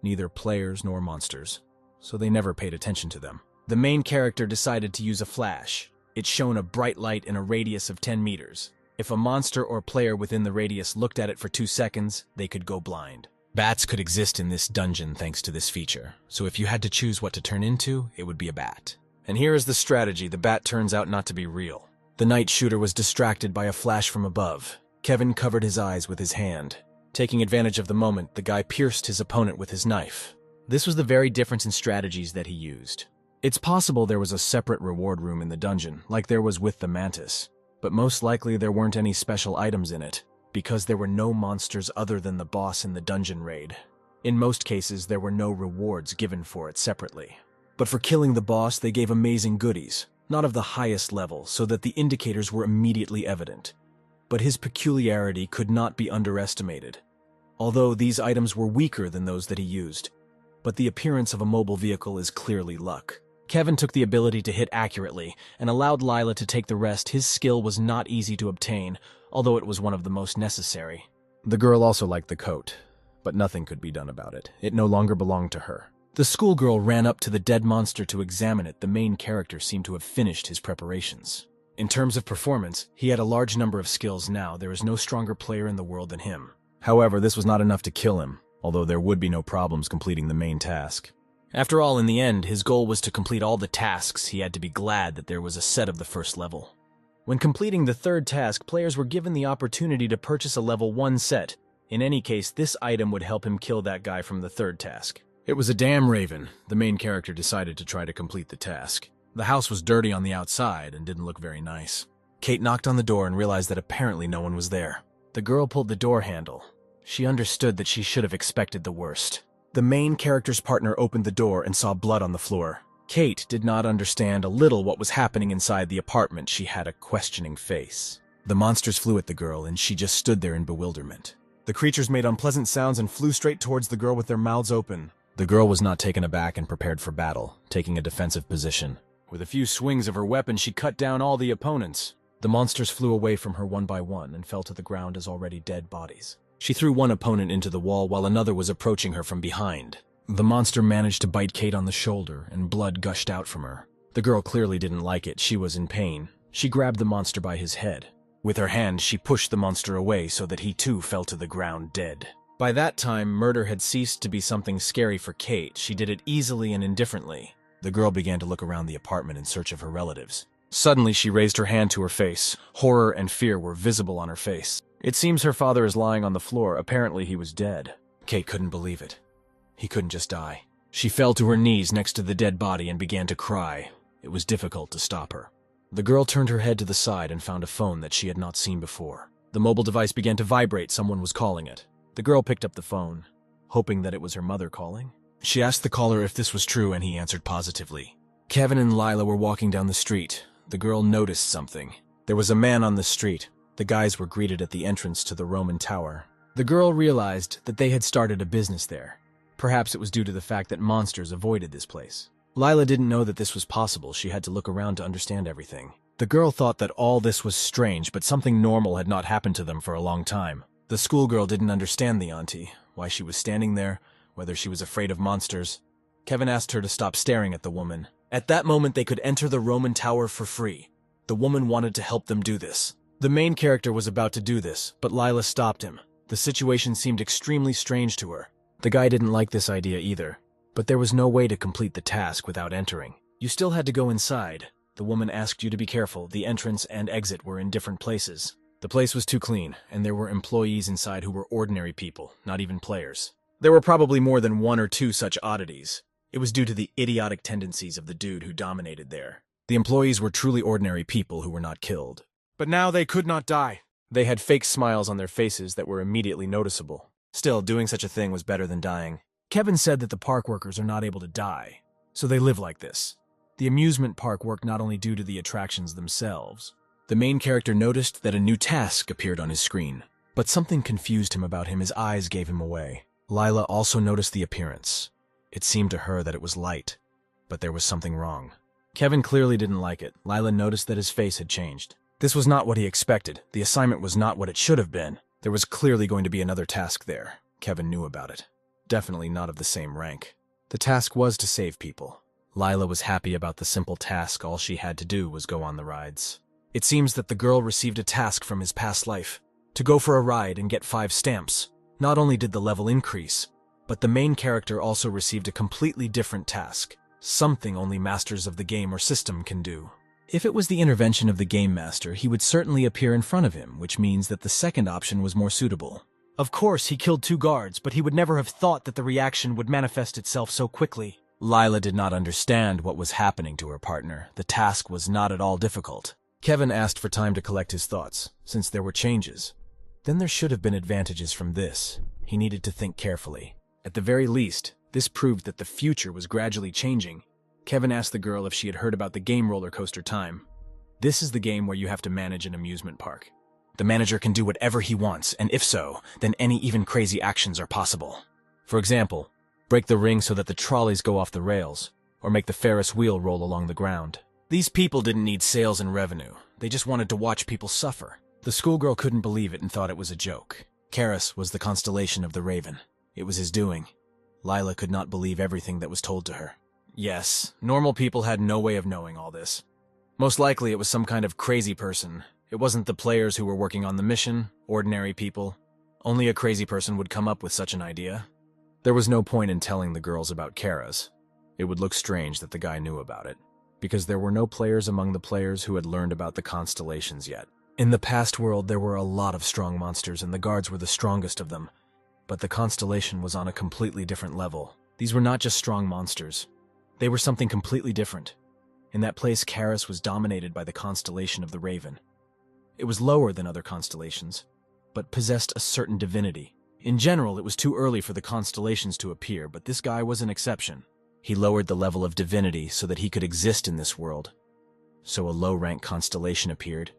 neither players nor monsters, so they never paid attention to them. The main character decided to use a flash. It shone a bright light in a radius of 10 meters. If a monster or player within the radius looked at it for 2 seconds, they could go blind. Bats could exist in this dungeon thanks to this feature, so if you had to choose what to turn into, it would be a bat. And here is the strategy: the bat turns out not to be real. The night shooter was distracted by a flash from above. Kevin covered his eyes with his hand. Taking advantage of the moment, the guy pierced his opponent with his knife. This was the very difference in strategies that he used. It's possible there was a separate reward room in the dungeon, like there was with the mantis, but most likely there weren't any special items in it, because there were no monsters other than the boss in the dungeon raid. In most cases, there were no rewards given for it separately. But for killing the boss, they gave amazing goodies, not of the highest level, so that the indicators were immediately evident. But his peculiarity could not be underestimated, although these items were weaker than those that he used. But the appearance of a mobile vehicle is clearly luck. Kevin took the ability to hit accurately and allowed Lila to take the rest. His skill was not easy to obtain, although it was one of the most necessary. The girl also liked the coat, but nothing could be done about it. It no longer belonged to her. The schoolgirl ran up to the dead monster to examine it. The main character seemed to have finished his preparations. In terms of performance, he had a large number of skills now. There is no stronger player in the world than him. However, this was not enough to kill him, although there would be no problems completing the main task. After all, in the end, his goal was to complete all the tasks. He had to be glad that there was a set of the first level. When completing the 3rd task, players were given the opportunity to purchase a level 1 set. In any case, this item would help him kill that guy from the 3rd task. It was a damn raven. The main character decided to try to complete the task. The house was dirty on the outside and didn't look very nice. Kate knocked on the door and realized that apparently no one was there. The girl pulled the door handle. She understood that she should have expected the worst. The main character's partner opened the door and saw blood on the floor. Kate did not understand a little what was happening inside the apartment. She had a questioning face. The monsters flew at the girl, and she just stood there in bewilderment. The creatures made unpleasant sounds and flew straight towards the girl with their mouths open. The girl was not taken aback and prepared for battle, taking a defensive position. With a few swings of her weapon, she cut down all the opponents. The monsters flew away from her one by one and fell to the ground as already dead bodies. She threw one opponent into the wall while another was approaching her from behind. The monster managed to bite Kate on the shoulder, and blood gushed out from her. The girl clearly didn't like it. She was in pain. She grabbed the monster by his head. With her hand, she pushed the monster away so that he too fell to the ground dead. By that time, murder had ceased to be something scary for Kate. She did it easily and indifferently. The girl began to look around the apartment in search of her relatives. Suddenly, she raised her hand to her face. Horror and fear were visible on her face. It seems her father is lying on the floor. Apparently, he was dead. Kate couldn't believe it. He couldn't just die. She fell to her knees next to the dead body and began to cry. It was difficult to stop her. The girl turned her head to the side and found a phone that she had not seen before. The mobile device began to vibrate. Someone was calling it. The girl picked up the phone, hoping that it was her mother calling. She asked the caller if this was true, and he answered positively. Kevin and Lila were walking down the street. The girl noticed something. There was a man on the street. The guys were greeted at the entrance to the Roman Tower. The girl realized that they had started a business there. Perhaps it was due to the fact that monsters avoided this place. Lila didn't know that this was possible. She had to look around to understand everything. The girl thought that all this was strange, but something normal had not happened to them for a long time. The schoolgirl didn't understand the auntie, why she was standing there, whether she was afraid of monsters. Kevin asked her to stop staring at the woman. At that moment, they could enter the Roman Tower for free. The woman wanted to help them do this. The main character was about to do this, but Lila stopped him. The situation seemed extremely strange to her. The guy didn't like this idea either, but there was no way to complete the task without entering. You still had to go inside. The woman asked you to be careful. The entrance and exit were in different places. The place was too clean, and there were employees inside who were ordinary people, not even players. There were probably more than one or two such oddities. It was due to the idiotic tendencies of the dude who dominated there. The employees were truly ordinary people who were not killed. But now they could not die. They had fake smiles on their faces that were immediately noticeable. Still, doing such a thing was better than dying. Kevin said that the park workers are not able to die, so they live like this. The amusement park worked not only due to the attractions themselves. The main character noticed that a new task appeared on his screen, but something confused him about him. His eyes gave him away. Lila also noticed the appearance. It seemed to her that it was light, but there was something wrong. Kevin clearly didn't like it. Lila noticed that his face had changed. This was not what he expected. The assignment was not what it should have been. There was clearly going to be another task there. Kevin knew about it. Definitely not of the same rank. The task was to save people. Lila was happy about the simple task. All she had to do was go on the rides. It seems that the girl received a task from his past life, to go for a ride and get 5 stamps. Not only did the level increase, but the main character also received a completely different task, something only masters of the game or system can do. If it was the intervention of the game master, he would certainly appear in front of him, which means that the second option was more suitable. Of course, he killed 2 guards, but he would never have thought that the reaction would manifest itself so quickly. Lila did not understand what was happening to her partner. The task was not at all difficult. Kevin asked for time to collect his thoughts, since there were changes. Then there should have been advantages from this. He needed to think carefully. At the very least, this proved that the future was gradually changing. Kevin asked the girl if she had heard about the game Roller Coaster Time. This is the game where you have to manage an amusement park. The manager can do whatever he wants, and if so, then any even crazy actions are possible. For example, break the ring so that the trolleys go off the rails, or make the Ferris wheel roll along the ground. These people didn't need sales and revenue. They just wanted to watch people suffer. The schoolgirl couldn't believe it and thought it was a joke. Karis was the constellation of the Raven. It was his doing. Lila could not believe everything that was told to her. Yes, normal people had no way of knowing all this. Most likely it was some kind of crazy person. It wasn't the players who were working on the mission, ordinary people. Only a crazy person would come up with such an idea. There was no point in telling the girls about Karis. It would look strange that the guy knew about it, because there were no players among the players who had learned about the constellations yet. In the past world, there were a lot of strong monsters, and the guards were the strongest of them. But the constellation was on a completely different level. These were not just strong monsters. They were something completely different. In that place, Karis was dominated by the constellation of the Raven. It was lower than other constellations, but possessed a certain divinity. In general, it was too early for the constellations to appear, but this guy was an exception. He lowered the level of divinity so that he could exist in this world. So a low-rank constellation appeared.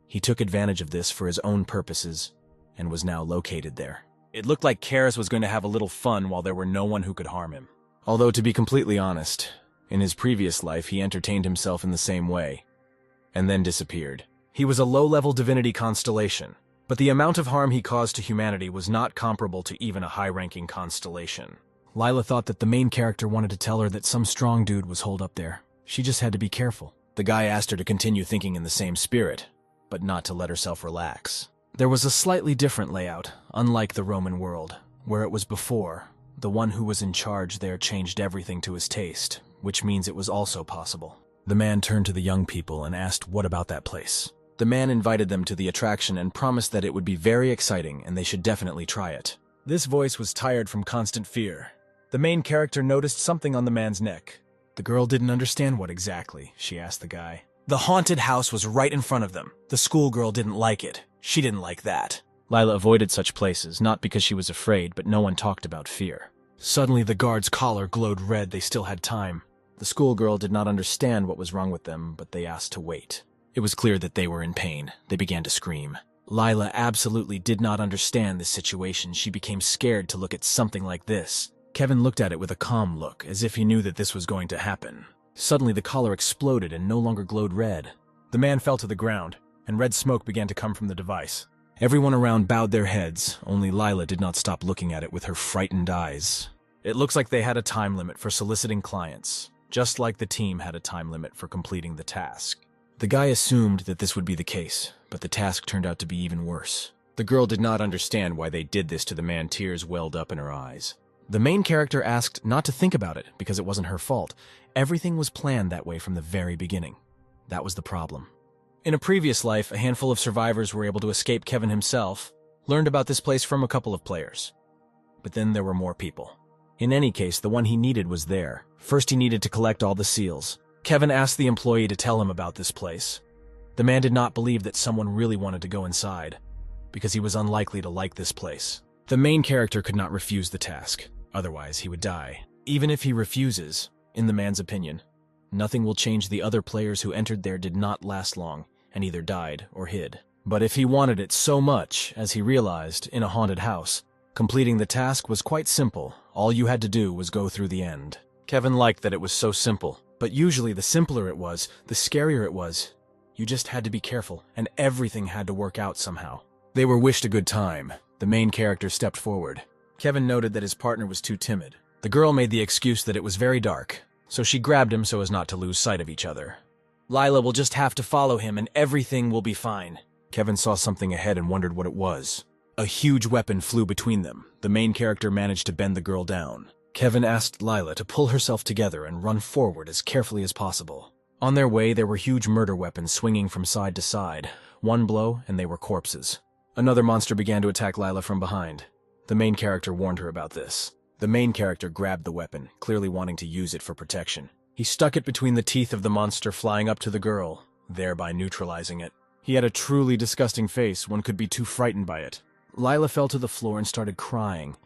He took advantage of this for his own purposes, and was now located there. It looked like Karis was going to have a little fun while there were no one who could harm him. Although, to be completely honest, in his previous life he entertained himself in the same way, and then disappeared. He was a low-level divinity constellation, but the amount of harm he caused to humanity was not comparable to even a high-ranking constellation. Lila thought that the main character wanted to tell her that some strong dude was holed up there. She just had to be careful. The guy asked her to continue thinking in the same spirit. but not to let herself relax. There was a slightly different layout, unlike the Roman world, where it was before. The one who was in charge there changed everything to his taste, which means it was also possible. The man turned to the young people and asked what about that place. The man invited them to the attraction and promised that it would be very exciting and they should definitely try it. This voice was tired from constant fear. The main character noticed something on the man's neck. The girl didn't understand what exactly, she asked the guy. The haunted house was right in front of them. The schoolgirl didn't like it. She didn't like that. Lila avoided such places, not because she was afraid, but no one talked about fear. Suddenly the guard's collar glowed red. They still had time. The schoolgirl did not understand what was wrong with them, but they asked to wait. It was clear that they were in pain. They began to scream. Lila absolutely did not understand this situation. She became scared to look at something like this. Kevin looked at it with a calm look, as if he knew that this was going to happen. Suddenly the collar exploded and no longer glowed red. The man fell to the ground, and red smoke began to come from the device. Everyone around bowed their heads, only Lila did not stop looking at it with her frightened eyes. It looks like they had a time limit for soliciting clients, just like the team had a time limit for completing the task. The guy assumed that this would be the case, but the task turned out to be even worse. The girl did not understand why they did this to the man. Tears welled up in her eyes. The main character asked not to think about it because it wasn't her fault. Everything was planned that way from the very beginning. That was the problem. In a previous life, a handful of survivors were able to escape. Kevin himself learned about this place from a couple of players. But then there were more people. In any case, the one he needed was there. First, he needed to collect all the seals. Kevin asked the employee to tell him about this place. The man did not believe that someone really wanted to go inside, because he was unlikely to like this place. The main character could not refuse the task, otherwise he would die. Even if he refuses, in the man's opinion, nothing will change. The other players who entered there did not last long, and either died or hid. But if he wanted it so much, as he realized, in a haunted house, completing the task was quite simple. All you had to do was go through the end. Kevin liked that it was so simple, but usually the simpler it was, the scarier it was. You just had to be careful, and everything had to work out somehow. They were wished a good time. The main character stepped forward. Kevin noted that his partner was too timid. The girl made the excuse that it was very dark, so she grabbed him so as not to lose sight of each other. Lila will just have to follow him and everything will be fine. Kevin saw something ahead and wondered what it was. A huge weapon flew between them. The main character managed to bend the girl down. Kevin asked Lila to pull herself together and run forward as carefully as possible. On their way, there were huge murder weapons swinging from side to side. One blow, and they were corpses. Another monster began to attack Lila from behind. The main character warned her about this. The main character grabbed the weapon, clearly wanting to use it for protection. He stuck it between the teeth of the monster flying up to the girl, thereby neutralizing it. He had a truly disgusting face. One could be too frightened by it. Lila fell to the floor and started crying.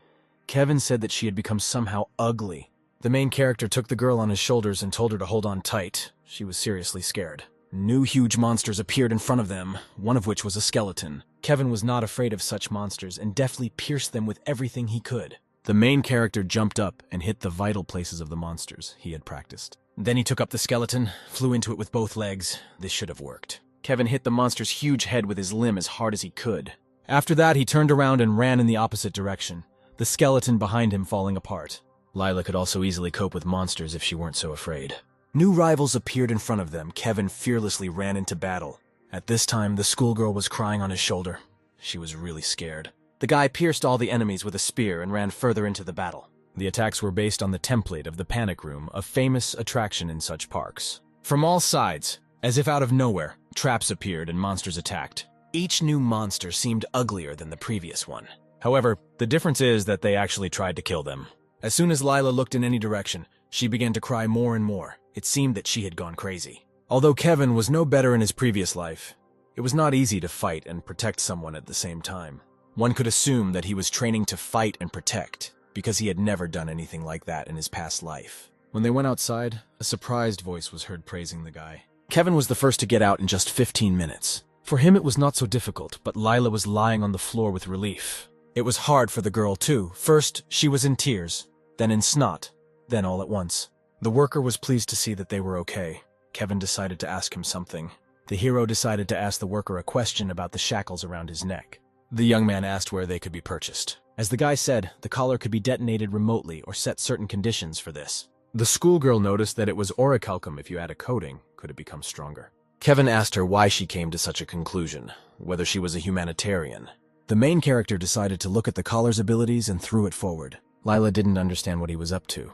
Kevin said that she had become somehow ugly. The main character took the girl on his shoulders and told her to hold on tight. She was seriously scared. New huge monsters appeared in front of them, one of which was a skeleton. Kevin was not afraid of such monsters and deftly pierced them with everything he could. The main character jumped up and hit the vital places of the monsters he had practiced. Then he took up the skeleton, flew into it with both legs. This should have worked. Kevin hit the monster's huge head with his limb as hard as he could. After that, he turned around and ran in the opposite direction, the skeleton behind him falling apart. Lila could also easily cope with monsters if she weren't so afraid. New rivals appeared in front of them. Kevin fearlessly ran into battle. At this time, the schoolgirl was crying on his shoulder. She was really scared. The guy pierced all the enemies with a spear and ran further into the battle. The attacks were based on the template of the Panic Room, a famous attraction in such parks. From all sides, as if out of nowhere, traps appeared and monsters attacked. Each new monster seemed uglier than the previous one. However, the difference is that they actually tried to kill them. As soon as Lila looked in any direction, she began to cry more and more. It seemed that she had gone crazy. Although Kevin was no better in his previous life, it was not easy to fight and protect someone at the same time. One could assume that he was training to fight and protect, because he had never done anything like that in his past life. When they went outside, a surprised voice was heard praising the guy. Kevin was the first to get out in just 15 minutes. For him it was not so difficult, but Lila was lying on the floor with relief. It was hard for the girl too. First, she was in tears, then in snot, then all at once. The worker was pleased to see that they were okay. Kevin decided to ask him something. The hero decided to ask the worker a question about the shackles around his neck. The young man asked where they could be purchased. As the guy said, the collar could be detonated remotely or set certain conditions for this. The schoolgirl noticed that it was orichalcum. If you add a coating, could it become stronger. Kevin asked her why she came to such a conclusion, whether she was a humanitarian. The main character decided to look at the collar's abilities and threw it forward. Lila didn't understand what he was up to.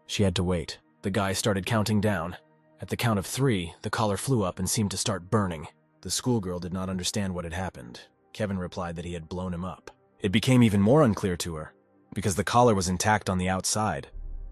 She had to wait. The guy started counting down. At the count of 3, the collar flew up and seemed to start burning. The schoolgirl did not understand what had happened. Kevin replied that he had blown him up. It became even more unclear to her, because the collar was intact on the outside.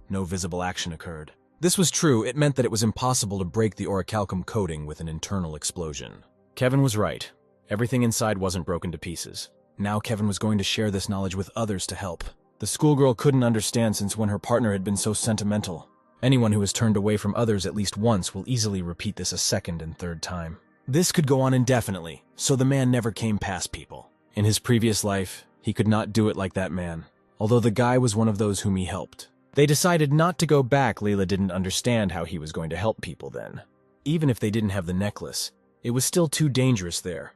No visible action occurred. This was true. It meant that it was impossible to break the orichalcum coating with an internal explosion. Kevin was right. Everything inside wasn't broken to pieces. Now Kevin was going to share this knowledge with others to help. The schoolgirl couldn't understand since when her partner had been so sentimental. Anyone who has turned away from others at least once will easily repeat this a second and third time. This could go on indefinitely, so the man never came past people. In his previous life, he could not do it like that man, although the guy was one of those whom he helped. They decided not to go back. Leela didn't understand how he was going to help people then. Even if they didn't have the necklace, it was still too dangerous there.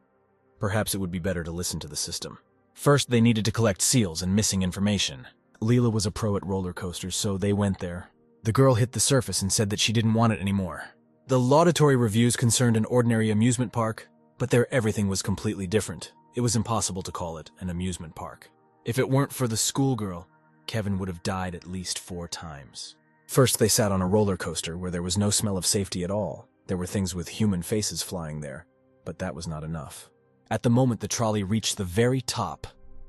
Perhaps it would be better to listen to the system. First, they needed to collect seals and missing information. Leela was a pro at roller coasters, so they went there. The girl hit the surface and said that she didn't want it anymore. The laudatory reviews concerned an ordinary amusement park, but there everything was completely different. It was impossible to call it an amusement park. If it weren't for the schoolgirl, Kevin would have died at least 4 times. First, they sat on a roller coaster where there was no smell of safety at all. There were things with human faces flying there, but that was not enough. At the moment the trolley reached the very top,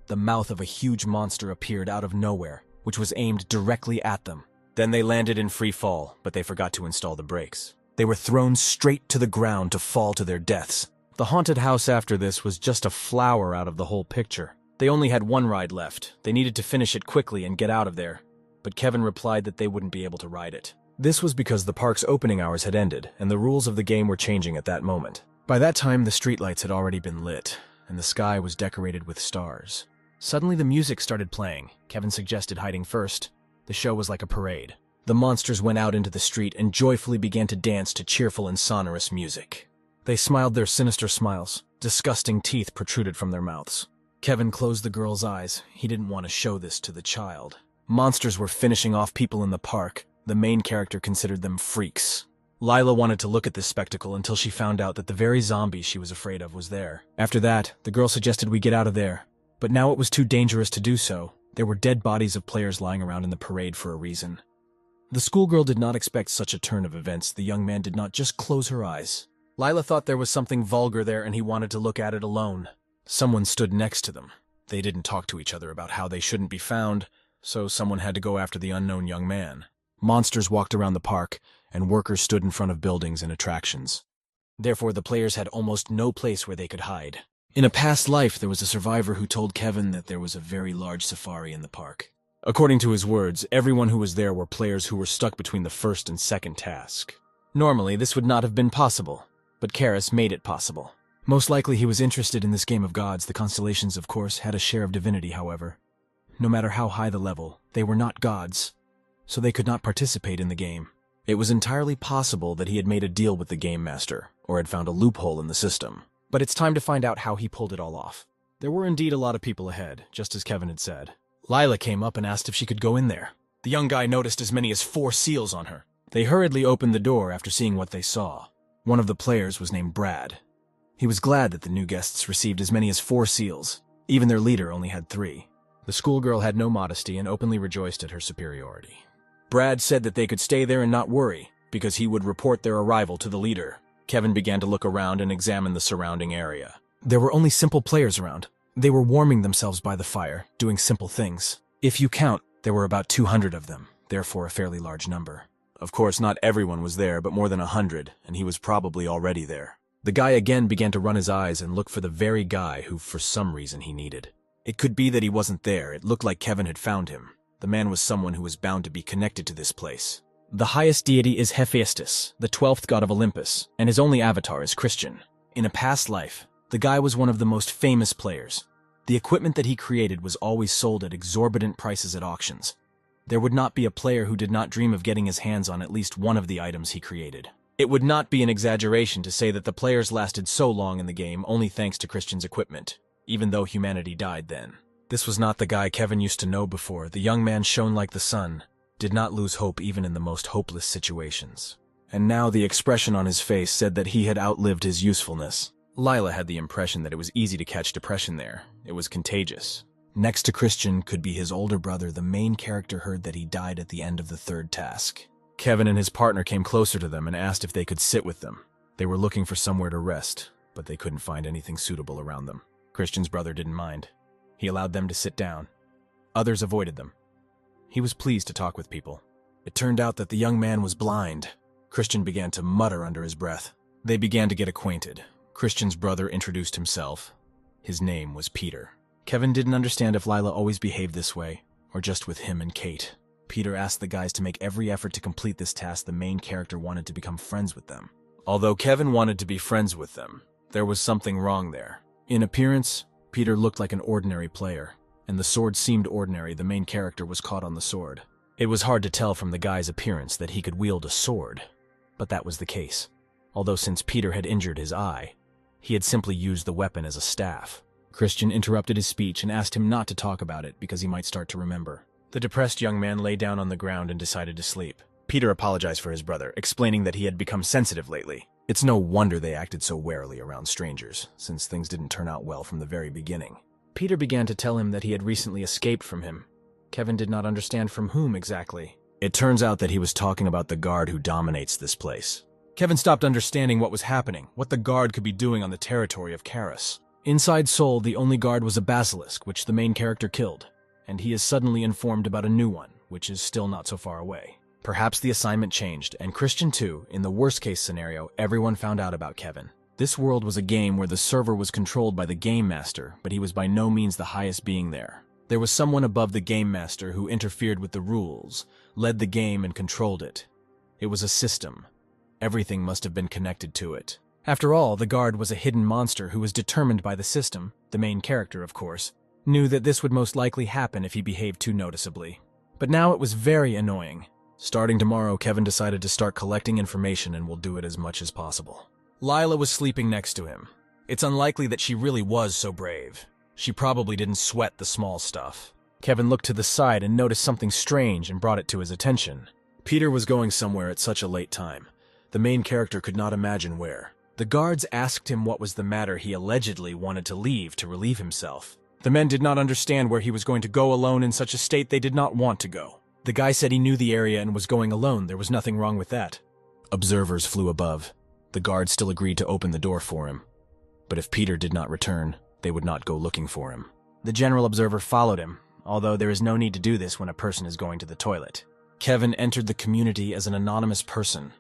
the mouth of a huge monster appeared out of nowhere, which was aimed directly at them. Then they landed in free fall, but they forgot to install the brakes. They were thrown straight to the ground to fall to their deaths. The haunted house after this was just a flower out of the whole picture. They only had 1 ride left. They needed to finish it quickly and get out of there, but Kevin replied that they wouldn't be able to ride it. This was because the park's opening hours had ended, and the rules of the game were changing at that moment. By that time, the streetlights had already been lit, and the sky was decorated with stars. Suddenly the music started playing. Kevin suggested hiding first. The show was like a parade. The monsters went out into the street and joyfully began to dance to cheerful and sonorous music. They smiled their sinister smiles. Disgusting teeth protruded from their mouths. Kevin closed the girl's eyes. He didn't want to show this to the child. Monsters were finishing off people in the park. The main character considered them freaks. Lila wanted to look at this spectacle until she found out that the very zombie she was afraid of was there. After that, the girl suggested we get out of there. But now it was too dangerous to do so. There were dead bodies of players lying around in the parade for a reason. The schoolgirl did not expect such a turn of events. The young man did not just close her eyes. Lila thought there was something vulgar there and he wanted to look at it alone. Someone stood next to them. They didn't talk to each other about how they shouldn't be found, so someone had to go after the unknown young man. Monsters walked around the park, and workers stood in front of buildings and attractions. Therefore, the players had almost no place where they could hide. In a past life, there was a survivor who told Kevin that there was a very large safari in the park. According to his words, everyone who was there were players who were stuck between the first and second task. Normally, this would not have been possible, but Karis made it possible. Most likely he was interested in this game of gods. The constellations, of course, had a share of divinity, however. No matter how high the level, they were not gods, so they could not participate in the game. It was entirely possible that he had made a deal with the game master, or had found a loophole in the system. But it's time to find out how he pulled it all off. There were indeed a lot of people ahead, just as Kevin had said. Lila came up and asked if she could go in there. The young guy noticed as many as 4 seals on her. They hurriedly opened the door after seeing what they saw. One of the players was named Brad. He was glad that the new guests received as many as 4 seals. Even their leader only had 3. The schoolgirl had no modesty and openly rejoiced at her superiority. Brad said that they could stay there and not worry, because he would report their arrival to the leader. Kevin began to look around and examine the surrounding area. There were only simple players around. They were warming themselves by the fire, doing simple things. If you count, there were about 200 of them, therefore a fairly large number. Of course, not everyone was there, but more than 100, and he was probably already there. The guy again began to run his eyes and look for the very guy who, for some reason, he needed. It could be that he wasn't there. It looked like Kevin had found him. The man was someone who was bound to be connected to this place. The highest deity is Hephaestus, the 12th god of Olympus, and his only avatar is Christian. In a past life, the guy was one of the most famous players. The equipment that he created was always sold at exorbitant prices at auctions. There would not be a player who did not dream of getting his hands on at least one of the items he created. It would not be an exaggeration to say that the players lasted so long in the game only thanks to Christian's equipment, even though humanity died then. This was not the guy Kevin used to know before. The young man shone like the sun, did not lose hope even in the most hopeless situations. and now the expression on his face said that he had outlived his usefulness. Lila had the impression that it was easy to catch depression there. It was contagious. Next to Christian could be his older brother. The main character heard that he died at the end of the third task. Kevin and his partner came closer to them and asked if they could sit with them. They were looking for somewhere to rest, but they couldn't find anything suitable around them. Christian's brother didn't mind. He allowed them to sit down. Others avoided them. He was pleased to talk with people. It turned out that the young man was blind. Christian began to mutter under his breath. They began to get acquainted. Christian's brother introduced himself. His name was Peter. Kevin didn't understand if Lila always behaved this way, or just with him and Kate. Peter asked the guys to make every effort to complete this task. The main character wanted to become friends with them. Although Kevin wanted to be friends with them, there was something wrong there. In appearance, Peter looked like an ordinary player, and the sword seemed ordinary. The main character was caught on the sword. It was hard to tell from the guy's appearance that he could wield a sword, but that was the case. Although since Peter had injured his eye, he had simply used the weapon as a staff. Christian interrupted his speech and asked him not to talk about it because he might start to remember. The depressed young man lay down on the ground and decided to sleep. Peter apologized for his brother, explaining that he had become sensitive lately. It's no wonder they acted so warily around strangers, since things didn't turn out well from the very beginning. Peter began to tell him that he had recently escaped from him. Kevin did not understand from whom exactly. It turns out that he was talking about the guard who dominates this place. Kevin stopped understanding what was happening, what the guard could be doing on the territory of Karis. Inside Seoul, the only guard was a basilisk, which the main character killed, and he is suddenly informed about a new one, which is still not so far away. Perhaps the assignment changed, and Christian too. In the worst-case scenario, everyone found out about Kevin. This world was a game where the server was controlled by the game master, but he was by no means the highest being there. There was someone above the game master who interfered with the rules, led the game and controlled it. It was a system. Everything must have been connected to it. After all, the guard was a hidden monster who was determined by the system. The main character, of course, knew that this would most likely happen if he behaved too noticeably. But now it was very annoying. Starting tomorrow, Kevin decided to start collecting information and will do it as much as possible. Lila was sleeping next to him. It's unlikely that she really was so brave. She probably didn't sweat the small stuff. Kevin looked to the side and noticed something strange and brought it to his attention. Peter was going somewhere at such a late time. The main character could not imagine where. The guards asked him what was the matter. He allegedly wanted to leave to relieve himself. The men did not understand where he was going to go alone in such a state they did not want to go. The guy said he knew the area and was going alone. There was nothing wrong with that. Observers flew above. The guards still agreed to open the door for him. But if Peter did not return, they would not go looking for him. The general observer followed him, although there is no need to do this when a person is going to the toilet. Kevin entered the community as an anonymous person,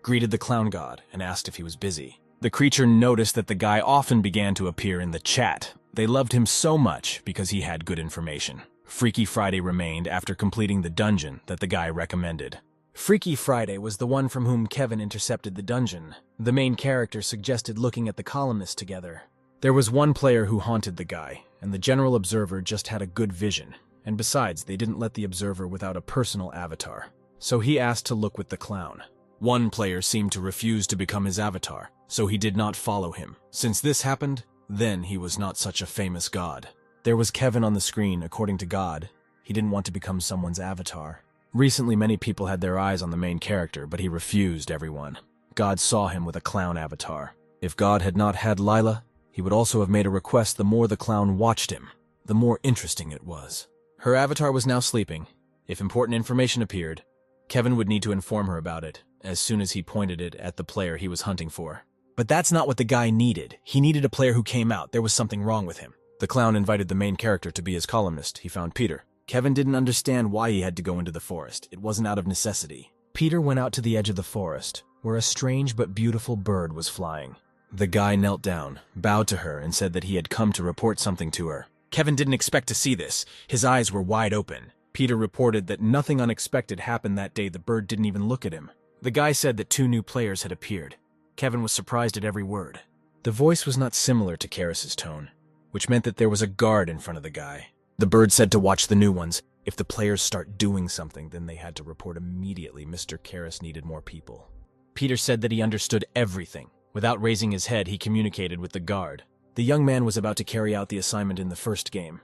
greeted the clown god, and asked if he was busy. The creature noticed that the guy often began to appear in the chat. They loved him so much because he had good information. Freaky Friday remained after completing the dungeon that the guy recommended. Freaky Friday was the one from whom Kevin intercepted the dungeon. The main character suggested looking at the columnists together. There was one player who haunted the guy, and the general observer just had a good vision. And besides, they didn't let the observer without a personal avatar. So he asked to look with the clown. One player seemed to refuse to become his avatar, so he did not follow him. Since this happened, then he was not such a famous god. There was Kevin on the screen. According to God, he didn't want to become someone's avatar. Recently, many people had their eyes on the main character, but he refused everyone. God saw him with a clown avatar. If God had not had Lila, he would also have made a request. The more the clown watched him, the more interesting it was. Her avatar was now sleeping. If important information appeared, Kevin would need to inform her about it as soon as he pointed it at the player he was hunting for. But that's not what the guy needed. He needed a player who came out. There was something wrong with him. The clown invited the main character to be his columnist. He found Peter. Kevin didn't understand why he had to go into the forest. It wasn't out of necessity. Peter went out to the edge of the forest, where a strange but beautiful bird was flying. The guy knelt down, bowed to her, and said that he had come to report something to her. Kevin didn't expect to see this. His eyes were wide open. Peter reported that nothing unexpected happened that day. The bird didn't even look at him. The guy said that 2 new players had appeared. Kevin was surprised at every word. The voice was not similar to Karis's tone, which meant that there was a guard in front of the guy. The bird said to watch the new ones. If the players start doing something, then they had to report immediately. Mr. Karis needed more people. Peter said that he understood everything. Without raising his head, he communicated with the guard. The young man was about to carry out the assignment in the first game.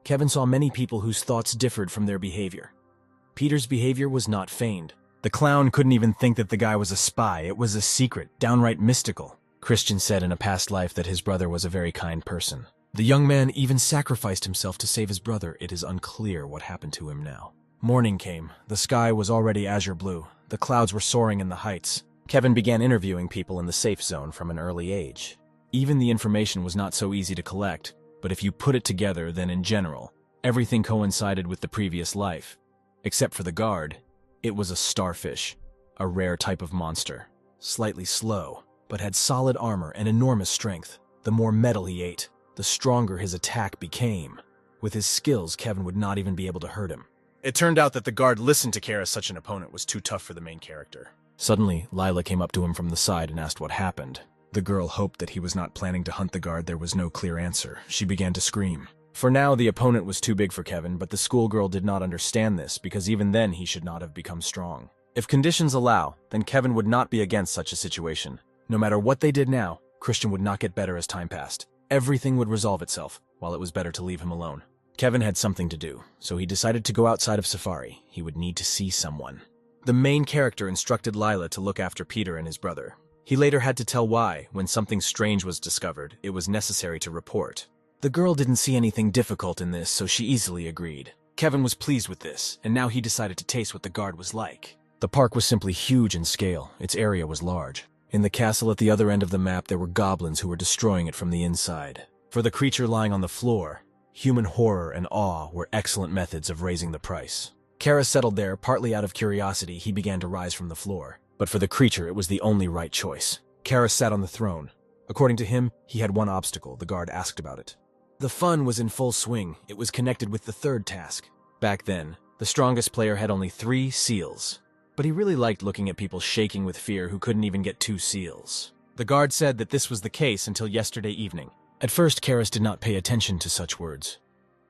Kevin saw many people whose thoughts differed from their behavior. Peter's behavior was not feigned. The clown couldn't even think that the guy was a spy. It was a secret, downright mystical. Christian said in a past life that his brother was a very kind person. The young man even sacrificed himself to save his brother. It is unclear what happened to him now. Morning came. The sky was already azure blue. The clouds were soaring in the heights. Kevin began interviewing people in the safe zone from an early age. Even the information was not so easy to collect, but if you put it together, then in general, everything coincided with the previous life. Except for the guard, it was a starfish, a rare type of monster. Slightly slow, but had solid armor and enormous strength. The more metal he ate, the stronger his attack became. With his skills, Kevin would not even be able to hurt him. It turned out that the guard listened to care as such an opponent was too tough for the main character. Suddenly, Lila came up to him from the side and asked what happened. The girl hoped that he was not planning to hunt the guard. There was no clear answer. She began to scream. For now, the opponent was too big for Kevin, but the schoolgirl did not understand this because even then he should not have become strong. If conditions allow, then Kevin would not be against such a situation. No matter what they did now, Christian would not get better as time passed. Everything would resolve itself, while it was better to leave him alone. Kevin had something to do, so he decided to go outside of Safari. He would need to see someone. The main character instructed Lila to look after Peter and his brother. He later had to tell why, when something strange was discovered, it was necessary to report. The girl didn't see anything difficult in this, so she easily agreed. Kevin was pleased with this, and now he decided to taste what the guard was like. The park was simply huge in scale. Its area was large. In the castle at the other end of the map, there were goblins who were destroying it from the inside. For the creature lying on the floor, human horror and awe were excellent methods of raising the price. Kara settled there, partly out of curiosity. He began to rise from the floor. But for the creature, it was the only right choice. Kara sat on the throne. According to him, he had one obstacle. The guard asked about it. The fun was in full swing. It was connected with the third task. Back then, the strongest player had only 3 seals. But he really liked looking at people shaking with fear who couldn't even get 2 seals. The guard said that this was the case until yesterday evening. At first, Karis did not pay attention to such words.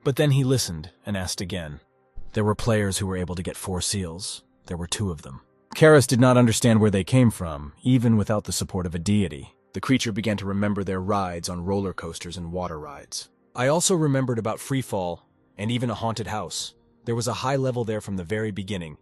But then he listened and asked again. There were players who were able to get 4 seals. There were 2 of them. Karis did not understand where they came from, even without the support of a deity. The creature began to remember their rides on roller coasters and water rides. I also remembered about freefall and even a haunted house. There was a high level there from the very beginning,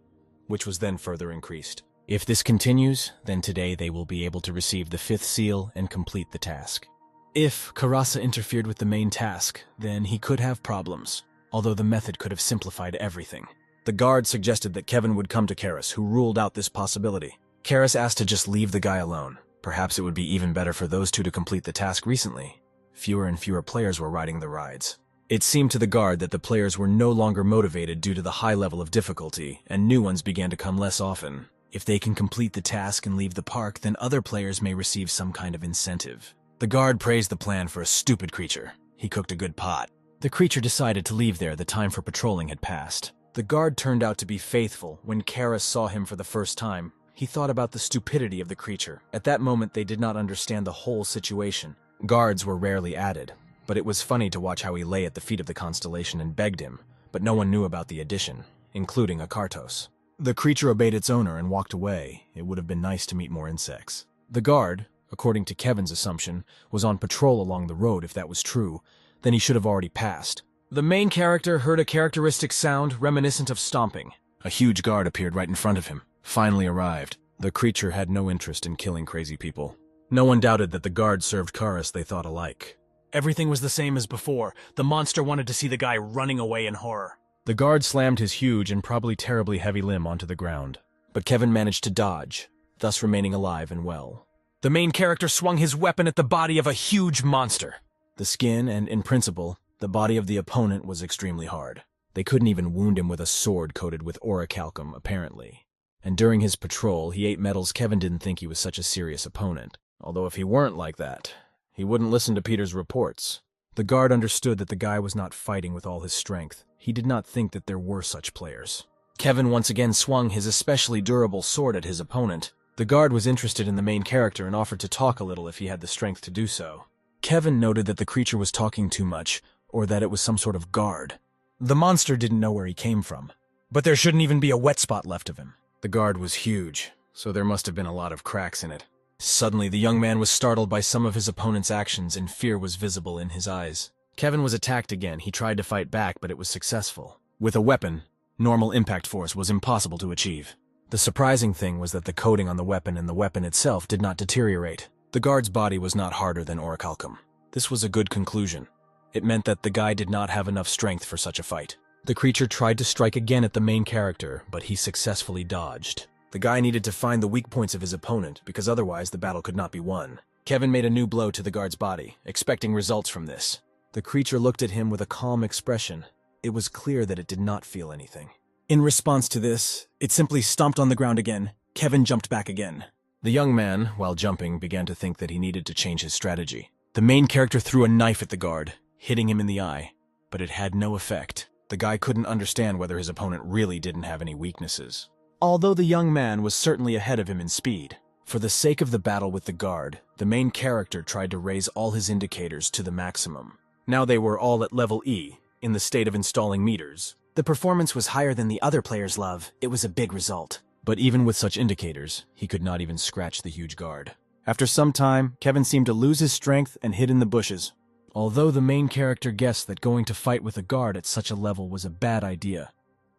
which was then further increased. If this continues, then today they will be able to receive the 5th seal and complete the task. If Karasa interfered with the main task, then he could have problems, although the method could have simplified everything. The guard suggested that Kevin would come to Karis, who ruled out this possibility. Karis asked to just leave the guy alone. Perhaps it would be even better for those 2 to complete the task recently. Fewer and fewer players were riding the rides. It seemed to the guard that the players were no longer motivated due to the high level of difficulty, and new ones began to come less often. If they can complete the task and leave the park, then other players may receive some kind of incentive. The guard praised the plan for a stupid creature. He cooked a good pot. The creature decided to leave there. The time for patrolling had passed. The guard turned out to be faithful. When Karis saw him for the first time, he thought about the stupidity of the creature. At that moment, they did not understand the whole situation. Guards were rarely added, but it was funny to watch how he lay at the feet of the constellation and begged him, but no one knew about the addition, including Akartos. The creature obeyed its owner and walked away. It would have been nice to meet more insects. The guard, according to Kevin's assumption, was on patrol along the road. If that was true, then he should have already passed. The main character heard a characteristic sound reminiscent of stomping. A huge guard appeared right in front of him, finally arrived. The creature had no interest in killing crazy people. No one doubted that the guard served Karis. They thought alike. Everything was the same as before. The monster wanted to see the guy running away in horror. The guard slammed his huge and probably terribly heavy limb onto the ground. But Kevin managed to dodge, thus remaining alive and well. The main character swung his weapon at the body of a huge monster. The skin and, in principle, the body of the opponent was extremely hard. They couldn't even wound him with a sword coated with orichalcum, apparently. And during his patrol, he ate metals. Kevin didn't think he was such a serious opponent. Although if he weren't like that, he wouldn't listen to Peter's reports. The guard understood that the guy was not fighting with all his strength. He did not think that there were such players. Kevin once again swung his especially durable sword at his opponent. The guard was interested in the main character and offered to talk a little if he had the strength to do so. Kevin noted that the creature was talking too much, or that it was some sort of guard. The monster didn't know where he came from, but there shouldn't even be a wet spot left of him. The guard was huge, so there must have been a lot of cracks in it. Suddenly, the young man was startled by some of his opponent's actions, and fear was visible in his eyes. Kevin was attacked again. He tried to fight back, but it was successful. With a weapon, normal impact force was impossible to achieve. The surprising thing was that the coating on the weapon and the weapon itself did not deteriorate. The guard's body was not harder than orichalcum. This was a good conclusion. It meant that the guy did not have enough strength for such a fight. The creature tried to strike again at the main character, but he successfully dodged. The guy needed to find the weak points of his opponent, because otherwise the battle could not be won. Kevin made a new blow to the guard's body, expecting results from this. The creature looked at him with a calm expression. It was clear that it did not feel anything. In response to this, it simply stomped on the ground again. Kevin jumped back again. The young man, while jumping, began to think that he needed to change his strategy. The main character threw a knife at the guard, hitting him in the eye, but it had no effect. The guy couldn't understand whether his opponent really didn't have any weaknesses. Although the young man was certainly ahead of him in speed, for the sake of the battle with the guard, the main character tried to raise all his indicators to the maximum. Now they were all at level E, in the state of installing meters. The performance was higher than the other players' love. It was a big result. But even with such indicators, he could not even scratch the huge guard. After some time, Kevin seemed to lose his strength and hid in the bushes. Although the main character guessed that going to fight with a guard at such a level was a bad idea.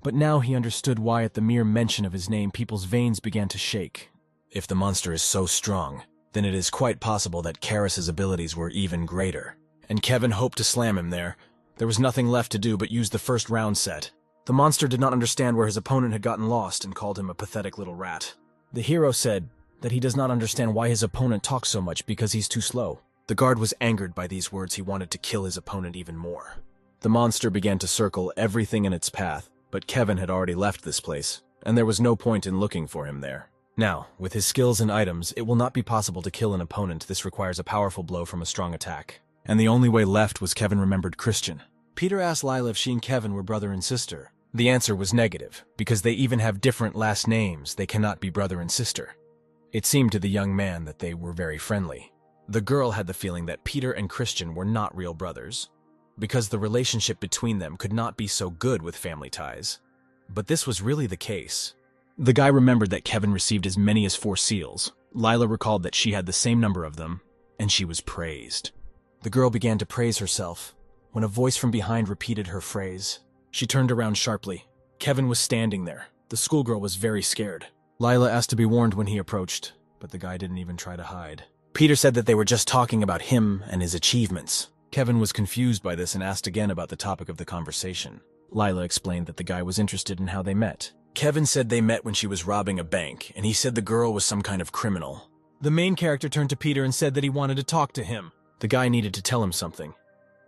But now he understood why at the mere mention of his name people's veins began to shake. If the monster is so strong, then it is quite possible that Karis's abilities were even greater. And Kevin hoped to slam him there. There was nothing left to do but use the first round set. The monster did not understand where his opponent had gotten lost and called him a pathetic little rat. The hero said that he does not understand why his opponent talks so much because he's too slow. The guard was angered by these words. He wanted to kill his opponent even more. The monster began to circle everything in its path, but Kevin had already left this place, and there was no point in looking for him there. Now, with his skills and items, it will not be possible to kill an opponent. This requires a powerful blow from a strong attack. And the only way left was Kevin remembered Christian. Peter asked Lila if she and Kevin were brother and sister. The answer was negative, because they even have different last names. They cannot be brother and sister. It seemed to the young man that they were very friendly. The girl had the feeling that Peter and Christian were not real brothers, because the relationship between them could not be so good with family ties. But this was really the case. The guy remembered that Kevin received as many as 4 seals. Lila recalled that she had the same number of them, and she was praised. The girl began to praise herself, when a voice from behind repeated her phrase. She turned around sharply. Kevin was standing there. The schoolgirl was very scared. Lila asked to be warned when he approached, but the guy didn't even try to hide. Peter said that they were just talking about him and his achievements. Kevin was confused by this and asked again about the topic of the conversation. Lila explained that the guy was interested in how they met. Kevin said they met when she was robbing a bank, and he said the girl was some kind of criminal. The main character turned to Peter and said that he wanted to talk to him. The guy needed to tell him something,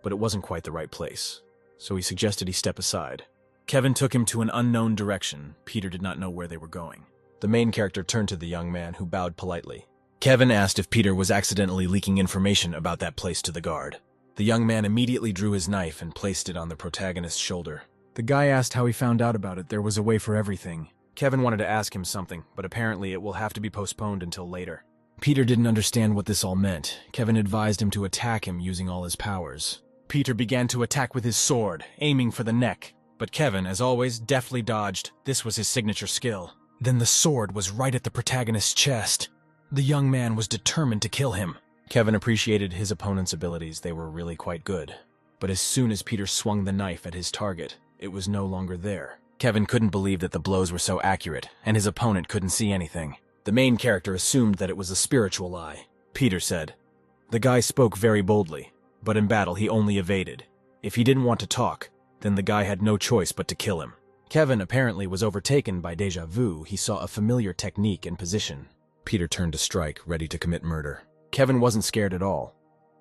but it wasn't quite the right place, so he suggested he step aside. Kevin took him to an unknown direction. Peter did not know where they were going. The main character turned to the young man, who bowed politely. Kevin asked if Peter was accidentally leaking information about that place to the guard. The young man immediately drew his knife and placed it on the protagonist's shoulder. The guy asked how he found out about it. There was a way for everything. Kevin wanted to ask him something, but apparently it will have to be postponed until later. Peter didn't understand what this all meant. Kevin advised him to attack him using all his powers. Peter began to attack with his sword, aiming for the neck. But Kevin, as always, deftly dodged. This was his signature skill. Then the sword was right at the protagonist's chest. The young man was determined to kill him. Kevin appreciated his opponent's abilities. They were really quite good. But as soon as Peter swung the knife at his target, it was no longer there. Kevin couldn't believe that the blows were so accurate, and his opponent couldn't see anything. The main character assumed that it was a spiritual eye. Peter said. The guy spoke very boldly, but in battle he only evaded. If he didn't want to talk, then the guy had no choice but to kill him. Kevin apparently was overtaken by déjà vu. He saw a familiar technique and position. Peter turned to strike, ready to commit murder. Kevin wasn't scared at all.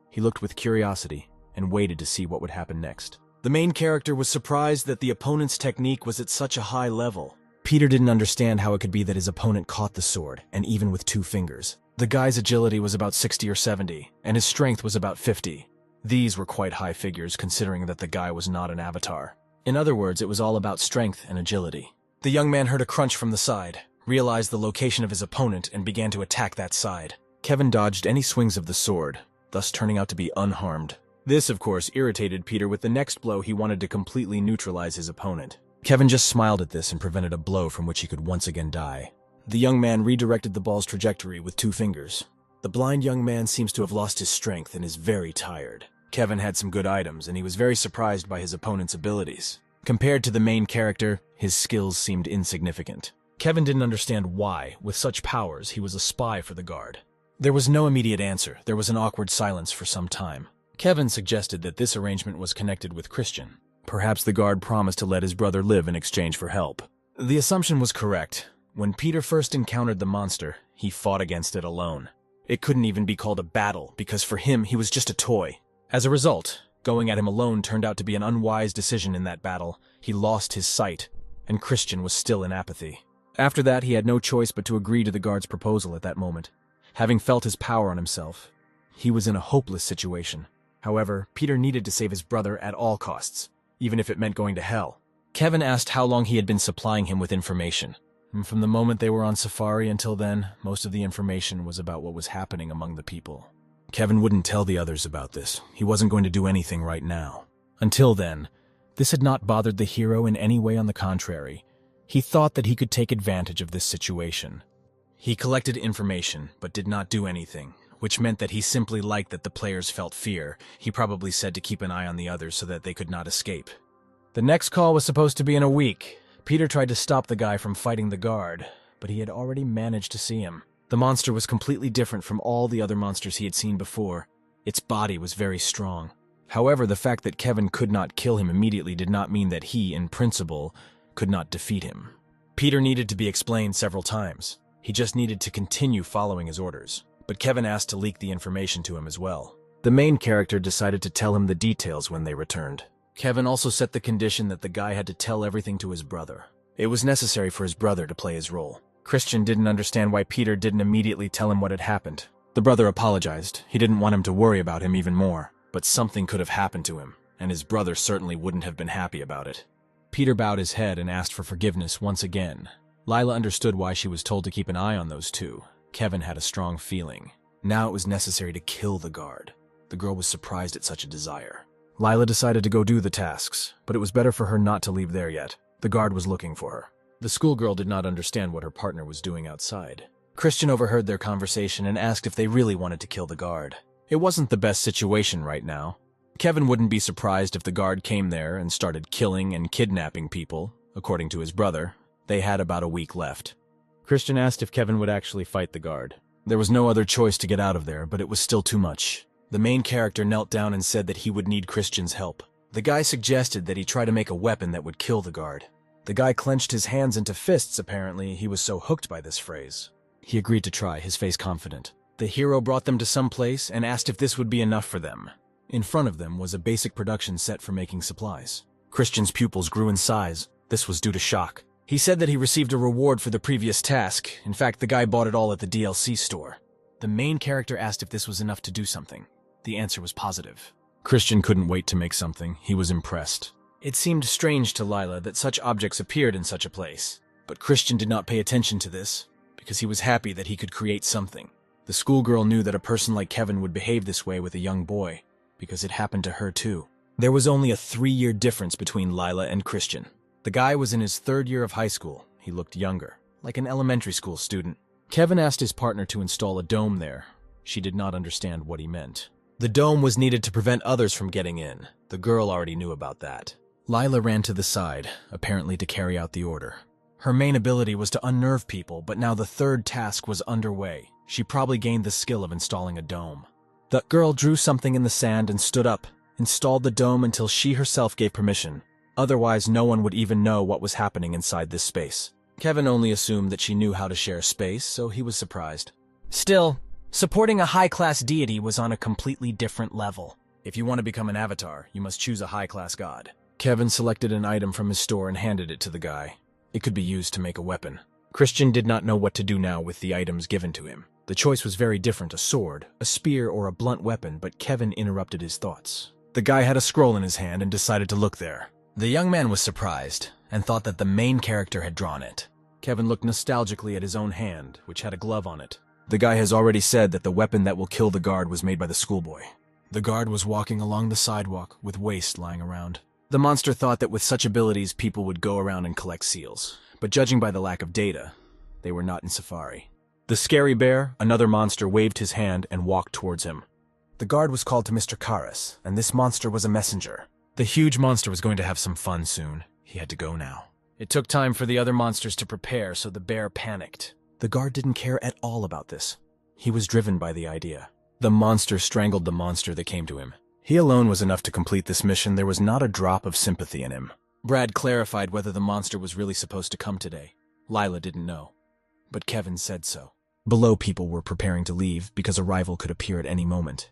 He looked with curiosity and waited to see what would happen next. The main character was surprised that the opponent's technique was at such a high level. Peter didn't understand how it could be that his opponent caught the sword, and even with 2 fingers. The guy's agility was about 60 or 70, and his strength was about 50. These were quite high figures, considering that the guy was not an avatar. In other words, it was all about strength and agility. The young man heard a crunch from the side, realized the location of his opponent, and began to attack that side. Kevin dodged any swings of the sword, thus turning out to be unharmed. This, of course, irritated Peter. With the next blow, he wanted to completely neutralize his opponent. Kevin just smiled at this and prevented a blow from which he could once again die. The young man redirected the ball's trajectory with 2 fingers. The blind young man seems to have lost his strength and is very tired. Kevin had some good items, and he was very surprised by his opponent's abilities. Compared to the main character, his skills seemed insignificant. Kevin didn't understand why, with such powers, he was a spy for the guard. There was no immediate answer. There was an awkward silence for some time. Kevin suggested that this arrangement was connected with Christian. Perhaps the guard promised to let his brother live in exchange for help. The assumption was correct. When Peter first encountered the monster, he fought against it alone. It couldn't even be called a battle, because for him, he was just a toy. As a result, going at him alone turned out to be an unwise decision in that battle. He lost his sight, and Christian was still in apathy. After that, he had no choice but to agree to the guard's proposal at that moment. Having felt his power on himself, he was in a hopeless situation. However, Peter needed to save his brother at all costs, even if it meant going to hell. Kevin asked how long he had been supplying him with information. And from the moment they were on safari until then, most of the information was about what was happening among the people. Kevin wouldn't tell the others about this. He wasn't going to do anything right now. Until then, this had not bothered the hero in any way. On the contrary, he thought that he could take advantage of this situation. He collected information, but did not do anything, which meant that he simply liked that the players felt fear. He probably said to keep an eye on the others so that they could not escape. The next call was supposed to be in a week. Peter tried to stop the guy from fighting the guard, but he had already managed to see him. The monster was completely different from all the other monsters he had seen before. Its body was very strong. However, the fact that Kevin could not kill him immediately did not mean that he, in principle, could not defeat him. Peter needed to be explained several times. He just needed to continue following his orders. But Kevin asked to leak the information to him as well. The main character decided to tell him the details when they returned. Kevin also set the condition that the guy had to tell everything to his brother. It was necessary for his brother to play his role. Christian didn't understand why Peter didn't immediately tell him what had happened. The brother apologized. He didn't want him to worry about him even more. But something could have happened to him, and his brother certainly wouldn't have been happy about it. Peter bowed his head and asked for forgiveness once again. Lila understood why she was told to keep an eye on those two. Kevin had a strong feeling. Now it was necessary to kill the guard. The girl was surprised at such a desire. Lila decided to go do the tasks, but it was better for her not to leave there yet. The guard was looking for her. The schoolgirl did not understand what her partner was doing outside. Christian overheard their conversation and asked if they really wanted to kill the guard. It wasn't the best situation right now. Kevin wouldn't be surprised if the guard came there and started killing and kidnapping people, according to his brother. They had about a week left. Christian asked if Kevin would actually fight the guard. There was no other choice to get out of there, but it was still too much. The main character knelt down and said that he would need Christian's help. The guy suggested that he try to make a weapon that would kill the guard. The guy clenched his hands into fists, apparently. He was so hooked by this phrase. He agreed to try, his face confident. The hero brought them to some place and asked if this would be enough for them. In front of them was a basic production set for making supplies. Christian's pupils grew in size. This was due to shock. He said that he received a reward for the previous task. In fact, the guy bought it all at the DLC store. The main character asked if this was enough to do something. The answer was positive. Christian couldn't wait to make something. He was impressed. It seemed strange to Lila that such objects appeared in such a place. But Christian did not pay attention to this, because he was happy that he could create something. The schoolgirl knew that a person like Kevin would behave this way with a young boy, because it happened to her too. There was only a 3-year difference between Lila and Christian. The guy was in his 3rd year of high school. He looked younger, like an elementary school student. Kevin asked his partner to install a dome there. She did not understand what he meant. The dome was needed to prevent others from getting in. The girl already knew about that. Lila ran to the side, apparently to carry out the order. Her main ability was to unnerve people, but now the 3rd task was underway. She probably gained the skill of installing a dome. The girl drew something in the sand and stood up, installed the dome until she herself gave permission. Otherwise, no one would even know what was happening inside this space. Kevin only assumed that she knew how to share space, so he was surprised. Still, supporting a high-class deity was on a completely different level. If you want to become an avatar, you must choose a high-class god. Kevin selected an item from his store and handed it to the guy. It could be used to make a weapon. Christian did not know what to do now with the items given to him. The choice was very different: a sword, a spear, or a blunt weapon, but Kevin interrupted his thoughts. The guy had a scroll in his hand and decided to look there. The young man was surprised and thought that the main character had drawn it. Kevin looked nostalgically at his own hand, which had a glove on it. The guy has already said that the weapon that will kill the guard was made by the schoolboy. The guard was walking along the sidewalk with waste lying around. The monster thought that with such abilities people would go around and collect seals, but judging by the lack of data, they were not in safari. The scary bear, another monster, waved his hand and walked towards him. The guard was called to Mr. Karas, and this monster was a messenger. The huge monster was going to have some fun soon. He had to go now. It took time for the other monsters to prepare, so the bear panicked. The guard didn't care at all about this. He was driven by the idea. The monster strangled the monster that came to him. He alone was enough to complete this mission. There was not a drop of sympathy in him. Brad clarified whether the monster was really supposed to come today. Lila didn't know, but Kevin said so. Below, people were preparing to leave because a rival could appear at any moment.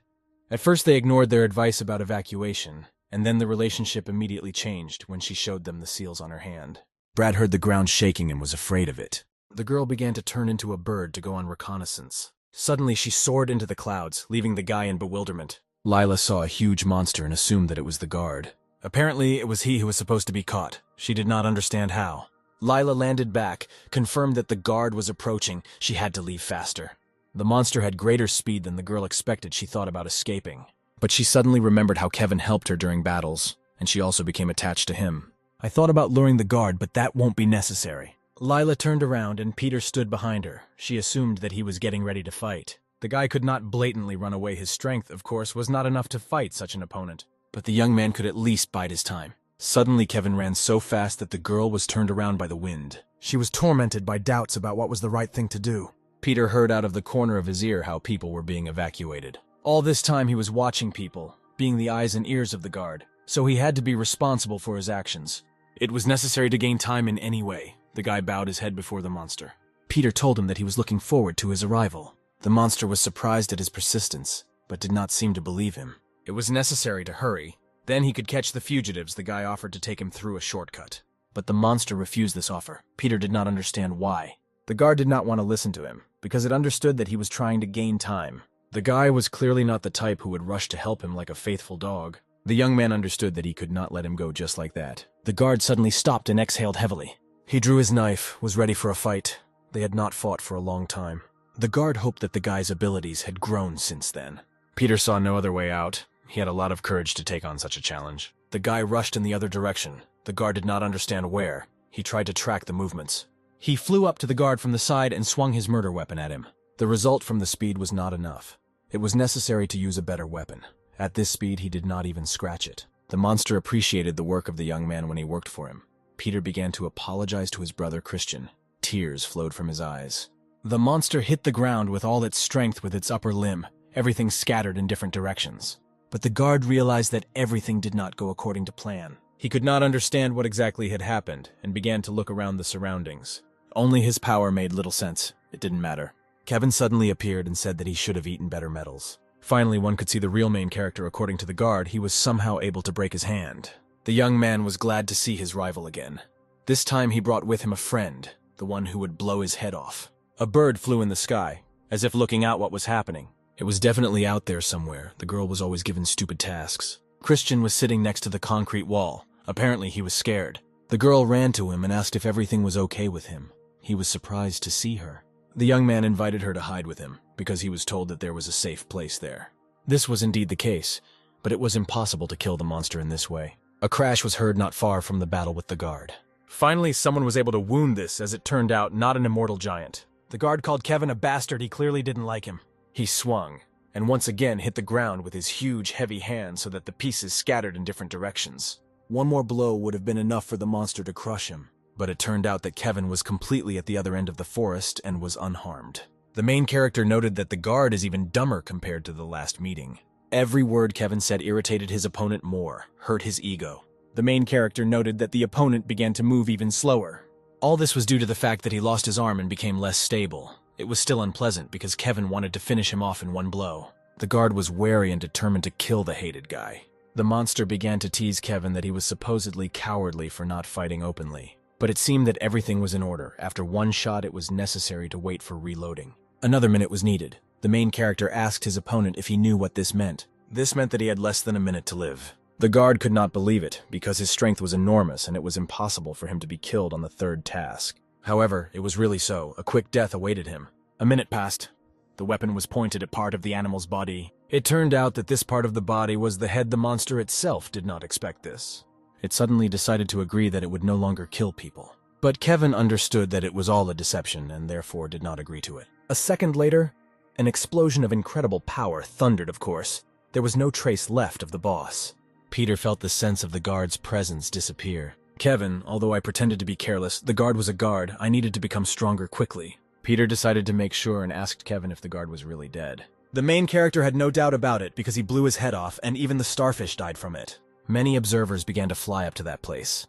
At first they ignored their advice about evacuation, and then the relationship immediately changed when she showed them the seals on her hand. Brad heard the ground shaking and was afraid of it. The girl began to turn into a bird to go on reconnaissance. Suddenly she soared into the clouds, leaving the guy in bewilderment. Lila saw a huge monster and assumed that it was the guard. Apparently, it was he who was supposed to be caught. She did not understand how. Lila landed back, confirmed that the guard was approaching. She had to leave faster. The monster had greater speed than the girl expected. She thought about escaping. But she suddenly remembered how Kevin helped her during battles, and she also became attached to him. I thought about luring the guard, but that won't be necessary. Lila turned around and Peter stood behind her. She assumed that he was getting ready to fight. The guy could not blatantly run away. His strength, of course, was not enough to fight such an opponent. But the young man could at least bide his time. Suddenly, Kevin ran so fast that the girl was turned around by the wind. She was tormented by doubts about what was the right thing to do. Peter heard out of the corner of his ear how people were being evacuated. All this time he was watching people, being the eyes and ears of the guard, so he had to be responsible for his actions. It was necessary to gain time in any way. The guy bowed his head before the monster. Peter told him that he was looking forward to his arrival. The monster was surprised at his persistence, but did not seem to believe him. It was necessary to hurry. Then he could catch the fugitives. The guy offered to take him through a shortcut. But the monster refused this offer. Peter did not understand why. The guard did not want to listen to him, because it understood that he was trying to gain time. The guy was clearly not the type who would rush to help him like a faithful dog. The young man understood that he could not let him go just like that. The guard suddenly stopped and exhaled heavily. He drew his knife, was ready for a fight. They had not fought for a long time. The guard hoped that the guy's abilities had grown since then. Peter saw no other way out. He had a lot of courage to take on such a challenge. The guy rushed in the other direction. The guard did not understand where. He tried to track the movements. He flew up to the guard from the side and swung his murder weapon at him. The result from the speed was not enough. It was necessary to use a better weapon. At this speed, he did not even scratch it. The monster appreciated the work of the young man when he worked for him. Peter began to apologize to his brother Christian. Tears flowed from his eyes. The monster hit the ground with all its strength with its upper limb. Everything scattered in different directions. But the guard realized that everything did not go according to plan. He could not understand what exactly had happened and began to look around the surroundings. Only his power made little sense. It didn't matter. Kevin suddenly appeared and said that he should have eaten better metals. Finally, one could see the real main character. According to the guard, he was somehow able to break his hand. The young man was glad to see his rival again. This time he brought with him a friend, the one who would blow his head off. A bird flew in the sky, as if looking out what was happening. It was definitely out there somewhere. The girl was always given stupid tasks. Christian was sitting next to the concrete wall. Apparently he was scared. The girl ran to him and asked if everything was okay with him. He was surprised to see her. The young man invited her to hide with him, because he was told that there was a safe place there. This was indeed the case, but it was impossible to kill the monster in this way. A crash was heard not far from the battle with the guard. Finally, someone was able to wound this, as it turned out, not an immortal giant. The guard called Kevin a bastard. He clearly didn't like him. He swung, and once again hit the ground with his huge, heavy hand so that the pieces scattered in different directions. One more blow would have been enough for the monster to crush him, but it turned out that Kevin was completely at the other end of the forest and was unharmed. The main character noted that the guard is even dumber compared to the last meeting. Every word Kevin said irritated his opponent more, hurt his ego. The main character noted that the opponent began to move even slower. All this was due to the fact that he lost his arm and became less stable. It was still unpleasant because Kevin wanted to finish him off in one blow. The guard was wary and determined to kill the hated guy. The monster began to tease Kevin that he was supposedly cowardly for not fighting openly. But it seemed that everything was in order. After one shot, it was necessary to wait for reloading. Another minute was needed. The main character asked his opponent if he knew what this meant. This meant that he had less than a minute to live. The guard could not believe it, because his strength was enormous and it was impossible for him to be killed on the third task. However, it was really so. A quick death awaited him. A minute passed. The weapon was pointed at part of the animal's body. It turned out that this part of the body was the head. The monster itself did not expect this. It suddenly decided to agree that it would no longer kill people. But Kevin understood that it was all a deception and therefore did not agree to it. A second later, an explosion of incredible power thundered, of course. There was no trace left of the boss. Peter felt the sense of the guard's presence disappear. Kevin, although I pretended to be careless, the guard was a guard. I needed to become stronger quickly. Peter decided to make sure and asked Kevin if the guard was really dead. The main character had no doubt about it because he blew his head off and even the starfish died from it. Many observers began to fly up to that place.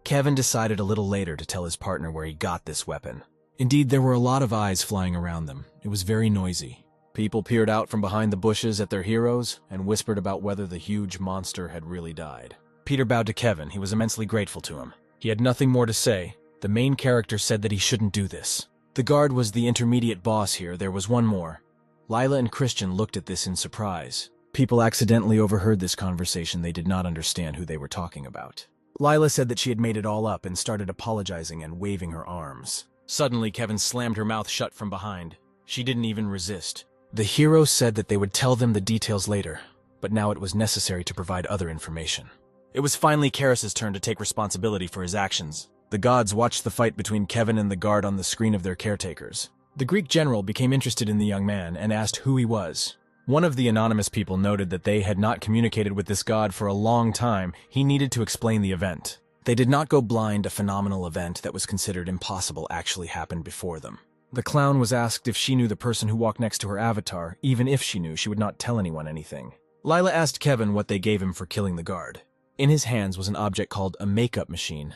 Kevin decided a little later to tell his partner where he got this weapon. Indeed, there were a lot of eyes flying around them. It was very noisy. People peered out from behind the bushes at their heroes and whispered about whether the huge monster had really died. Peter bowed to Kevin. He was immensely grateful to him. He had nothing more to say. The main character said that he shouldn't do this. The guard was the intermediate boss here. There was one more. Lila and Christian looked at this in surprise. People accidentally overheard this conversation. They did not understand who they were talking about. Lila said that she had made it all up and started apologizing and waving her arms. Suddenly, Kevin slammed her mouth shut from behind. She didn't even resist. The hero said that they would tell them the details later, but now it was necessary to provide other information. It was finally Karis's turn to take responsibility for his actions. The gods watched the fight between Kevin and the guard on the screen of their caretakers. The Greek general became interested in the young man and asked who he was. One of the anonymous people noted that they had not communicated with this god for a long time. He needed to explain the event. They did not go blind. A phenomenal event that was considered impossible actually happened before them. The clown was asked if she knew the person who walked next to her avatar. Even if she knew, she would not tell anyone anything. Lila asked Kevin what they gave him for killing the guard. In his hands was an object called a makeup machine.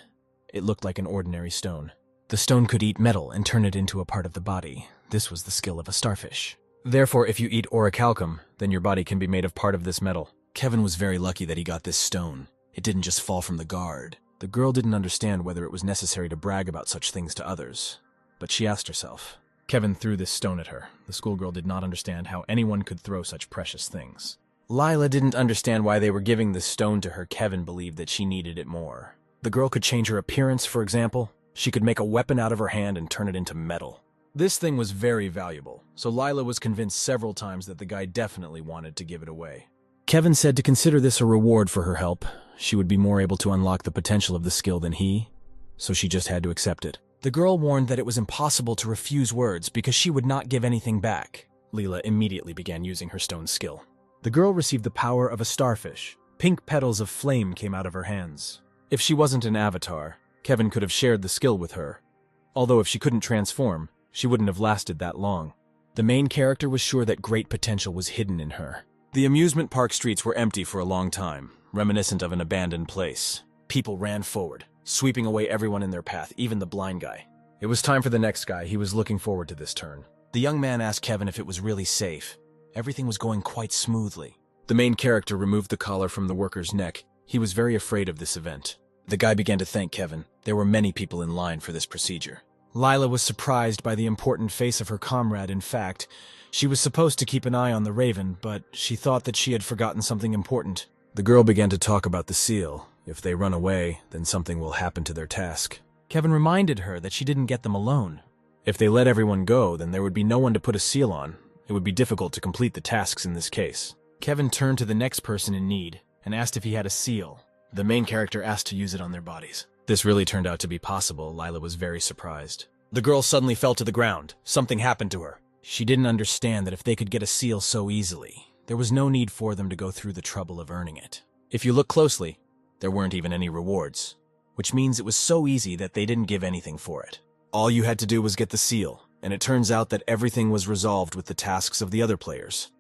It looked like an ordinary stone. The stone could eat metal and turn it into a part of the body. This was the skill of a starfish. Therefore, if you eat orichalcum, then your body can be made of part of this metal. Kevin was very lucky that he got this stone. It didn't just fall from the guard. The girl didn't understand whether it was necessary to brag about such things to others, but she asked herself. Kevin threw this stone at her. The schoolgirl did not understand how anyone could throw such precious things. Lila didn't understand why they were giving this stone to her. Kevin believed that she needed it more. The girl could change her appearance, for example. She could make a weapon out of her hand and turn it into metal. This thing was very valuable, so Lila was convinced several times that the guy definitely wanted to give it away. Kevin said to consider this a reward for her help. She would be more able to unlock the potential of the skill than he, so she just had to accept it. The girl warned that it was impossible to refuse words because she would not give anything back. Lila immediately began using her stone skill. The girl received the power of a starfish. Pink petals of flame came out of her hands. If she wasn't an avatar, Kevin could have shared the skill with her. Although if she couldn't transform, she wouldn't have lasted that long. The main character was sure that great potential was hidden in her. The amusement park streets were empty for a long time, reminiscent of an abandoned place. People ran forward, sweeping away everyone in their path, even the blind guy. It was time for the next guy. He was looking forward to this turn. The young man asked Kevin if it was really safe. Everything was going quite smoothly. The main character removed the collar from the worker's neck. He was very afraid of this event. The guy began to thank Kevin. There were many people in line for this procedure. Lila was surprised by the important face of her comrade. In fact, she was supposed to keep an eye on the raven, but she thought that she had forgotten something important. The girl began to talk about the seal. If they run away, then something will happen to their task. Kevin reminded her that she didn't get them alone. If they let everyone go, then there would be no one to put a seal on. It would be difficult to complete the tasks in this case. Kevin turned to the next person in need and asked if he had a seal. The main character asked to use it on their bodies. This really turned out to be possible. Lila was very surprised. The girl suddenly fell to the ground. Something happened to her. She didn't understand that if they could get a seal so easily, there was no need for them to go through the trouble of earning it. If you look closely, there weren't even any rewards, which means it was so easy that they didn't give anything for it. All you had to do was get the seal, and it turns out that everything was resolved with the tasks of the other players.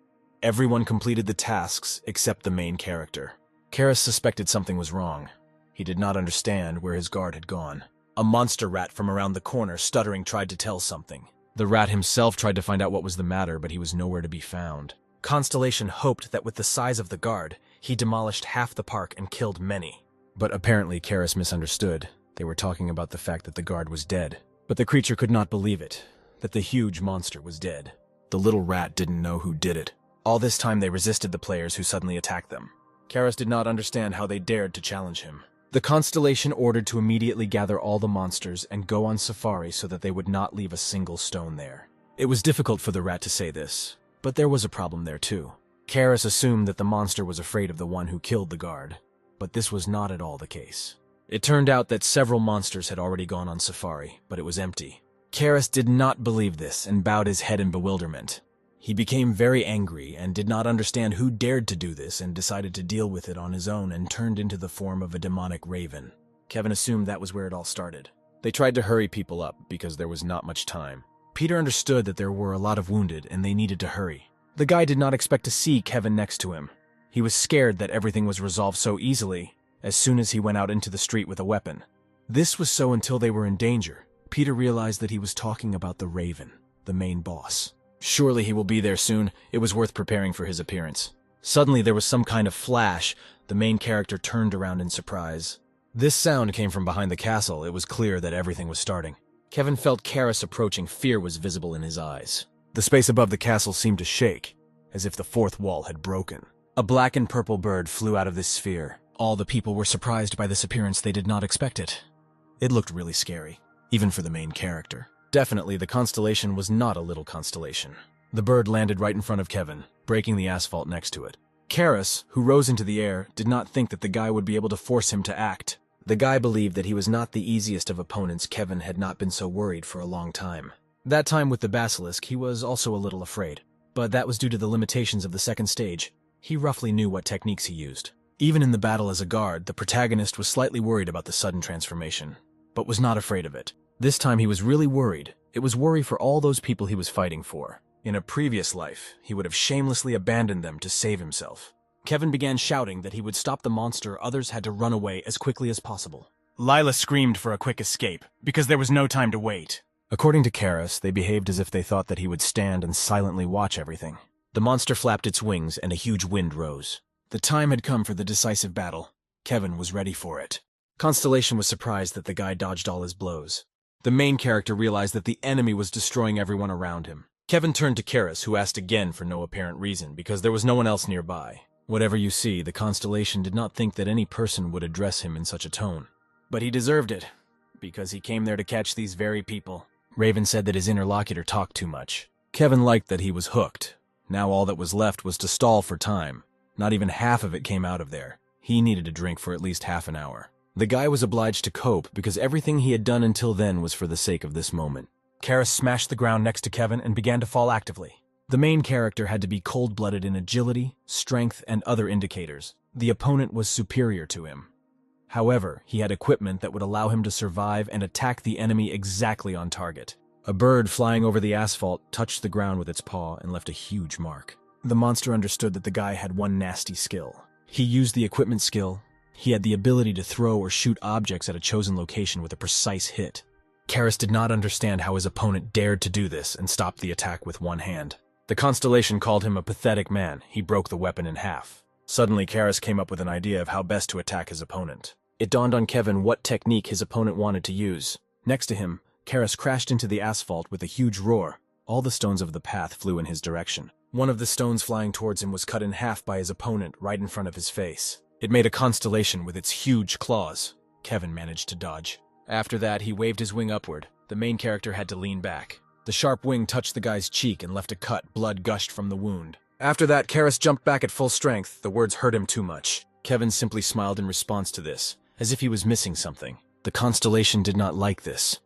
Everyone completed the tasks except the main character. Karis suspected something was wrong. He did not understand where his guard had gone. A monster rat from around the corner, stuttering, tried to tell something. The rat himself tried to find out what was the matter, but he was nowhere to be found. Constellation hoped that with the size of the guard, he demolished half the park and killed many. But apparently Karis misunderstood. They were talking about the fact that the guard was dead. But the creature could not believe it, that the huge monster was dead. The little rat didn't know who did it. All this time they resisted the players who suddenly attacked them. Karis did not understand how they dared to challenge him. The Constellation ordered to immediately gather all the monsters and go on safari so that they would not leave a single stone there. It was difficult for the rat to say this, but there was a problem there too. Karis assumed that the monster was afraid of the one who killed the guard, but this was not at all the case. It turned out that several monsters had already gone on safari, but it was empty. Karis did not believe this and bowed his head in bewilderment. He became very angry and did not understand who dared to do this and decided to deal with it on his own and turned into the form of a demonic raven. Kevin assumed that was where it all started. They tried to hurry people up because there was not much time. Peter understood that there were a lot of wounded and they needed to hurry. The guy did not expect to see Kevin next to him. He was scared that everything was resolved so easily as soon as he went out into the street with a weapon. This was so until they were in danger. Peter realized that he was talking about the Raven, the main boss. Surely he will be there soon. It was worth preparing for his appearance. Suddenly there was some kind of flash. The main character turned around in surprise. This sound came from behind the castle. It was clear that everything was starting. Kevin felt Karis approaching. Fear was visible in his eyes. The space above the castle seemed to shake, as if the fourth wall had broken. A black and purple bird flew out of this sphere. All the people were surprised by this appearance. They did not expect it. It looked really scary, even for the main character. Definitely, the constellation was not a little constellation. The bird landed right in front of Kevin, breaking the asphalt next to it. Karis, who rose into the air, did not think that the guy would be able to force him to act. The guy believed that he was not the easiest of opponents. Kevin had not been so worried for a long time. That time with the basilisk, he was also a little afraid. But that was due to the limitations of the second stage. He roughly knew what techniques he used. Even in the battle as a guard, the protagonist was slightly worried about the sudden transformation, but was not afraid of it. This time he was really worried. It was worry for all those people he was fighting for. In a previous life, he would have shamelessly abandoned them to save himself. Kevin began shouting that he would stop the monster. Others had to run away as quickly as possible. Lila screamed for a quick escape, because there was no time to wait. According to Karis, they behaved as if they thought that he would stand and silently watch everything. The monster flapped its wings and a huge wind rose. The time had come for the decisive battle. Kevin was ready for it. Constellation was surprised that the guy dodged all his blows. The main character realized that the enemy was destroying everyone around him. Kevin turned to Karis, who asked again for no apparent reason, because there was no one else nearby. Whatever you see, the Constellation did not think that any person would address him in such a tone. But he deserved it, because he came there to catch these very people. Raven said that his interlocutor talked too much. Kevin liked that he was hooked. Now all that was left was to stall for time. Not even half of it came out of there. He needed a drink for at least half an hour. The guy was obliged to cope because everything he had done until then was for the sake of this moment. Karis smashed the ground next to Kevin and began to fall actively. The main character had to be cold-blooded in agility, strength, and other indicators. The opponent was superior to him. However, he had equipment that would allow him to survive and attack the enemy exactly on target. A bird flying over the asphalt touched the ground with its paw and left a huge mark. The monster understood that the guy had one nasty skill. He used the equipment skill. He had the ability to throw or shoot objects at a chosen location with a precise hit. Karis did not understand how his opponent dared to do this and stopped the attack with one hand. The Constellation called him a pathetic man. He broke the weapon in half. Suddenly, Karis came up with an idea of how best to attack his opponent. It dawned on Kevin what technique his opponent wanted to use. Next to him, Karis crashed into the asphalt with a huge roar. All the stones of the path flew in his direction. One of the stones flying towards him was cut in half by his opponent right in front of his face. It made a constellation with its huge claws. Kevin managed to dodge. After that, he waved his wing upward. The main character had to lean back. The sharp wing touched the guy's cheek and left a cut. Blood gushed from the wound. After that, Karis jumped back at full strength. The words hurt him too much. Kevin simply smiled in response to this, as if he was missing something. The Constellation did not like this.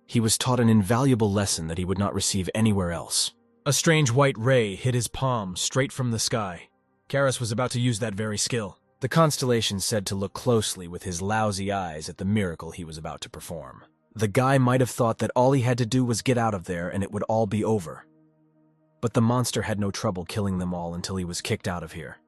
He was taught an invaluable lesson that he would not receive anywhere else. A strange white ray hit his palm straight from the sky. Karis was about to use that very skill. The Constellation said to look closely with his lousy eyes at the miracle he was about to perform. The guy might have thought that all he had to do was get out of there and it would all be over. But the monster had no trouble killing them all until he was kicked out of here,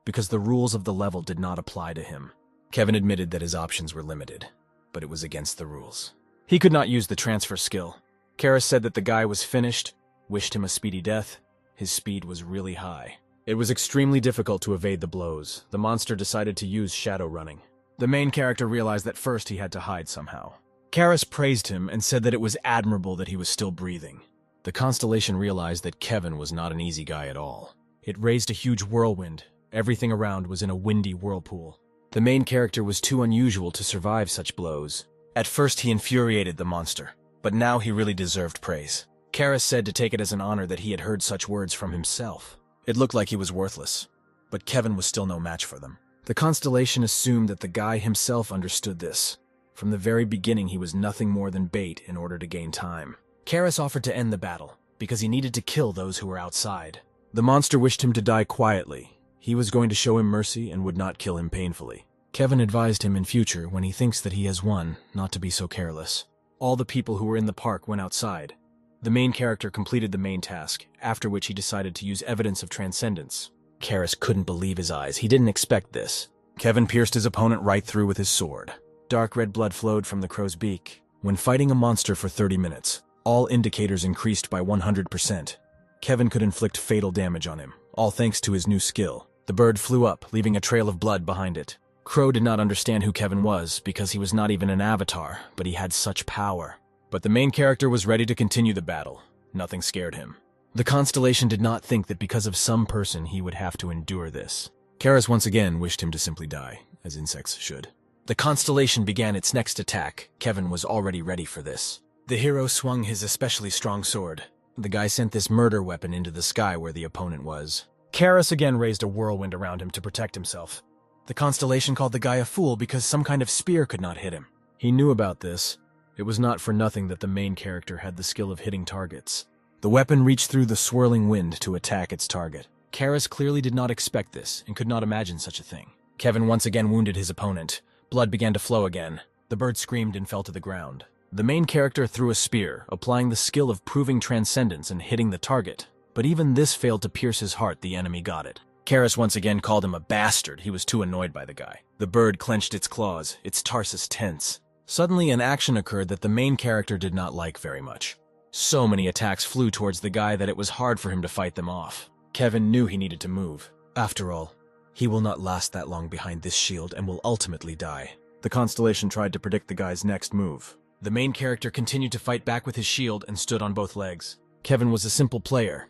because the rules of the level did not apply to him. Kevin admitted that his options were limited, but it was against the rules. He could not use the transfer skill. Karis said that the guy was finished, wished him a speedy death. His speed was really high. It was extremely difficult to evade the blows. The monster decided to use shadow running. The main character realized that first he had to hide somehow. Karis praised him and said that it was admirable that he was still breathing. The Constellation realized that Kevin was not an easy guy at all. It raised a huge whirlwind. Everything around was in a windy whirlpool. The main character was too unusual to survive such blows. At first he infuriated the monster, but now he really deserved praise. Karis said to take it as an honor that he had heard such words from himself. It looked like he was worthless, but Kevin was still no match for them. The Constellation assumed that the guy himself understood this. From the very beginning, he was nothing more than bait in order to gain time. Karis offered to end the battle, because he needed to kill those who were outside. The monster wished him to die quietly. He was going to show him mercy and would not kill him painfully. Kevin advised him in future when he thinks that he has won not to be so careless. All the people who were in the park went outside. The main character completed the main task, after which he decided to use evidence of transcendence. Karras couldn't believe his eyes. He didn't expect this. Kevin pierced his opponent right through with his sword. Dark red blood flowed from the crow's beak. When fighting a monster for 30 minutes, all indicators increased by 100%. Kevin could inflict fatal damage on him, all thanks to his new skill. The bird flew up, leaving a trail of blood behind it. Crow did not understand who Kevin was, because he was not even an avatar, but he had such power. But the main character was ready to continue the battle. Nothing scared him. The Constellation did not think that because of some person he would have to endure this. Karras once again wished him to simply die, as insects should. The Constellation began its next attack. Kevin was already ready for this. The hero swung his especially strong sword. The guy sent this murder weapon into the sky where the opponent was. Karras again raised a whirlwind around him to protect himself. The Constellation called the guy a fool because some kind of spear could not hit him. He knew about this. It was not for nothing that the main character had the skill of hitting targets. The weapon reached through the swirling wind to attack its target. Karras clearly did not expect this and could not imagine such a thing. Kevin once again wounded his opponent. Blood began to flow again. The bird screamed and fell to the ground. The main character threw a spear, applying the skill of proving transcendence and hitting the target. But even this failed to pierce his heart. The enemy got it. Karras once again called him a bastard. He was too annoyed by the guy. The bird clenched its claws, its tarsus tense. Suddenly, an action occurred that the main character did not like very much. So many attacks flew towards the guy that it was hard for him to fight them off. Kevin knew he needed to move. After all, he will not last that long behind this shield and will ultimately die. The Constellation tried to predict the guy's next move. The main character continued to fight back with his shield and stood on both legs. Kevin was a simple player.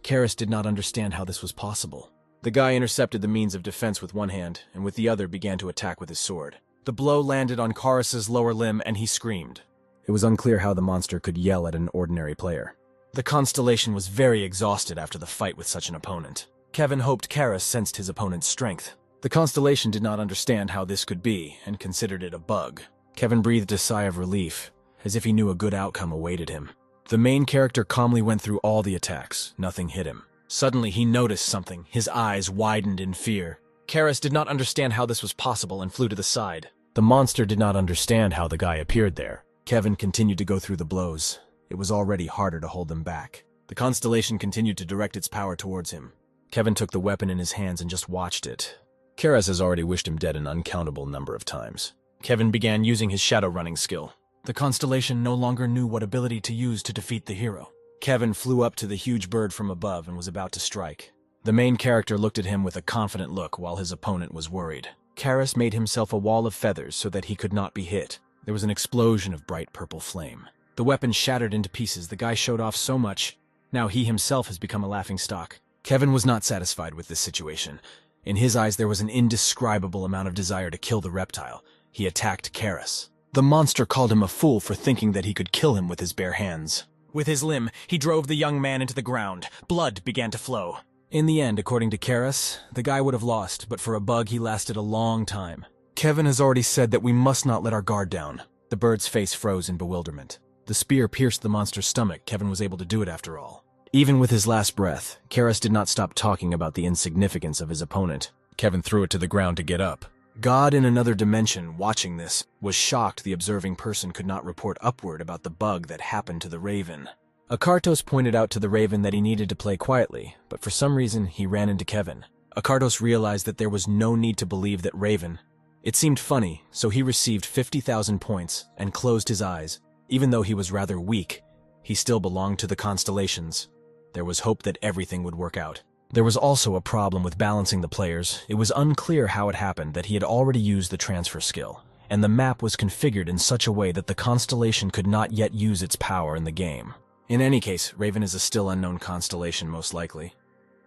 Karras did not understand how this was possible. The guy intercepted the means of defense with one hand, and with the other began to attack with his sword. The blow landed on Karras's lower limb, and he screamed. It was unclear how the monster could yell at an ordinary player. The Constellation was very exhausted after the fight with such an opponent. Kevin hoped Karras sensed his opponent's strength. The Constellation did not understand how this could be, and considered it a bug. Kevin breathed a sigh of relief, as if he knew a good outcome awaited him. The main character calmly went through all the attacks. Nothing hit him. Suddenly, he noticed something. His eyes widened in fear. Karras did not understand how this was possible and flew to the side. The monster did not understand how the guy appeared there. Kevin continued to go through the blows. It was already harder to hold them back. The Constellation continued to direct its power towards him. Kevin took the weapon in his hands and just watched it. Karras has already wished him dead an uncountable number of times. Kevin began using his shadow running skill. The Constellation no longer knew what ability to use to defeat the hero. Kevin flew up to the huge bird from above and was about to strike. The main character looked at him with a confident look while his opponent was worried. Karras made himself a wall of feathers so that he could not be hit. There was an explosion of bright purple flame. The weapon shattered into pieces. The guy showed off so much. Now he himself has become a laughingstock. Kevin was not satisfied with this situation. In his eyes, there was an indescribable amount of desire to kill the reptile. He attacked Karras. The monster called him a fool for thinking that he could kill him with his bare hands. With his limb, he drove the young man into the ground. Blood began to flow. In the end, according to Karras, the guy would have lost, but for a bug, he lasted a long time. Kevin has already said that we must not let our guard down. The bird's face froze in bewilderment. The spear pierced the monster's stomach. Kevin was able to do it after all. Even with his last breath, Karras did not stop talking about the insignificance of his opponent. Kevin threw it to the ground to get up. God in another dimension, watching this, was shocked the observing person could not report upward about the bug that happened to the raven. Akartos pointed out to the raven that he needed to play quietly, but for some reason he ran into Kevin. Akartos realized that there was no need to believe that raven. It seemed funny, so he received 50,000 points and closed his eyes. Even though he was rather weak, he still belonged to the Constellations. There was hope that everything would work out. There was also a problem with balancing the players. It was unclear how it happened that he had already used the transfer skill, and the map was configured in such a way that the Constellation could not yet use its power in the game. In any case, Raven is a still unknown constellation, most likely.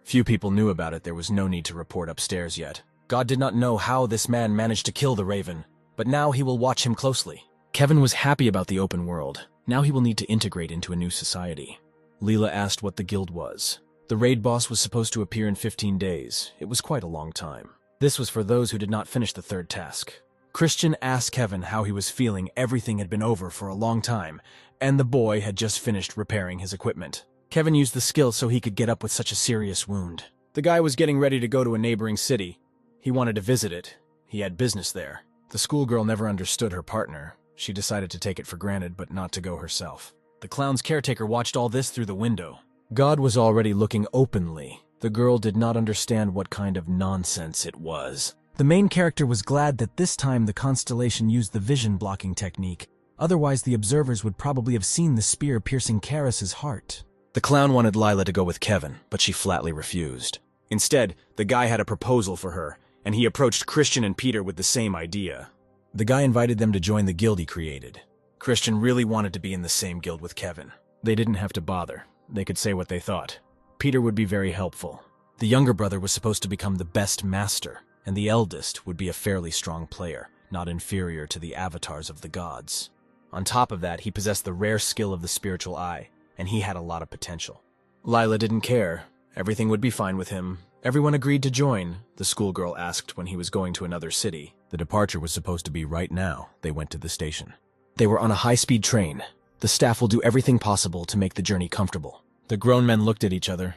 Few people knew about it. There was no need to report upstairs yet. God did not know how this man managed to kill the Raven, but now he will watch him closely. Kevin was happy about the open world. Now he will need to integrate into a new society. Leela asked what the guild was. The raid boss was supposed to appear in 15 days. It was quite a long time. This was for those who did not finish the third task. Christian asked Kevin how he was feeling. Everything had been over for a long time, and the boy had just finished repairing his equipment. Kevin used the skill so he could get up with such a serious wound. The guy was getting ready to go to a neighboring city. He wanted to visit it. He had business there. The schoolgirl never understood her partner. She decided to take it for granted, but not to go herself. The clown's caretaker watched all this through the window. God was already looking openly. The girl did not understand what kind of nonsense it was. The main character was glad that this time the constellation used the vision blocking technique. Otherwise, the observers would probably have seen the spear piercing Karis's heart. The clown wanted Lila to go with Kevin, but she flatly refused. Instead, the guy had a proposal for her, and he approached Christian and Peter with the same idea. The guy invited them to join the guild he created. Christian really wanted to be in the same guild with Kevin. They didn't have to bother. They could say what they thought. Peter would be very helpful. The younger brother was supposed to become the best master, and the eldest would be a fairly strong player, not inferior to the avatars of the gods. On top of that, he possessed the rare skill of the spiritual eye, and he had a lot of potential. Lila didn't care. Everything would be fine with him. Everyone agreed to join, the schoolgirl asked when he was going to another city. The departure was supposed to be right now. They went to the station. They were on a high-speed train. The staff will do everything possible to make the journey comfortable. The grown men looked at each other.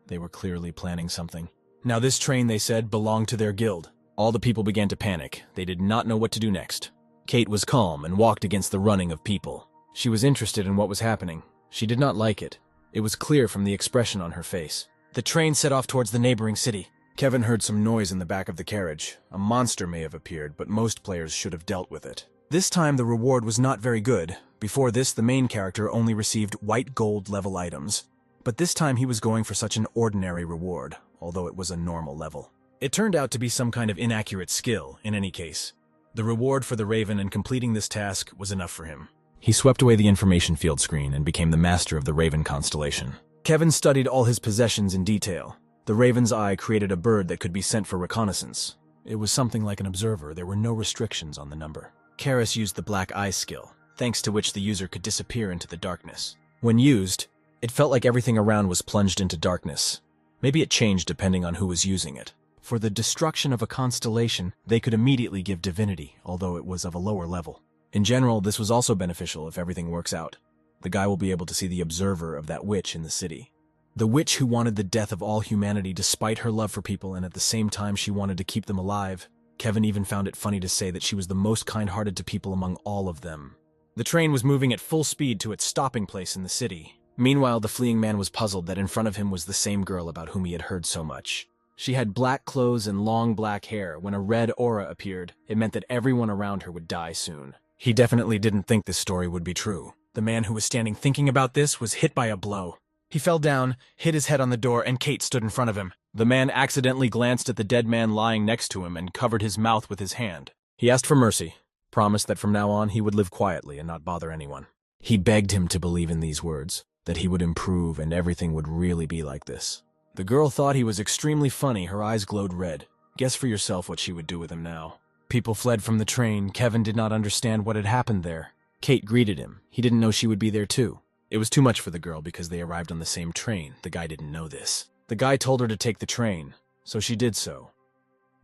They were clearly planning something. Now this train, they said, belonged to their guild. All the people began to panic. They did not know what to do next. Kate was calm and walked against the running of people. She was interested in what was happening. She did not like it. It was clear from the expression on her face. The train set off towards the neighboring city. Kevin heard some noise in the back of the carriage. A monster may have appeared, but most players should have dealt with it. This time the reward was not very good. Before this, the main character only received white gold level items. But this time he was going for such an ordinary reward, although it was a normal level. It turned out to be some kind of inaccurate skill, in any case. The reward for the Raven and completing this task was enough for him. He swept away the information field screen and became the master of the Raven constellation. Kevin studied all his possessions in detail. The Raven's eye created a bird that could be sent for reconnaissance. It was something like an observer. There were no restrictions on the number. Karis used the black eye skill, thanks to which the user could disappear into the darkness. When used, it felt like everything around was plunged into darkness. Maybe it changed depending on who was using it. For the destruction of a constellation, they could immediately give divinity, although it was of a lower level. In general, this was also beneficial if everything works out. The guy will be able to see the observer of that witch in the city. The witch who wanted the death of all humanity despite her love for people, and at the same time she wanted to keep them alive. Kevin even found it funny to say that she was the most kind-hearted to people among all of them. The train was moving at full speed to its stopping place in the city. Meanwhile, the fleeing man was puzzled that in front of him was the same girl about whom he had heard so much. She had black clothes and long black hair. When a red aura appeared, it meant that everyone around her would die soon. He definitely didn't think this story would be true. The man who was standing thinking about this was hit by a blow. He fell down, hit his head on the door, and Kate stood in front of him. The man accidentally glanced at the dead man lying next to him and covered his mouth with his hand. He asked for mercy, promised that from now on he would live quietly and not bother anyone. He begged him to believe in these words, that he would improve and everything would really be like this. The girl thought he was extremely funny. Her eyes glowed red. Guess for yourself what she would do with him now. People fled from the train. Kevin did not understand what had happened there. Kate greeted him. He didn't know she would be there too. It was too much for the girl because they arrived on the same train. The guy didn't know this. The guy told her to take the train, so she did so.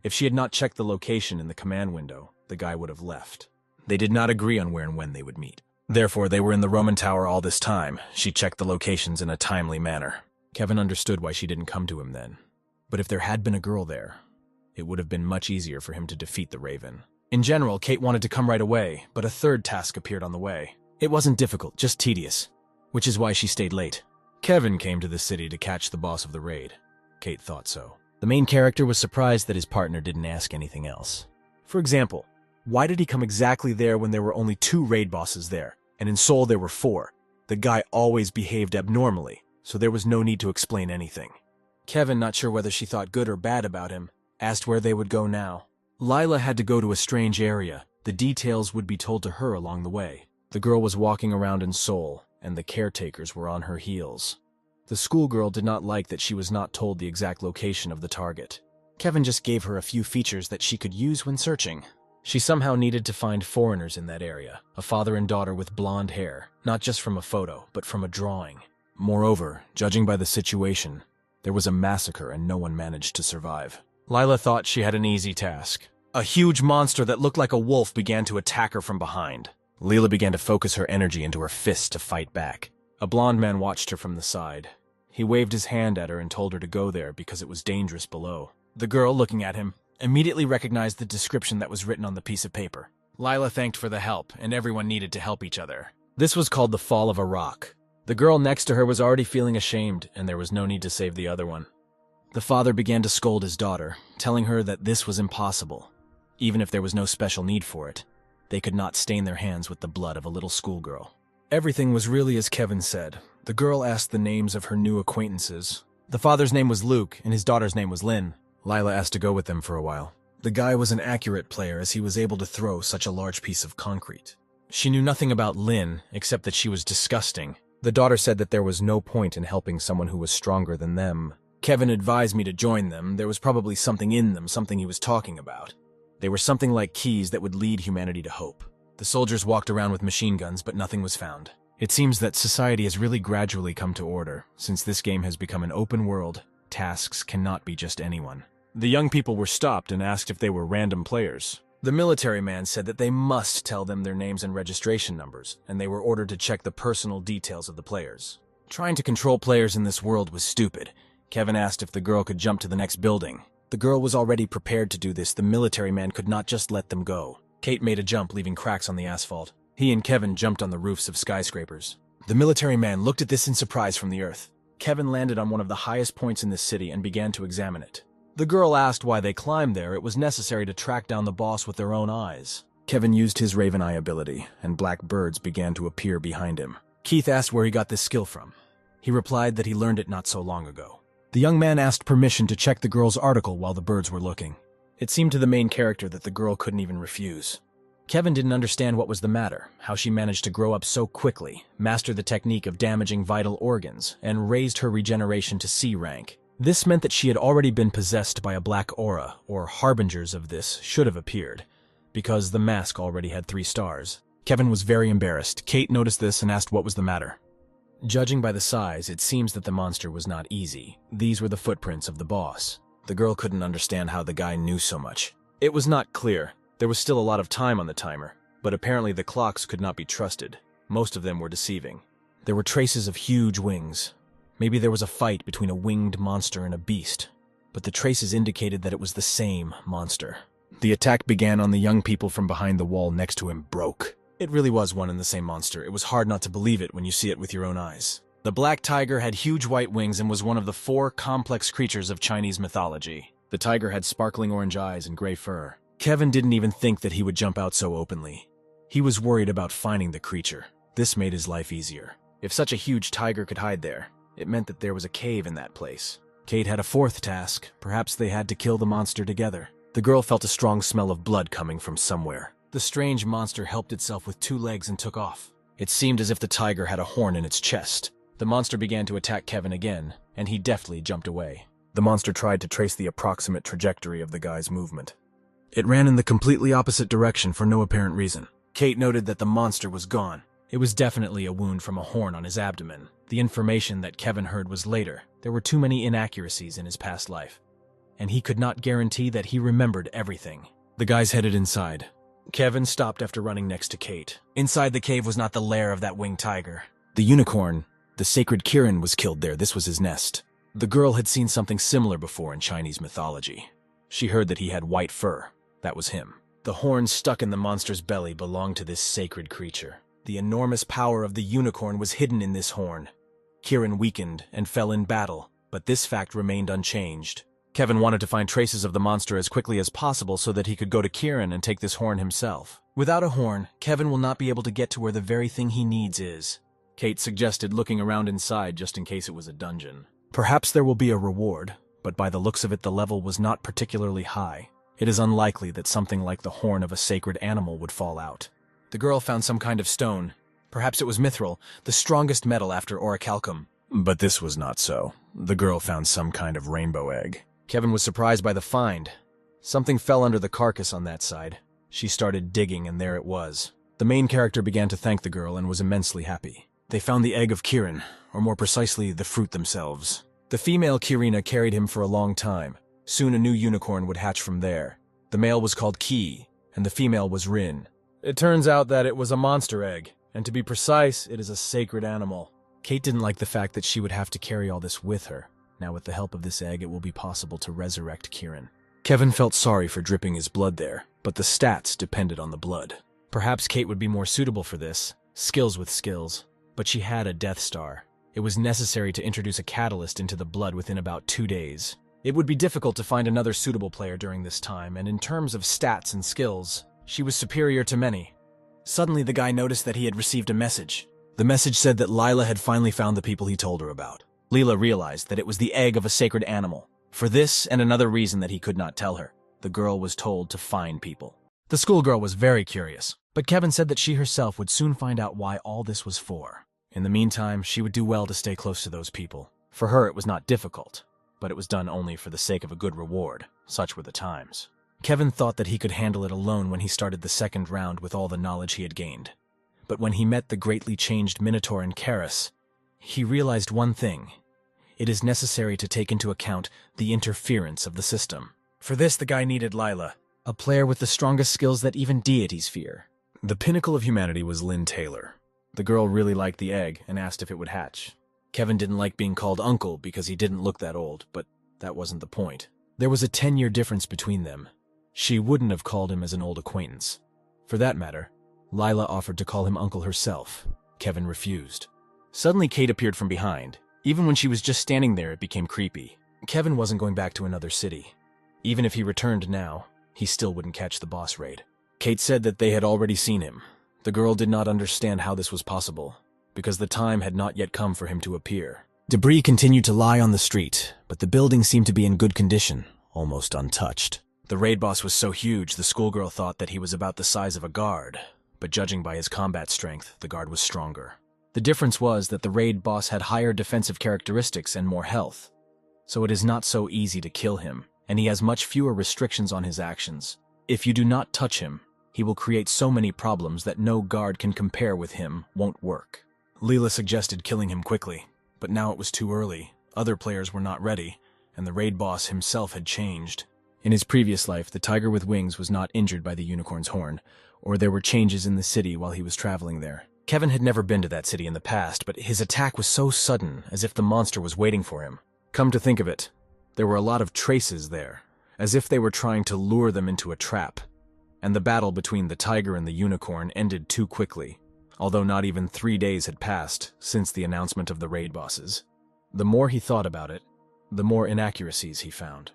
If she had not checked the location in the command window, the guy would have left. They did not agree on where and when they would meet. Therefore, they were in the Roman Tower all this time. She checked the locations in a timely manner. Kevin understood why she didn't come to him then. But if there had been a girl there, it would have been much easier for him to defeat the Raven. In general, Kate wanted to come right away, but a third task appeared on the way. It wasn't difficult, just tedious, which is why she stayed late. Kevin came to the city to catch the boss of the raid. Kate thought so. The main character was surprised that his partner didn't ask anything else. For example, why did he come exactly there when there were only 2 raid bosses there, and in Seoul there were 4? The guy always behaved abnormally, so there was no need to explain anything. Kevin, not sure whether she thought good or bad about him, asked where they would go now. Lila had to go to a strange area. The details would be told to her along the way. The girl was walking around in Seoul, and the caretakers were on her heels. The schoolgirl did not like that she was not told the exact location of the target. Kevin just gave her a few features that she could use when searching. She somehow needed to find foreigners in that area, a father and daughter with blonde hair, not just from a photo, but from a drawing. Moreover, judging by the situation, there was a massacre and no one managed to survive. Lila thought she had an easy task. A huge monster that looked like a wolf began to attack her from behind. Lila began to focus her energy into her fists to fight back. A blonde man watched her from the side. He waved his hand at her and told her to go there because it was dangerous below. The girl, looking at him, immediately recognized the description that was written on the piece of paper. Lila thanked for the help, and everyone needed to help each other. This was called the fall of a rock. The girl next to her was already feeling ashamed, and there was no need to save the other one. The father began to scold his daughter, telling her that this was impossible. Even if there was no special need for it, they could not stain their hands with the blood of a little schoolgirl. Everything was really as Kevin said. The girl asked the names of her new acquaintances. The father's name was Luke, and his daughter's name was Lynn. Lila asked to go with them for a while. The guy was an accurate player as he was able to throw such a large piece of concrete. She knew nothing about Lynn, except that she was disgusting. The daughter said that there was no point in helping someone who was stronger than them. Kevin advised me to join them. There was probably something in them, something he was talking about. They were something like keys that would lead humanity to hope. The soldiers walked around with machine guns, but nothing was found. It seems that society has really gradually come to order. Since this game has become an open world, tasks cannot be just anyone. The young people were stopped and asked if they were random players. The military man said that they must tell them their names and registration numbers, and they were ordered to check the personal details of the players. Trying to control players in this world was stupid. Kevin asked if the girl could jump to the next building. The girl was already prepared to do this. The military man could not just let them go. Kate made a jump, leaving cracks on the asphalt. He and Kevin jumped on the roofs of skyscrapers. The military man looked at this in surprise from the earth. Kevin landed on one of the highest points in the city and began to examine it. The girl asked why they climbed there. It was necessary to track down the boss with their own eyes. Kevin used his raven eye ability, and black birds began to appear behind him. Keith asked where he got this skill from. He replied that he learned it not so long ago. The young man asked permission to check the girl's article while the birds were looking. It seemed to the main character that the girl couldn't even refuse. Kevin didn't understand what was the matter, how she managed to grow up so quickly, master the technique of damaging vital organs, and raised her regeneration to C rank. This meant that she had already been possessed by a black aura, or harbingers of this should have appeared, because the mask already had 3 stars. Kevin was very embarrassed. Kate noticed this and asked what was the matter. Judging by the size, it seems that the monster was not easy. These were the footprints of the boss. The girl couldn't understand how the guy knew so much. It was not clear. There was still a lot of time on the timer, but apparently the clocks could not be trusted. Most of them were deceiving. There were traces of huge wings. Maybe there was a fight between a winged monster and a beast, but the traces indicated that it was the same monster. The attack began on the young people from behind the wall next to him broke. It really was one and the same monster. It was hard not to believe it when you see it with your own eyes. The black tiger had huge white wings and was one of the 4 complex creatures of Chinese mythology. The tiger had sparkling orange eyes and gray fur. Kevin didn't even think that he would jump out so openly. He was worried about finding the creature. This made his life easier. If such a huge tiger could hide there, it meant that there was a cave in that place. Kate had a 4th task. Perhaps they had to kill the monster together. The girl felt a strong smell of blood coming from somewhere. The strange monster helped itself with 2 legs and took off. It seemed as if the tiger had a horn in its chest. The monster began to attack Kevin again, and he deftly jumped away. The monster tried to trace the approximate trajectory of the guy's movement. It ran in the completely opposite direction for no apparent reason. Kate noted that the monster was gone. It was definitely a wound from a horn on his abdomen. The information that Kevin heard was later. There were too many inaccuracies in his past life, and he could not guarantee that he remembered everything. The guys headed inside. Kevin stopped after running next to Kate. Inside the cave was not the lair of that winged tiger. The unicorn, the sacred Kirin, was killed there. This was his nest. The girl had seen something similar before in Chinese mythology. She heard that he had white fur. That was him. The horn stuck in the monster's belly belonged to this sacred creature. The enormous power of the unicorn was hidden in this horn. Kirin weakened and fell in battle, but this fact remained unchanged. Kevin wanted to find traces of the monster as quickly as possible so that he could go to Kirin and take this horn himself. Without a horn, Kevin will not be able to get to where the very thing he needs is. Kate suggested looking around inside just in case it was a dungeon. Perhaps there will be a reward, but by the looks of it the level was not particularly high. It is unlikely that something like the horn of a sacred animal would fall out. The girl found some kind of stone. Perhaps it was mithril, the strongest metal after orichalcum. But this was not so. The girl found some kind of rainbow egg. Kevin was surprised by the find. Something fell under the carcass on that side. She started digging, and there it was. The main character began to thank the girl and was immensely happy. They found the egg of Kirin, or more precisely, the fruit themselves. The female Kirina carried him for a long time. Soon a new unicorn would hatch from there. The male was called Ki, and the female was Rin. It turns out that it was a monster egg, and to be precise, it is a sacred animal. Kate didn't like the fact that she would have to carry all this with her. Now with the help of this egg, it will be possible to resurrect Kirin. Kevin felt sorry for dripping his blood there, but the stats depended on the blood. Perhaps Kate would be more suitable for this, skills with skills, but she had a Death Star. It was necessary to introduce a catalyst into the blood within about 2 days. It would be difficult to find another suitable player during this time, and in terms of stats and skills, she was superior to many. Suddenly, the guy noticed that he had received a message. The message said that Lila had finally found the people he told her about. Leela realized that it was the egg of a sacred animal. For this and another reason that he could not tell her, the girl was told to find people. The schoolgirl was very curious, but Kevin said that she herself would soon find out why all this was for. In the meantime, she would do well to stay close to those people. For her, it was not difficult, but it was done only for the sake of a good reward. Such were the times. Kevin thought that he could handle it alone when he started the second round with all the knowledge he had gained. But when he met the greatly changed Minotaur and Karis, he realized one thing. It is necessary to take into account the interference of the system. For this, the guy needed Lila, a player with the strongest skills that even deities fear. The pinnacle of humanity was Lynn Taylor. The girl really liked the egg and asked if it would hatch. Kevin didn't like being called uncle because he didn't look that old, but that wasn't the point. There was a 10-year difference between them. She wouldn't have called him as an old acquaintance. For that matter, Lila offered to call him uncle herself. Kevin refused. Suddenly, Kate appeared from behind. Even when she was just standing there, it became creepy. Kevin wasn't going back to another city. Even if he returned now, he still wouldn't catch the boss raid. Kate said that they had already seen him. The girl did not understand how this was possible, because the time had not yet come for him to appear. Debris continued to lie on the street, but the building seemed to be in good condition, almost untouched. The raid boss was so huge, the schoolgirl thought that he was about the size of a guard, but judging by his combat strength, the guard was stronger. The difference was that the raid boss had higher defensive characteristics and more health, so it is not so easy to kill him, and he has much fewer restrictions on his actions. If you do not touch him, he will create so many problems that no guard can compare with him won't work. Leela suggested killing him quickly, but now it was too early. Other players were not ready, and the raid boss himself had changed. In his previous life, the tiger with wings was not injured by the unicorn's horn, or there were changes in the city while he was traveling there. Kevin had never been to that city in the past, but his attack was so sudden, as if the monster was waiting for him. Come to think of it, there were a lot of traces there, as if they were trying to lure them into a trap. And the battle between the tiger and the unicorn ended too quickly, although not even 3 days had passed since the announcement of the raid bosses. The more he thought about it, the more inaccuracies he found.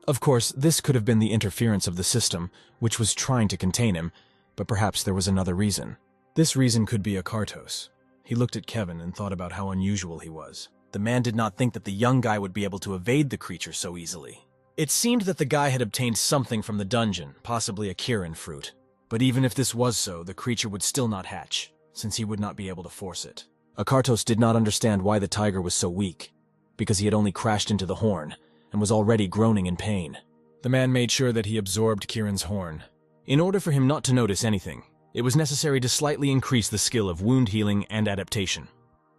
Of course, this could have been the interference of the system, which was trying to contain him, but perhaps there was another reason. This reason could be a Kartos. He looked at Kevin and thought about how unusual he was. The man did not think that the young guy would be able to evade the creature so easily. It seemed that the guy had obtained something from the dungeon, possibly a Kirin fruit. But even if this was so, the creature would still not hatch, since he would not be able to force it. Akartos did not understand why the tiger was so weak, because he had only crashed into the horn, and was already groaning in pain. The man made sure that he absorbed Kirin's horn. In order for him not to notice anything, it was necessary to slightly increase the skill of wound healing and adaptation.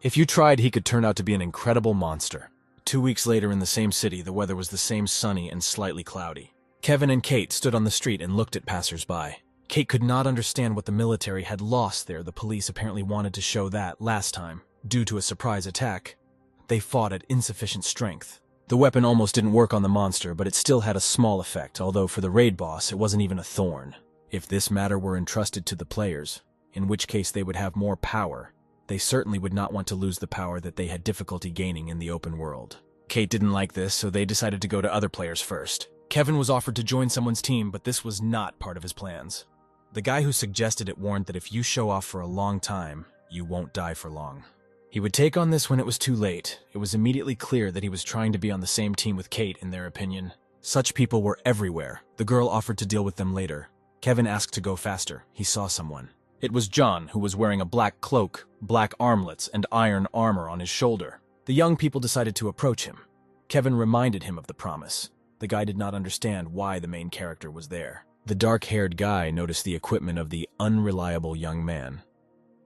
If you tried, he could turn out to be an incredible monster. 2 weeks later in the same city, the weather was the same sunny and slightly cloudy. Kevin and Kate stood on the street and looked at passers-by. Kate could not understand what the military had lost there. The police apparently wanted to show that last time, due to a surprise attack. They fought at insufficient strength. The weapon almost didn't work on the monster, but it still had a small effect, although for the raid boss, it wasn't even a thorn. If this matter were entrusted to the players, in which case they would have more power, they certainly would not want to lose the power that they had difficulty gaining in the open world. Kate didn't like this, so they decided to go to other players first. Kevin was offered to join someone's team, but this was not part of his plans. The guy who suggested it warned that if you show off for a long time, you won't die for long. He would take on this when it was too late. It was immediately clear that he was trying to be on the same team with Kate, in their opinion. Such people were everywhere. The girl offered to deal with them later. Kevin asked to go faster. He saw someone. It was John, who was wearing a black cloak, black armlets, and iron armor on his shoulder. The young people decided to approach him. Kevin reminded him of the promise. The guy did not understand why the main character was there. The dark-haired guy noticed the equipment of the unreliable young man.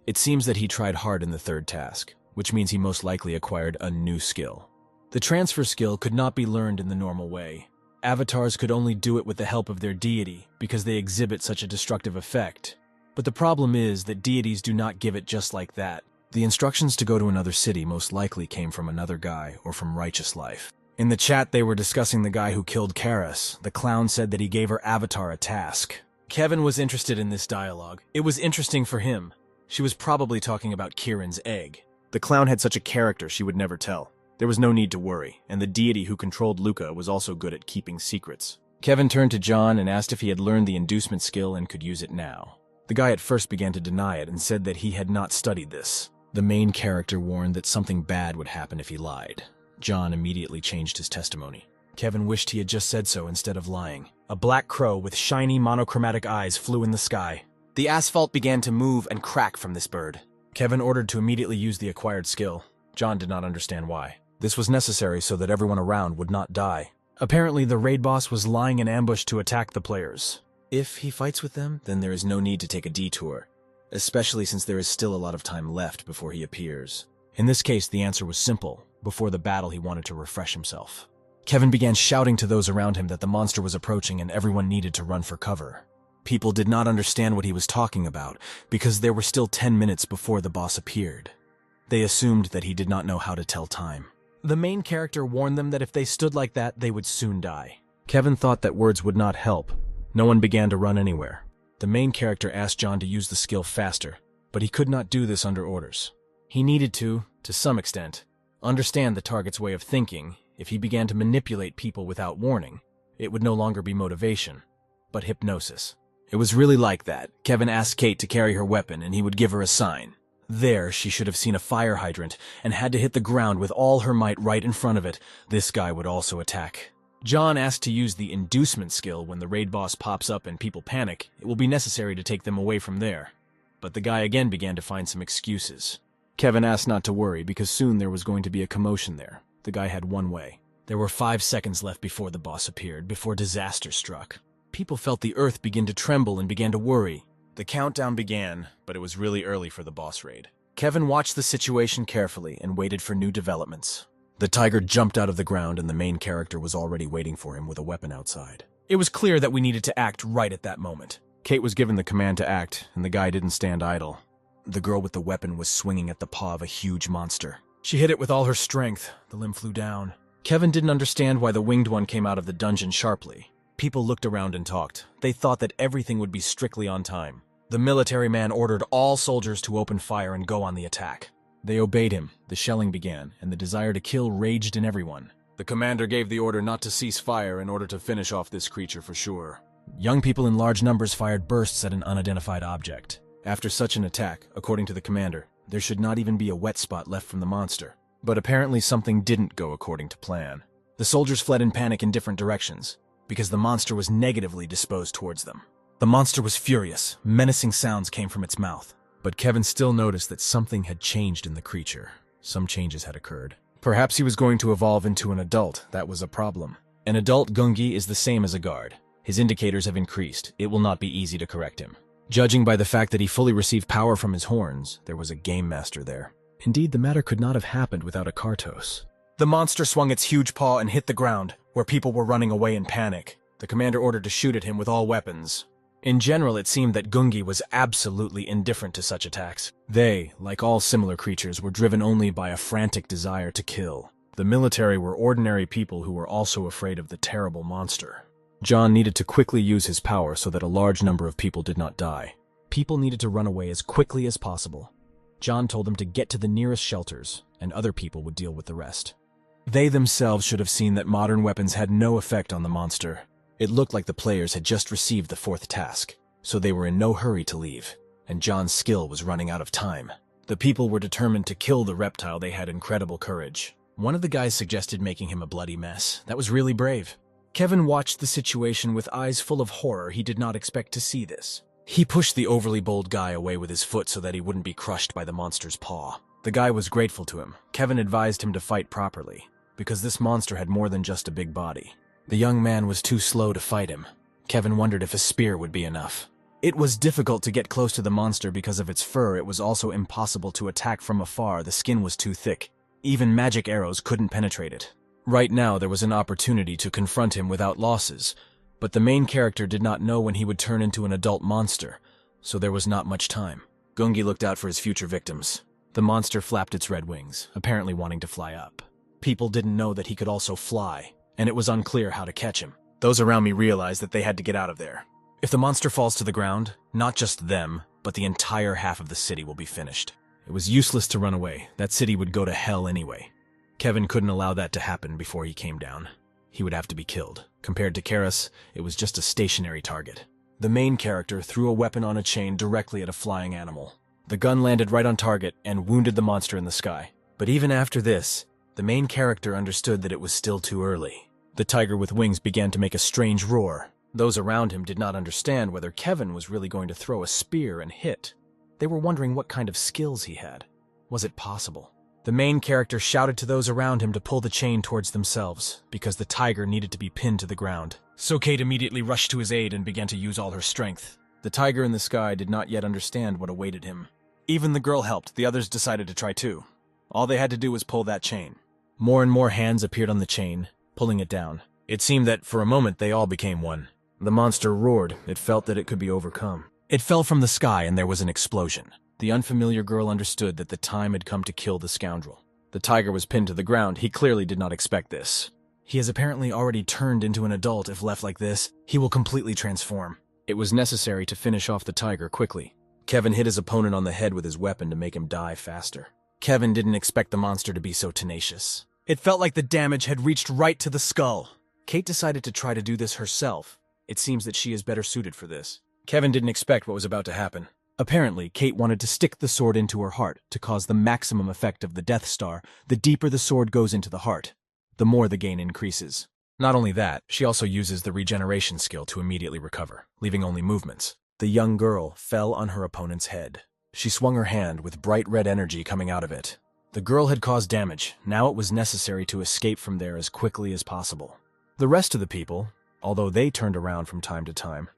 It seems that he tried hard in the third task, which means he most likely acquired a new skill. The transfer skill could not be learned in the normal way. Avatars could only do it with the help of their deity, because they exhibit such a destructive effect. But the problem is that deities do not give it just like that. The instructions to go to another city most likely came from another guy or from Righteous Life. In the chat, they were discussing the guy who killed Karis. The clown said that he gave her avatar a task. Kevin was interested in this dialogue. It was interesting for him. She was probably talking about Kieran's egg. The clown had such a character she would never tell. There was no need to worry, and the deity who controlled Luca was also good at keeping secrets. Kevin turned to John and asked if he had learned the inducement skill and could use it now. The guy at first began to deny it and said that he had not studied this. The main character warned that something bad would happen if he lied. John immediately changed his testimony. Kevin wished he had just said so instead of lying. A black crow with shiny monochromatic eyes flew in the sky. The asphalt began to move and crack from this bird. Kevin ordered to immediately use the acquired skill. John did not understand why. This was necessary so that everyone around would not die. Apparently, the raid boss was lying in ambush to attack the players. If he fights with them, then there is no need to take a detour, especially since there is still a lot of time left before he appears. In this case, the answer was simple. Before the battle, he wanted to refresh himself. Kevin began shouting to those around him that the monster was approaching and everyone needed to run for cover. People did not understand what he was talking about because there were still 10 minutes before the boss appeared. They assumed that he did not know how to tell time. The main character warned them that if they stood like that, they would soon die. Kevin thought that words would not help. No one began to run anywhere. The main character asked John to use the skill faster, but he could not do this under orders. He needed to some extent, understand the target's way of thinking. If he began to manipulate people without warning, it would no longer be motivation, but hypnosis. It was really like that. Kevin asked Kate to carry her weapon and he would give her a sign. There, she should have seen a fire hydrant and had to hit the ground with all her might right in front of it. This guy would also attack. John asked to use the inducement skill when the raid boss pops up and people panic. It will be necessary to take them away from there. But the guy again began to find some excuses. Kevin asked not to worry because soon there was going to be a commotion there. The guy had one way. There were 5 seconds left before the boss appeared, before disaster struck. People felt the earth begin to tremble and began to worry. The countdown began, but it was really early for the boss raid. Kevin watched the situation carefully and waited for new developments. The tiger jumped out of the ground and the main character was already waiting for him with a weapon outside. It was clear that we needed to act right at that moment. Kate was given the command to act, and the guy didn't stand idle. The girl with the weapon was swinging at the paw of a huge monster. She hit it with all her strength. The limb flew down. Kevin didn't understand why the winged one came out of the dungeon sharply. People looked around and talked. They thought that everything would be strictly on time. The military man ordered all soldiers to open fire and go on the attack. They obeyed him. The shelling began, and the desire to kill raged in everyone. The commander gave the order not to cease fire in order to finish off this creature for sure. Young people in large numbers fired bursts at an unidentified object. After such an attack, according to the commander, there should not even be a wet spot left from the monster. But apparently something didn't go according to plan. The soldiers fled in panic in different directions, because the monster was negatively disposed towards them. The monster was furious. Menacing sounds came from its mouth. But Kevin still noticed that something had changed in the creature. Some changes had occurred. Perhaps he was going to evolve into an adult. That was a problem. An adult Gungi is the same as a guard. His indicators have increased. It will not be easy to correct him. Judging by the fact that he fully received power from his horns, there was a game master there. Indeed, the matter could not have happened without a Kartos. The monster swung its huge paw and hit the ground, where people were running away in panic. The commander ordered to shoot at him with all weapons. In general, it seemed that Gungi was absolutely indifferent to such attacks. They, like all similar creatures, were driven only by a frantic desire to kill. The military were ordinary people who were also afraid of the terrible monster. John needed to quickly use his power so that a large number of people did not die. People needed to run away as quickly as possible. John told them to get to the nearest shelters, and other people would deal with the rest. They themselves should have seen that modern weapons had no effect on the monster. It looked like the players had just received the 4th task, so they were in no hurry to leave, and John's skill was running out of time. The people were determined to kill the reptile. They had incredible courage. One of the guys suggested making him a bloody mess. That was really brave. Kevin watched the situation with eyes full of horror. He did not expect to see this. He pushed the overly bold guy away with his foot so that he wouldn't be crushed by the monster's paw. The guy was grateful to him. Kevin advised him to fight properly, because this monster had more than just a big body. The young man was too slow to fight him. Kevin wondered if a spear would be enough. It was difficult to get close to the monster because of its fur. It was also impossible to attack from afar. The skin was too thick. Even magic arrows couldn't penetrate it. Right now, there was an opportunity to confront him without losses, but the main character did not know when he would turn into an adult monster, so there was not much time. Gungi looked out for his future victims. The monster flapped its red wings, apparently wanting to fly up. People didn't know that he could also fly, and it was unclear how to catch him. Those around me realized that they had to get out of there. If the monster falls to the ground, not just them, but the entire half of the city will be finished. It was useless to run away. That city would go to hell anyway. Kevin couldn't allow that to happen before he came down. He would have to be killed. Compared to Karis, it was just a stationary target. The main character threw a weapon on a chain directly at a flying animal. The gun landed right on target and wounded the monster in the sky. But even after this, the main character understood that it was still too early. The tiger with wings began to make a strange roar. Those around him did not understand whether Kevin was really going to throw a spear and hit. They were wondering what kind of skills he had. Was it possible? The main character shouted to those around him to pull the chain towards themselves, because the tiger needed to be pinned to the ground. So Kate immediately rushed to his aid and began to use all her strength. The tiger in the sky did not yet understand what awaited him. Even the girl helped. The others decided to try too. All they had to do was pull that chain. More and more hands appeared on the chain, pulling it down. It seemed that for a moment they all became one. The monster roared. It felt that it could be overcome. It fell from the sky and there was an explosion. The unfamiliar girl understood that the time had come to kill the scoundrel. The tiger was pinned to the ground. He clearly did not expect this. He has apparently already turned into an adult. If left like this, he will completely transform. It was necessary to finish off the tiger quickly. Kevin hit his opponent on the head with his weapon to make him die faster. Kevin didn't expect the monster to be so tenacious. It felt like the damage had reached right to the skull. Kate decided to try to do this herself. It seems that she is better suited for this. Kevin didn't expect what was about to happen. Apparently, Kate wanted to stick the sword into her heart to cause the maximum effect of the Death Star. The deeper the sword goes into the heart, the more the gain increases. Not only that, she also uses the regeneration skill to immediately recover, leaving only movements. The young girl fell on her opponent's head. She swung her hand with bright red energy coming out of it. The girl had caused damage. Now it was necessary to escape from there as quickly as possible. The rest of the people, although they turned around from time to time,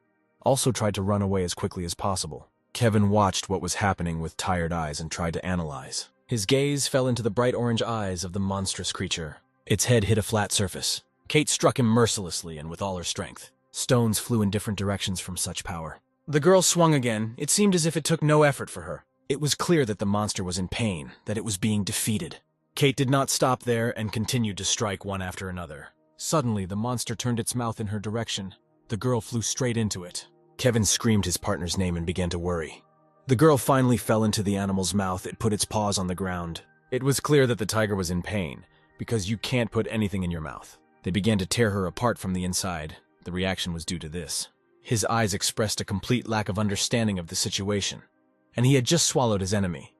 also tried to run away as quickly as possible. Kevin watched what was happening with tired eyes and tried to analyze. His gaze fell into the bright orange eyes of the monstrous creature. Its head hit a flat surface. Kate struck him mercilessly and with all her strength. Stones flew in different directions from such power. The girl swung again. It seemed as if it took no effort for her. It was clear that the monster was in pain, that it was being defeated. Kate did not stop there and continued to strike one after another. Suddenly, the monster turned its mouth in her direction. The girl flew straight into it. Kevin screamed his partner's name and began to worry. The girl finally fell into the animal's mouth. It put its paws on the ground. It was clear that the tiger was in pain, because you can't put anything in your mouth. They began to tear her apart from the inside. The reaction was due to this. His eyes expressed a complete lack of understanding of the situation, and he had just swallowed his enemy.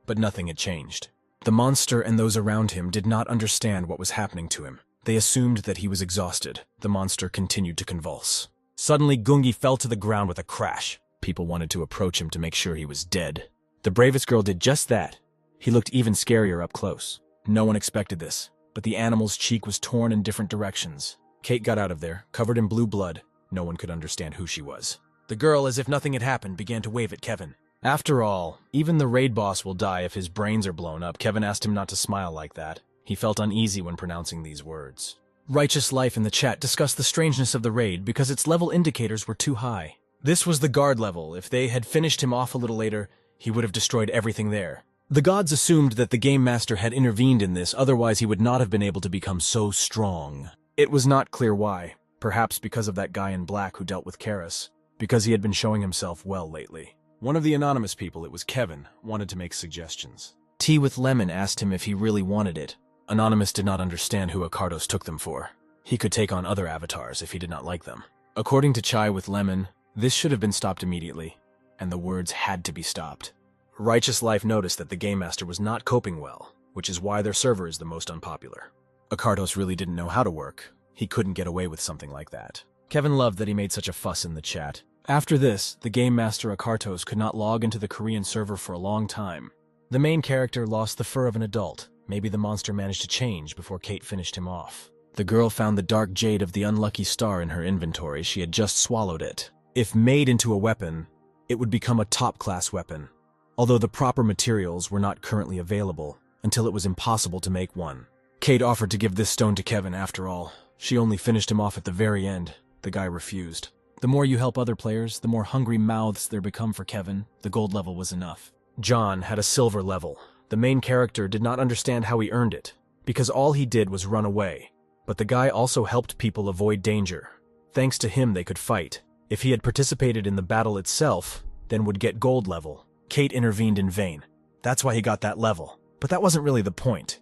But nothing had changed. The monster and those around him did not understand what was happening to him. They assumed that he was exhausted. The monster continued to convulse. Suddenly, Gungi fell to the ground with a crash. People wanted to approach him to make sure he was dead. The bravest girl did just that. He looked even scarier up close. No one expected this, but the animal's cheek was torn in different directions. Kate got out of there, covered in blue blood. No one could understand who she was. The girl, as if nothing had happened, began to wave at Kevin. After all, even the raid boss will die if his brains are blown up. Kevin asked him not to smile like that. He felt uneasy when pronouncing these words. Righteous Life in the chat discussed the strangeness of the raid because its level indicators were too high. This was the guard level. If they had finished him off a little later, he would have destroyed everything there. The gods assumed that the Game Master had intervened in this, otherwise he would not have been able to become so strong. It was not clear why. Perhaps because of that guy in black who dealt with Karis. Because he had been showing himself well lately. One of the anonymous people, it was Kevin, wanted to make suggestions. Tea with Lemon asked him if he really wanted it. Anonymous did not understand who Akartos took them for. He could take on other avatars if he did not like them. According to Chai with Lemon, this should have been stopped immediately, and the words had to be stopped. Righteous Life noticed that the Game Master was not coping well, which is why their server is the most unpopular. Akartos really didn't know how to work. He couldn't get away with something like that. Kevin loved that he made such a fuss in the chat. After this, the Game Master Akartos could not log into the Korean server for a long time. The main character lost the fur of an adult. Maybe the monster managed to change before Kate finished him off. The girl found the dark jade of the unlucky star in her inventory. She had just swallowed it. If made into a weapon, it would become a top-class weapon, although the proper materials were not currently available until it was impossible to make one. Kate offered to give this stone to Kevin after all. She only finished him off at the very end. The guy refused. The more you help other players, the more hungry mouths there become for Kevin. The gold level was enough. John had a silver level. The main character did not understand how he earned it. because all he did was run away. But the guy also helped people avoid danger. Thanks to him, they could fight. If he had participated in the battle itself, then would get gold level. Kate intervened in vain. That's why he got that level. But that wasn't really the point.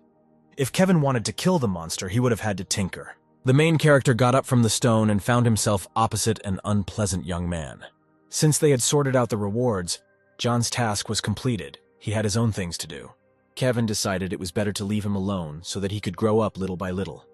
If Kevin wanted to kill the monster, he would have had to tinker. The main character got up from the stone and found himself opposite an unpleasant young man. Since they had sorted out the rewards, John's task was completed. He had his own things to do. Kevin decided it was better to leave him alone so that he could grow up little by little,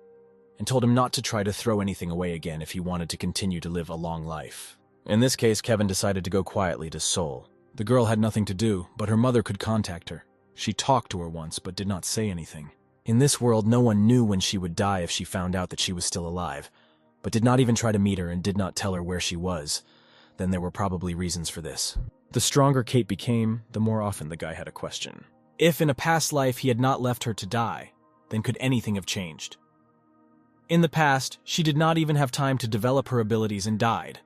and told him not to try to throw anything away again if he wanted to continue to live a long life. In this case, Kevin decided to go quietly to Seoul. The girl had nothing to do, but her mother could contact her. She talked to her once, but did not say anything. In this world, no one knew when she would die if she found out that she was still alive, but did not even try to meet her and did not tell her where she was. Then there were probably reasons for this. The stronger Kate became, the more often the guy had a question. If in a past life he had not left her to die, then could anything have changed? In the past, she did not even have time to develop her abilities and died.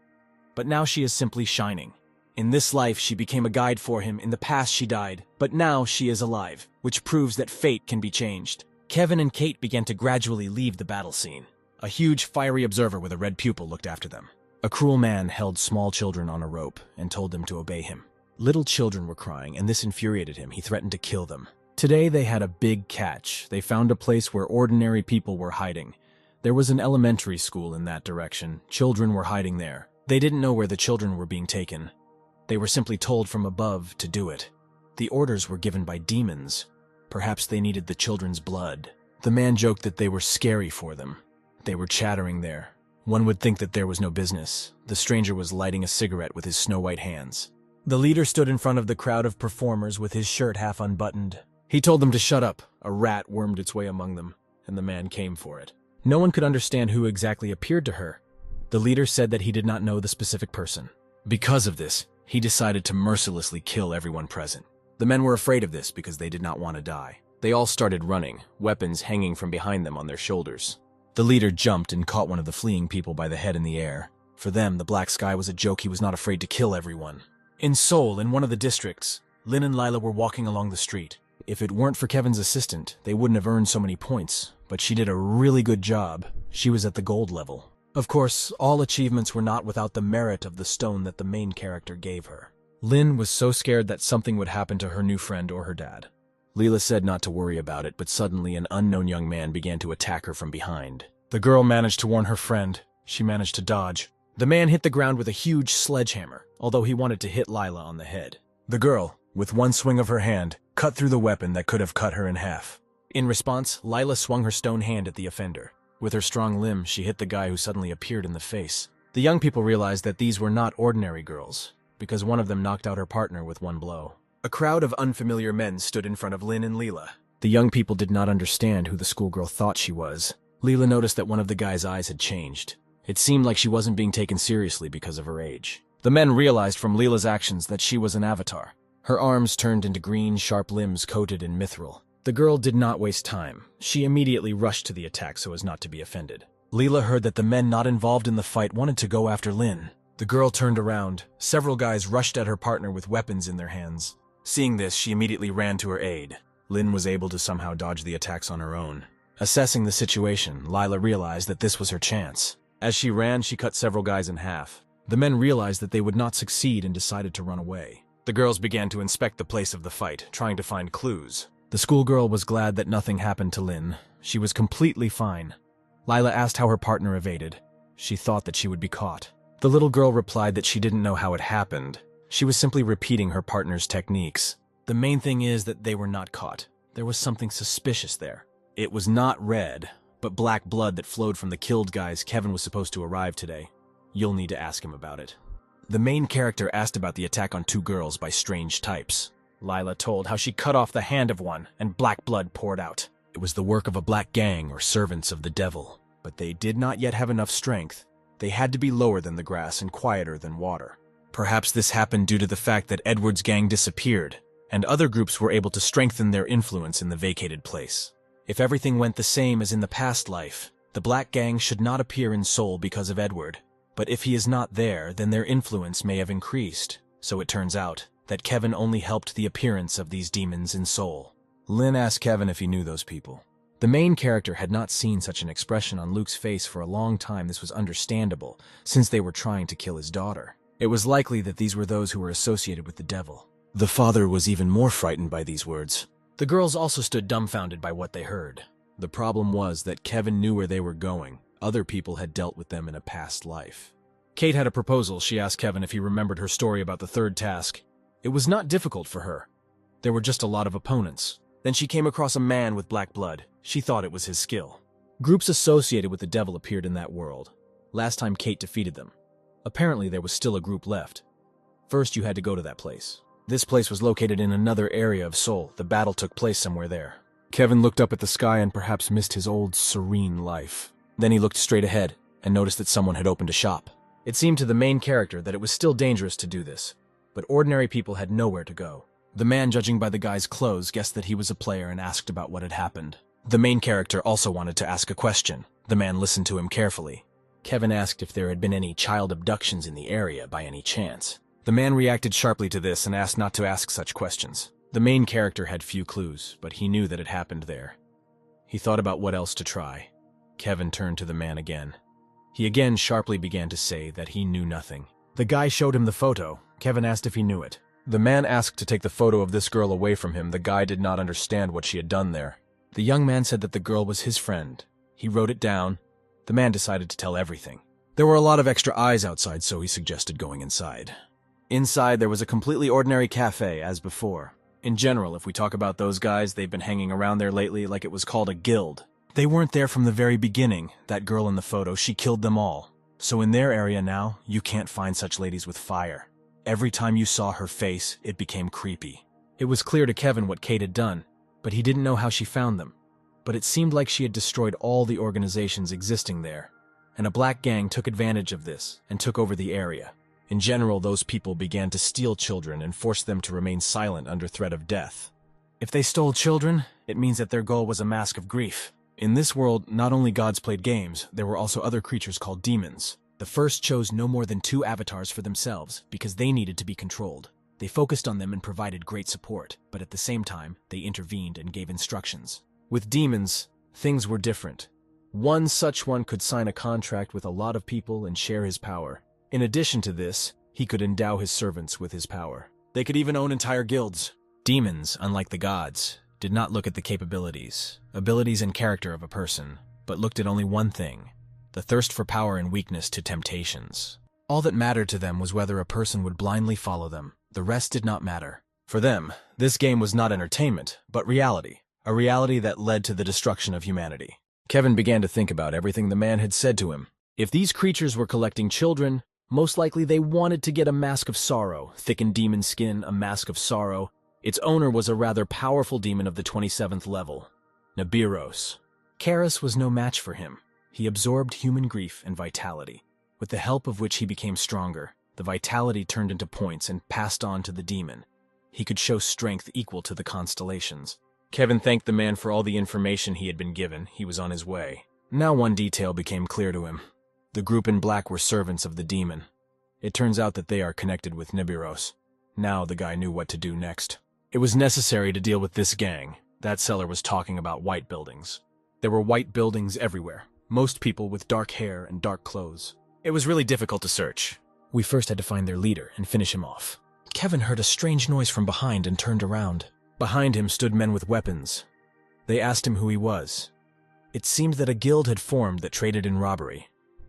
But now she is simply shining. In this life, she became a guide for him. In the past, she died. But now she is alive, which proves that fate can be changed. Kevin and Kate began to gradually leave the battle scene. A huge, fiery observer with a red pupil looked after them. A cruel man held small children on a rope and told them to obey him. Little children were crying, and this infuriated him. He threatened to kill them. Today, they had a big catch. They found a place where ordinary people were hiding. There was an elementary school in that direction. Children were hiding there. They didn't know where the children were being taken. They were simply told from above to do it. The orders were given by demons. Perhaps they needed the children's blood. The man joked that they were scary for them. They were chattering there. One would think that there was no business. The stranger was lighting a cigarette with his snow-white hands. The leader stood in front of the crowd of performers with his shirt half unbuttoned. He told them to shut up. A rat wormed its way among them, and the man came for it. No one could understand who exactly appeared to her. The leader said that he did not know the specific person. Because of this, he decided to mercilessly kill everyone present. The men were afraid of this because they did not want to die. They all started running, weapons hanging from behind them on their shoulders. The leader jumped and caught one of the fleeing people by the head in the air. For them, the black sky was a joke. He was not afraid to kill everyone. In Seoul, in one of the districts, Lin and Lila were walking along the street. If it weren't for Kevin's assistant, they wouldn't have earned so many points, but she did a really good job. She was at the gold level. Of course, all achievements were not without the merit of the stone that the main character gave her. Lin was so scared that something would happen to her new friend or her dad. Lila said not to worry about it, but suddenly an unknown young man began to attack her from behind. The girl managed to warn her friend. She managed to dodge. The man hit the ground with a huge sledgehammer, although he wanted to hit Lila on the head. The girl, with one swing of her hand, cut through the weapon that could have cut her in half. In response, Lila swung her stone hand at the offender. With her strong limb, she hit the guy who suddenly appeared in the face. The young people realized that these were not ordinary girls, because one of them knocked out her partner with one blow. A crowd of unfamiliar men stood in front of Lin and Lila. The young people did not understand who the schoolgirl thought she was. Lila noticed that one of the guy's eyes had changed. It seemed like she wasn't being taken seriously because of her age. The men realized from Lila's actions that she was an avatar. Her arms turned into green, sharp limbs coated in mithril. The girl did not waste time. She immediately rushed to the attack so as not to be offended. Lila heard that the men not involved in the fight wanted to go after Lin. The girl turned around. Several guys rushed at her partner with weapons in their hands. Seeing this, she immediately ran to her aid. Lin was able to somehow dodge the attacks on her own. Assessing the situation, Lila realized that this was her chance. As she ran, she cut several guys in half. The men realized that they would not succeed and decided to run away. The girls began to inspect the place of the fight, trying to find clues. The schoolgirl was glad that nothing happened to Lin. She was completely fine. Lila asked how her partner evaded. She thought that she would be caught. The little girl replied that she didn't know how it happened. She was simply repeating her partner's techniques. The main thing is that they were not caught. There was something suspicious there. It was not red, but black blood that flowed from the killed guys. Kevin was supposed to arrive today. You'll need to ask him about it. The main character asked about the attack on two girls by strange types. Lila told how she cut off the hand of one and black blood poured out. It was the work of a black gang or servants of the devil, but they did not yet have enough strength. They had to be lower than the grass and quieter than water. Perhaps this happened due to the fact that Edward's gang disappeared, and other groups were able to strengthen their influence in the vacated place. If everything went the same as in the past life, the Black Gang should not appear in Seoul because of Edward. But if he is not there, then their influence may have increased. So it turns out that Kevin only helped the appearance of these demons in Seoul. Lin asked Kevin if he knew those people. The main character had not seen such an expression on Luke's face for a long time. This was understandable, since they were trying to kill his daughter. It was likely that these were those who were associated with the devil. The father was even more frightened by these words. The girls also stood dumbfounded by what they heard. The problem was that Kevin knew where they were going. Other people had dealt with them in a past life. Kate had a proposal. She asked Kevin if he remembered her story about the third task. It was not difficult for her. There were just a lot of opponents. Then she came across a man with black blood. She thought it was his skill. Groups associated with the devil appeared in that world. Last time Kate defeated them. Apparently there was still a group left. First you had to go to that place. This place was located in another area of Seoul. The battle took place somewhere there. Kevin looked up at the sky and perhaps missed his old serene life. Then he looked straight ahead and noticed that someone had opened a shop. It seemed to the main character that it was still dangerous to do this, but ordinary people had nowhere to go. The man, judging by the guy's clothes, guessed that he was a player and asked about what had happened. The main character also wanted to ask a question. The man listened to him carefully. Kevin asked if there had been any child abductions in the area by any chance. The man reacted sharply to this and asked not to ask such questions. The main character had few clues, but he knew that it happened there. He thought about what else to try. Kevin turned to the man again. He again sharply began to say that he knew nothing. The guy showed him the photo. Kevin asked if he knew it. The man asked to take the photo of this girl away from him. The guy did not understand what she had done there. The young man said that the girl was his friend. He wrote it down. The man decided to tell everything. There were a lot of extra eyes outside, so he suggested going inside. Inside, there was a completely ordinary cafe, as before. In general, if we talk about those guys, they've been hanging around there lately like it was called a guild. They weren't there from the very beginning. That girl in the photo, she killed them all. So in their area now, you can't find such ladies with fire. Every time you saw her face, it became creepy. It was clear to Kevin what Kate had done, but he didn't know how she found them. But it seemed like she had destroyed all the organizations existing there, and a black gang took advantage of this and took over the area. In general, those people began to steal children and force them to remain silent under threat of death. If they stole children, it means that their goal was a mask of grief. In this world, not only gods played games, there were also other creatures called demons. The first chose no more than 2 avatars for themselves because they needed to be controlled. They focused on them and provided great support, but at the same time, they intervened and gave instructions. With demons, things were different. One such one could sign a contract with a lot of people and share his power. In addition to this, he could endow his servants with his power. They could even own entire guilds. Demons, unlike the gods, did not look at the capabilities, abilities, and character of a person, but looked at only one thing: the thirst for power and weakness to temptations. All that mattered to them was whether a person would blindly follow them. The rest did not matter. For them, this game was not entertainment, but reality. A reality that led to the destruction of humanity. Kevin began to think about everything the man had said to him. If these creatures were collecting children, most likely they wanted to get a mask of sorrow, thickened demon skin, a mask of sorrow. Its owner was a rather powerful demon of the 27th level, Nibiros. Karis was no match for him. He absorbed human grief and vitality, with the help of which he became stronger. The vitality turned into points and passed on to the demon. He could show strength equal to the constellations. Kevin thanked the man for all the information he had been given. He was on his way. Now one detail became clear to him. The group in black were servants of the demon. It turns out that they are connected with Nibiros. Now the guy knew what to do next. It was necessary to deal with this gang. That seller was talking about white buildings. There were white buildings everywhere. Most people with dark hair and dark clothes. It was really difficult to search. We first had to find their leader and finish him off. Kevin heard a strange noise from behind and turned around. Behind him stood men with weapons. They asked him who he was. It seemed that a guild had formed that traded in robbery.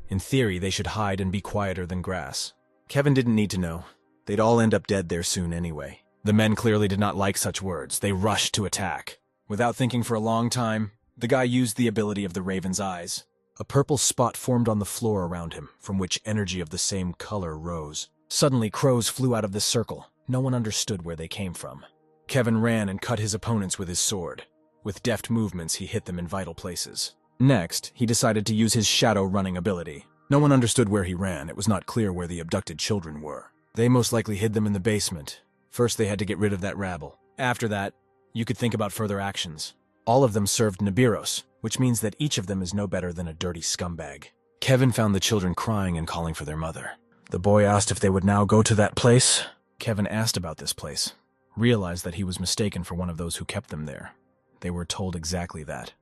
In theory, they should hide and be quieter than grass. Kevin didn't need to know. They'd all end up dead there soon anyway. The men clearly did not like such words. They rushed to attack. Without thinking for a long time, the guy used the ability of the Raven's eyes. A purple spot formed on the floor around him, from which energy of the same color rose. Suddenly, crows flew out of the circle. No one understood where they came from. Kevin ran and cut his opponents with his sword. With deft movements, he hit them in vital places. Next, he decided to use his shadow running ability. No one understood where he ran. It was not clear where the abducted children were. They most likely hid them in the basement. First, they had to get rid of that rabble. After that, you could think about further actions. All of them served Nibiros, which means that each of them is no better than a dirty scumbag. Kevin found the children crying and calling for their mother. The boy asked if they would now go to that place. Kevin asked about this place, realized that he was mistaken for one of those who kept them there. They were told exactly that.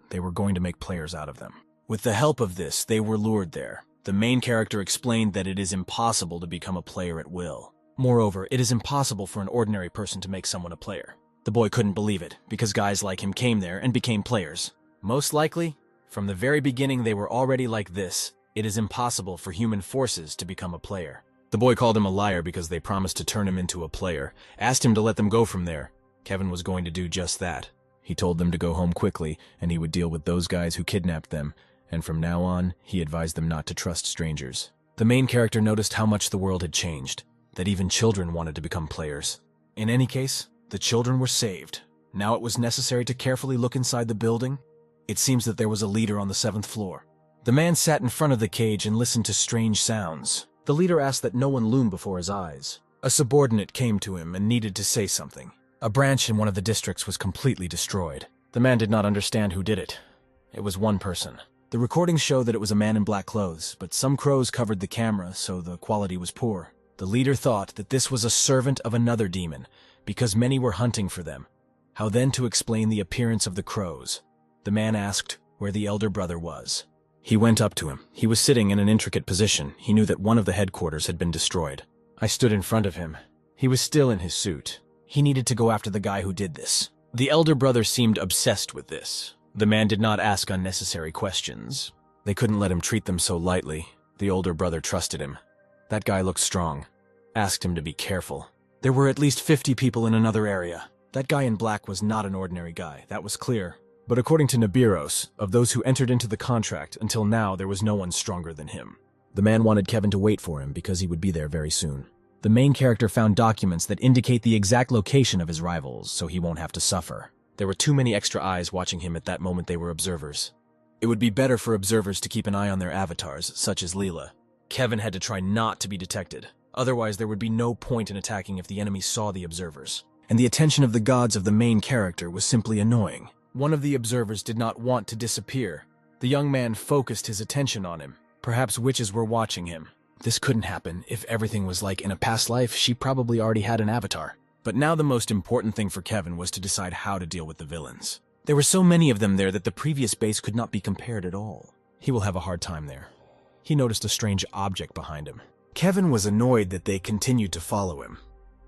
They were going to make players out of them. With the help of this, they were lured there. The main character explained that it is impossible to become a player at will. Moreover, it is impossible for an ordinary person to make someone a player. The boy couldn't believe it, because guys like him came there and became players. Most likely, from the very beginning they were already like this. It is impossible for human forces to become a player. The boy called him a liar because they promised to turn him into a player, asked him to let them go from there. Kevin was going to do just that. He told them to go home quickly, and he would deal with those guys who kidnapped them, and from now on, he advised them not to trust strangers. The main character noticed how much the world had changed, that even children wanted to become players. In any case, the children were saved. Now it was necessary to carefully look inside the building. It seems that there was a leader on the 7th floor. The man sat in front of the cage and listened to strange sounds. The leader asked that no one loom before his eyes. A subordinate came to him and needed to say something. A branch in one of the districts was completely destroyed. The man did not understand who did it. It was one person. The recordings show that it was a man in black clothes, but some crows covered the camera, so the quality was poor. The leader thought that this was a servant of another demon, because many were hunting for them. How then to explain the appearance of the crows? The man asked where the elder brother was. He went up to him. He was sitting in an intricate position. He knew that one of the headquarters had been destroyed. I stood in front of him. He was still in his suit. He needed to go after the guy who did this. The elder brother seemed obsessed with this. The man did not ask unnecessary questions. They couldn't let him treat them so lightly. The older brother trusted him. That guy looked strong. Asked him to be careful. There were at least 50 people in another area. That guy in black was not an ordinary guy, that was clear. But according to Nibiros, of those who entered into the contract, until now there was no one stronger than him. The man wanted Kevin to wait for him because he would be there very soon. The main character found documents that indicate the exact location of his rivals, so he won't have to suffer. There were too many extra eyes watching him at that moment. They were observers. It would be better for observers to keep an eye on their avatars, such as Leela. Kevin had to try not to be detected. Otherwise, there would be no point in attacking if the enemy saw the observers. And the attention of the gods of the main character was simply annoying. One of the observers did not want to disappear. The young man focused his attention on him. Perhaps witches were watching him. This couldn't happen. If everything was like in a past life, she probably already had an avatar. But now the most important thing for Kevin was to decide how to deal with the villains. There were so many of them there that the previous base could not be compared at all. He will have a hard time there. He noticed a strange object behind him. Kevin was annoyed that they continued to follow him.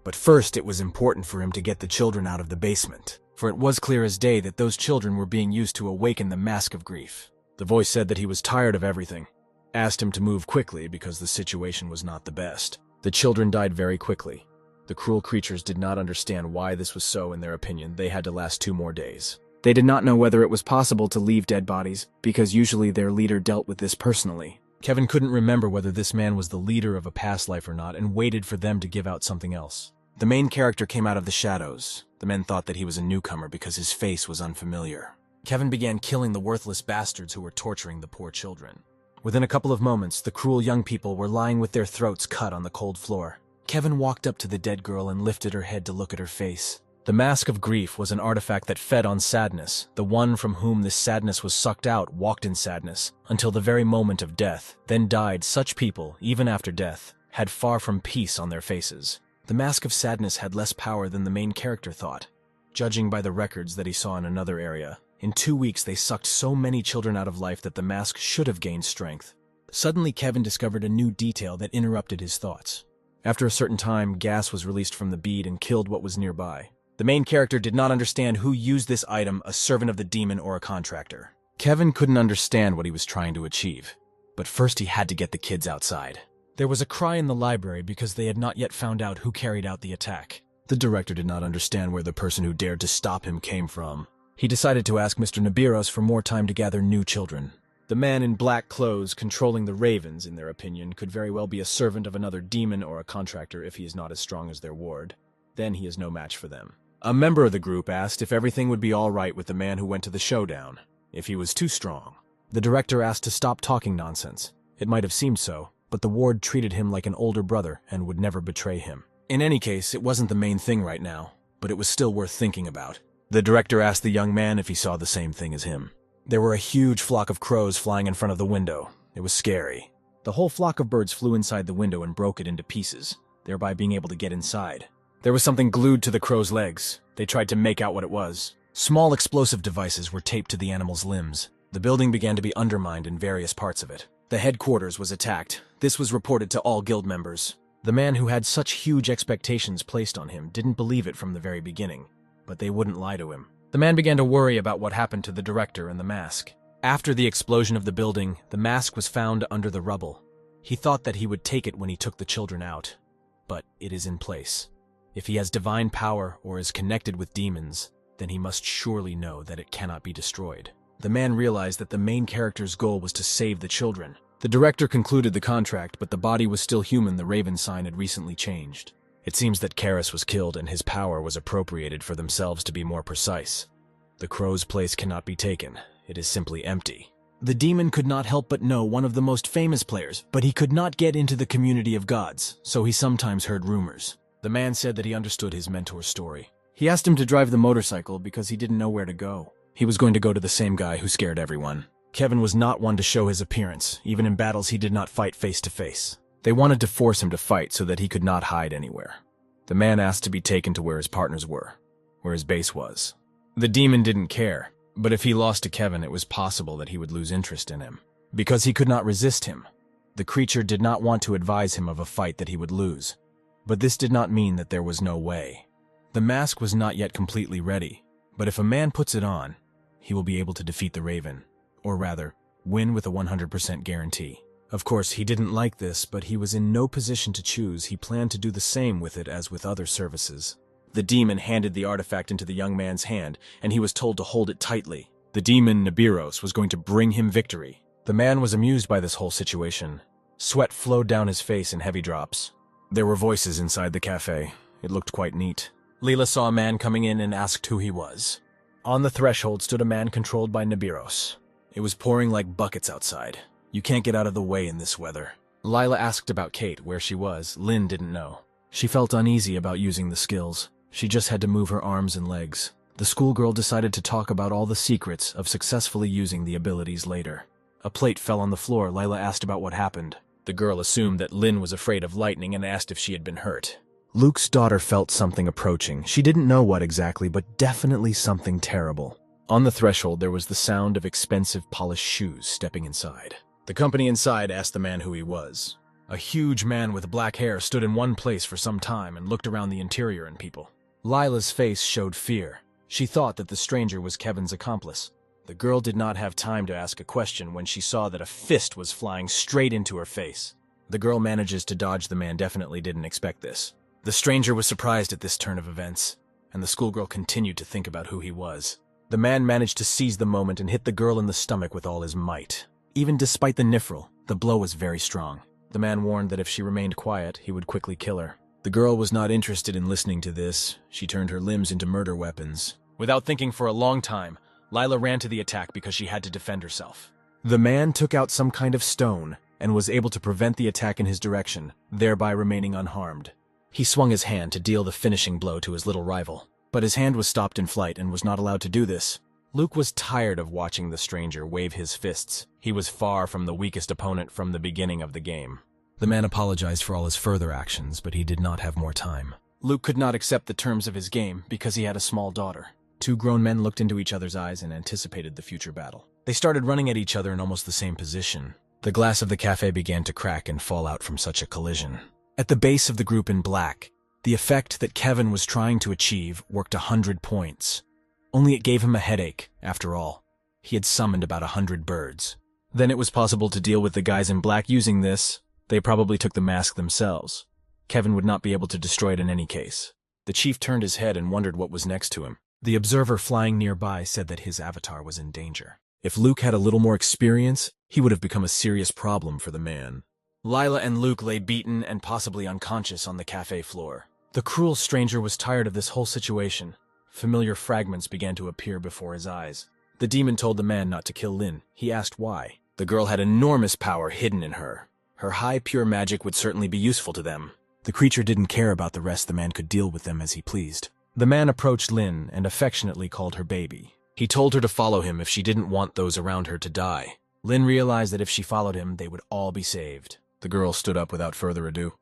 But first it was important for him to get the children out of the basement, for it was clear as day that those children were being used to awaken the mask of grief. The voice said that he was tired of everything, asked him to move quickly because the situation was not the best. The children died very quickly. The cruel creatures did not understand why this was so. In their opinion, they had to last 2 more days. They did not know whether it was possible to leave dead bodies, because usually their leader dealt with this personally. Kevin couldn't remember whether this man was the leader of a past life or not, and waited for them to give out something else. The main character came out of the shadows. The men thought that he was a newcomer because his face was unfamiliar. Kevin began killing the worthless bastards who were torturing the poor children. Within a couple of moments, the cruel young people were lying with their throats cut on the cold floor. Kevin walked up to the dead girl and lifted her head to look at her face. The mask of grief was an artifact that fed on sadness. The one from whom this sadness was sucked out walked in sadness until the very moment of death, then died. Such people, even after death, had far from peace on their faces. The mask of sadness had less power than the main character thought. Judging by the records that he saw in another area, in 2 weeks they sucked so many children out of life that the mask should have gained strength. Suddenly Kevin discovered a new detail that interrupted his thoughts. After a certain time, gas was released from the bead and killed what was nearby. The main character did not understand who used this item, a servant of the demon or a contractor. Kevin couldn't understand what he was trying to achieve. But first he had to get the kids outside. There was a cry in the library because they had not yet found out who carried out the attack. The director did not understand where the person who dared to stop him came from. He decided to ask Mr. Nibiros for more time to gather new children. The man in black clothes controlling the ravens, in their opinion, could very well be a servant of another demon or a contractor if he is not as strong as their ward. Then he is no match for them. A member of the group asked if everything would be all right with the man who went to the showdown, if he was too strong. The director asked to stop talking nonsense. It might have seemed so, but the ward treated him like an older brother and would never betray him. In any case, it wasn't the main thing right now, but it was still worth thinking about. The director asked the young man if he saw the same thing as him. There were a huge flock of crows flying in front of the window. It was scary. The whole flock of birds flew inside the window and broke it into pieces, thereby being able to get inside. There was something glued to the crow's legs. They tried to make out what it was. Small explosive devices were taped to the animal's limbs. The building began to be undermined in various parts of it. The headquarters was attacked. This was reported to all guild members. The man who had such huge expectations placed on him didn't believe it from the very beginning, but they wouldn't lie to him. The man began to worry about what happened to the director and the mask. After the explosion of the building, the mask was found under the rubble. He thought that he would take it when he took the children out, but it is in place. If he has divine power or is connected with demons, then he must surely know that it cannot be destroyed. The man realized that the main character's goal was to save the children. The director concluded the contract, but the body was still human. The Raven sign had recently changed. It seems that Karis was killed and his power was appropriated for themselves to be more precise. The crow's place cannot be taken. It is simply empty. The demon could not help but know one of the most famous players, but he could not get into the community of gods, so he sometimes heard rumors. The man said that he understood his mentor's story. He asked him to drive the motorcycle because he didn't know where to go. He was going to go to the same guy who scared everyone. Kevin was not one to show his appearance. Even in battles, he did not fight face to face. They wanted to force him to fight so that he could not hide anywhere. The man asked to be taken to where his partners were, where his base was. The demon didn't care, but if he lost to Kevin, it was possible that he would lose interest in him. Because he could not resist him, the creature did not want to advise him of a fight that he would lose. But this did not mean that there was no way. The mask was not yet completely ready, but if a man puts it on, he will be able to defeat the Raven, or rather, win with a 100% guarantee. Of course, he didn't like this, but he was in no position to choose. He planned to do the same with it as with other services. The demon handed the artifact into the young man's hand, and he was told to hold it tightly. The demon Nibiros was going to bring him victory. The man was amused by this whole situation. Sweat flowed down his face in heavy drops. There were voices inside the cafe. It looked quite neat. Leela saw a man coming in and asked who he was. On the threshold stood a man controlled by Nibiros. It was pouring like buckets outside. You can't get out of the way in this weather. Lila asked about Kate, where she was. Lynn didn't know. She felt uneasy about using the skills. She just had to move her arms and legs. The schoolgirl decided to talk about all the secrets of successfully using the abilities later. A plate fell on the floor. Lila asked about what happened. The girl assumed that Lynn was afraid of lightning and asked if she had been hurt. Luke's daughter felt something approaching. She didn't know what exactly, but definitely something terrible. On the threshold, there was the sound of expensive polished shoes stepping inside. The company inside asked the man who he was. A huge man with black hair stood in one place for some time and looked around the interior and people. Lila's face showed fear. She thought that the stranger was Kevin's accomplice. The girl did not have time to ask a question when she saw that a fist was flying straight into her face. The girl manages to dodge. The man definitely didn't expect this. The stranger was surprised at this turn of events, and the schoolgirl continued to think about who he was. The man managed to seize the moment and hit the girl in the stomach with all his might. Even despite the nifril, the blow was very strong. The man warned that if she remained quiet, he would quickly kill her. The girl was not interested in listening to this. She turned her limbs into murder weapons. Without thinking for a long time, Lila ran to the attack because she had to defend herself. The man took out some kind of stone and was able to prevent the attack in his direction, thereby remaining unharmed. He swung his hand to deal the finishing blow to his little rival, but his hand was stopped in flight and was not allowed to do this. Luke was tired of watching the stranger wave his fists. He was far from the weakest opponent from the beginning of the game. The man apologized for all his further actions, but he did not have more time. Luke could not accept the terms of his game because he had a small daughter. Two grown men looked into each other's eyes and anticipated the future battle. They started running at each other in almost the same position. The glass of the cafe began to crack and fall out from such a collision. At the base of the group in black, the effect that Kevin was trying to achieve worked 100 points. Only it gave him a headache, after all. He had summoned about 100 birds. Then it was possible to deal with the guys in black using this. They probably took the mask themselves. Kevin would not be able to destroy it in any case. The chief turned his head and wondered what was next to him. The observer flying nearby said that his avatar was in danger. If Luke had a little more experience, he would have become a serious problem for the man. Lila and Luke lay beaten and possibly unconscious on the cafe floor. The cruel stranger was tired of this whole situation. Familiar fragments began to appear before his eyes. The demon told the man not to kill Lynn. He asked why. The girl had enormous power hidden in her. Her high pure magic would certainly be useful to them. The creature didn't care about the rest. The man could deal with them as he pleased. The man approached Lynn and affectionately called her baby. He told her to follow him if she didn't want those around her to die. Lynn realized that if she followed him, they would all be saved. The girl stood up without further ado,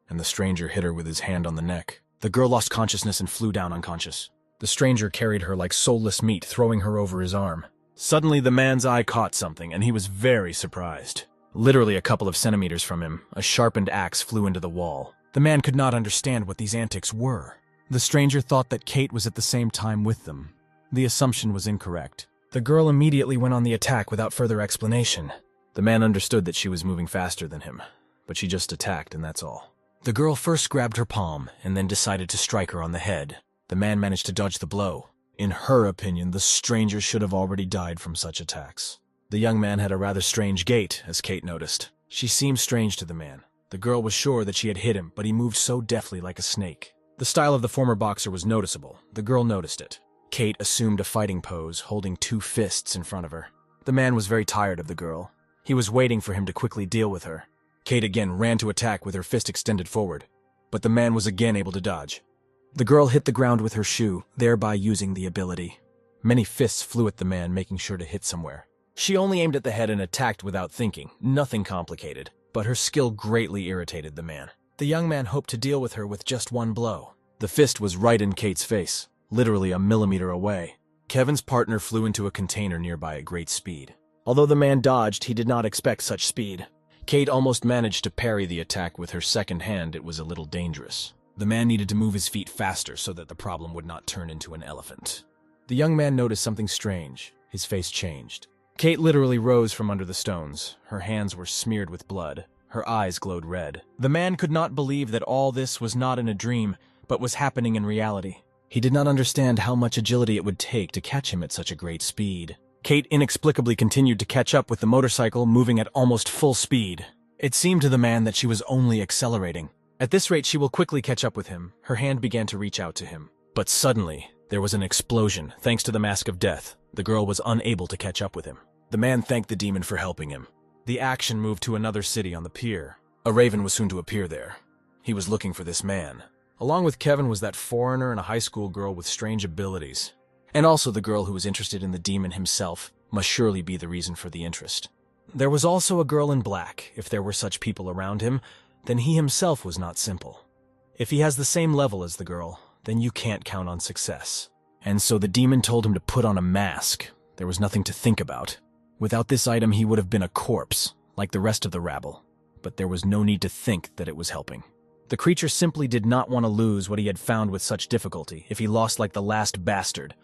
and the stranger hit her with his hand on the neck. The girl lost consciousness and flew down unconscious. The The stranger carried her like soulless meat, throwing her over his arm. Suddenly, the man's eye caught something, and he was very surprised. Literally a couple of centimeters from him, a sharpened axe flew into the wall. The man could not understand what these antics were. The stranger thought that Kate was at the same time with them. The assumption was incorrect. The girl immediately went on the attack without further explanation. The man understood that she was moving faster than him, but she just attacked and that's all. The girl first grabbed her palm and then decided to strike her on the head. The man managed to dodge the blow. In her opinion, the stranger should have already died from such attacks. The young man had a rather strange gait, as Kate noticed. She seemed strange to the man. The girl was sure that she had hit him, but he moved so deftly like a snake. The style of the former boxer was noticeable. The girl noticed it. Kate assumed a fighting pose, holding 2 fists in front of her. The man was very tired of the girl. He was waiting for him to quickly deal with her. Kate again ran to attack with her fist extended forward, but the man was again able to dodge. The girl hit the ground with her shoe, thereby using the ability. Many fists flew at the man, making sure to hit somewhere. She only aimed at the head and attacked without thinking, nothing complicated, but her skill greatly irritated the man. The young man hoped to deal with her with just 1 blow. The fist was right in Kate's face, literally a millimeter away. Kevin's partner flew into a container nearby at great speed. Although the man dodged, he did not expect such speed. Kate almost managed to parry the attack with her second hand. It was a little dangerous. The man needed to move his feet faster so that the problem would not turn into an elephant. The young man noticed something strange. His face changed. Kate literally rose from under the stones. Her hands were smeared with blood. Her eyes glowed red. The man could not believe that all this was not in a dream, but was happening in reality. He did not understand how much agility it would take to catch him at such a great speed. Kate inexplicably continued to catch up with the motorcycle, moving at almost full speed. It seemed to the man that she was only accelerating. At this rate, she will quickly catch up with him. Her hand began to reach out to him. But suddenly, there was an explosion. Thanks to the mask of death, the girl was unable to catch up with him. The man thanked the demon for helping him. The action moved to another city on the pier. A raven was soon to appear there. He was looking for this man. Along with Kevin was that foreigner and a high school girl with strange abilities. And also the girl who was interested in the demon himself must surely be the reason for the interest. There was also a girl in black. If there were such people around him, then he himself was not simple. If he has the same level as the girl, then you can't count on success. And so the demon told him to put on a mask. There was nothing to think about. Without this item, he would have been a corpse, like the rest of the rabble. But there was no need to think that it was helping. The creature simply did not want to lose what he had found with such difficulty. If he lost like the last bastard,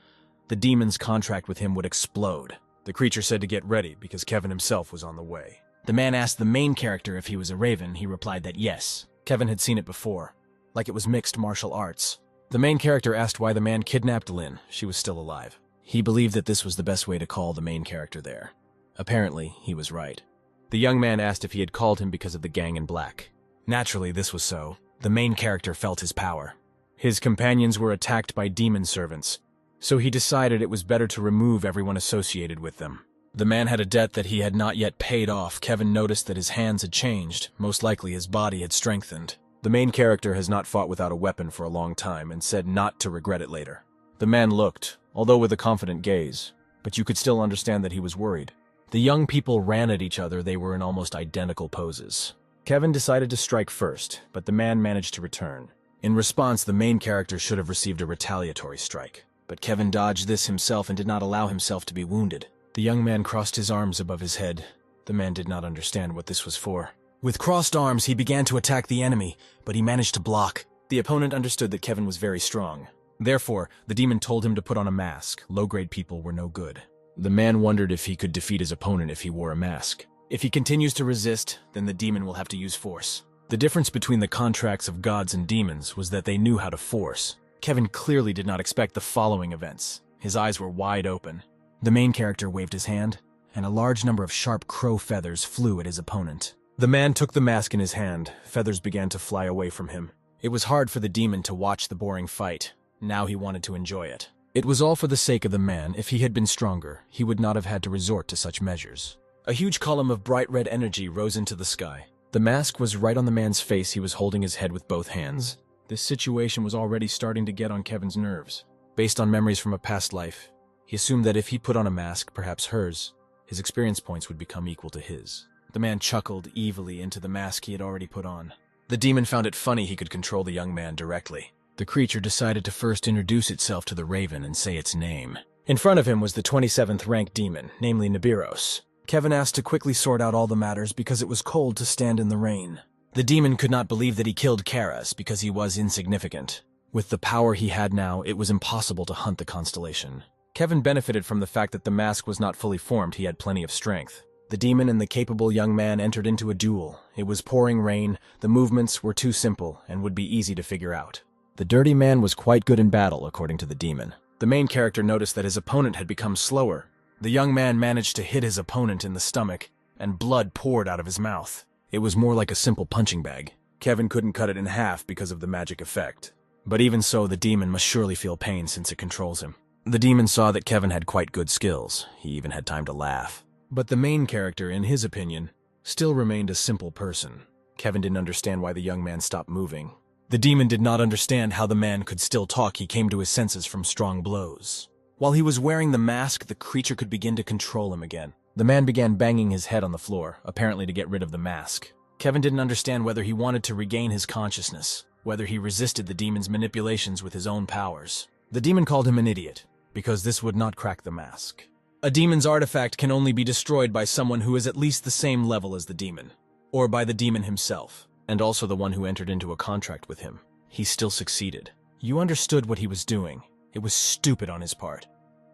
the demon's contract with him would explode. The creature said to get ready because Kevin himself was on the way. The man asked the main character if he was a raven. He replied that yes. Kevin had seen it before, like it was mixed martial arts. The main character asked why the man kidnapped Lynn. She was still alive. He believed that this was the best way to call the main character there. Apparently, he was right. The young man asked if he had called him because of the gang in black. Naturally, this was so. The main character felt his power. His companions were attacked by demon servants, so he decided it was better to remove everyone associated with them. The man had a debt that he had not yet paid off. Kevin noticed that his hands had changed. Most likely his body had strengthened. The main character has not fought without a weapon for a long time and said not to regret it later. The man looked, although with a confident gaze, but you could still understand that he was worried. The young people ran at each other. They were in almost identical poses. Kevin decided to strike first, but the man managed to return. In response, the main character should have received a retaliatory strike, but Kevin dodged this himself and did not allow himself to be wounded. The young man crossed his arms above his head. The man did not understand what this was for. With crossed arms, he began to attack the enemy, but he managed to block. The opponent understood that Kevin was very strong. Therefore, the demon told him to put on a mask. Low-grade people were no good. The man wondered if he could defeat his opponent if he wore a mask. If he continues to resist, then the demon will have to use force. The difference between the contracts of gods and demons was that they knew how to force. Kevin clearly did not expect the following events. His eyes were wide open. The main character waved his hand, and a large number of sharp crow feathers flew at his opponent. The man took the mask in his hand. Feathers began to fly away from him. It was hard for the demon to watch the boring fight. Now he wanted to enjoy it. It was all for the sake of the man. If he had been stronger, he would not have had to resort to such measures. A huge column of bright red energy rose into the sky. The mask was right on the man's face. He was holding his head with both hands. This situation was already starting to get on Kevin's nerves. Based on memories from a past life, he assumed that if he put on a mask, perhaps hers, his experience points would become equal to his. The man chuckled evilly into the mask he had already put on. The demon found it funny he could control the young man directly. The creature decided to first introduce itself to the raven and say its name. In front of him was the 27th ranked demon, namely Nibiros. Kevin asked to quickly sort out all the matters because it was cold to stand in the rain. The demon could not believe that he killed Karas because he was insignificant. With the power he had now, it was impossible to hunt the constellation. Kevin benefited from the fact that the mask was not fully formed. He had plenty of strength. The demon and the capable young man entered into a duel. It was pouring rain, the movements were too simple and would be easy to figure out. The dirty man was quite good in battle, according to the demon. The main character noticed that his opponent had become slower. The young man managed to hit his opponent in the stomach, and blood poured out of his mouth. It was more like a simple punching bag. Kevin couldn't cut it in half because of the magic effect. But even so, the demon must surely feel pain since it controls him. The demon saw that Kevin had quite good skills. He even had time to laugh. But the main character, in his opinion, still remained a simple person. Kevin didn't understand why the young man stopped moving. The demon did not understand how the man could still talk. He came to his senses from strong blows. While he was wearing the mask, the creature could begin to control him again. The man began banging his head on the floor, apparently to get rid of the mask. Kevin didn't understand whether he wanted to regain his consciousness, whether he resisted the demon's manipulations with his own powers. The demon called him an idiot, because this would not crack the mask. A demon's artifact can only be destroyed by someone who is at least the same level as the demon, or by the demon himself, and also the one who entered into a contract with him. He still succeeded. You understood what he was doing. It was stupid on his part.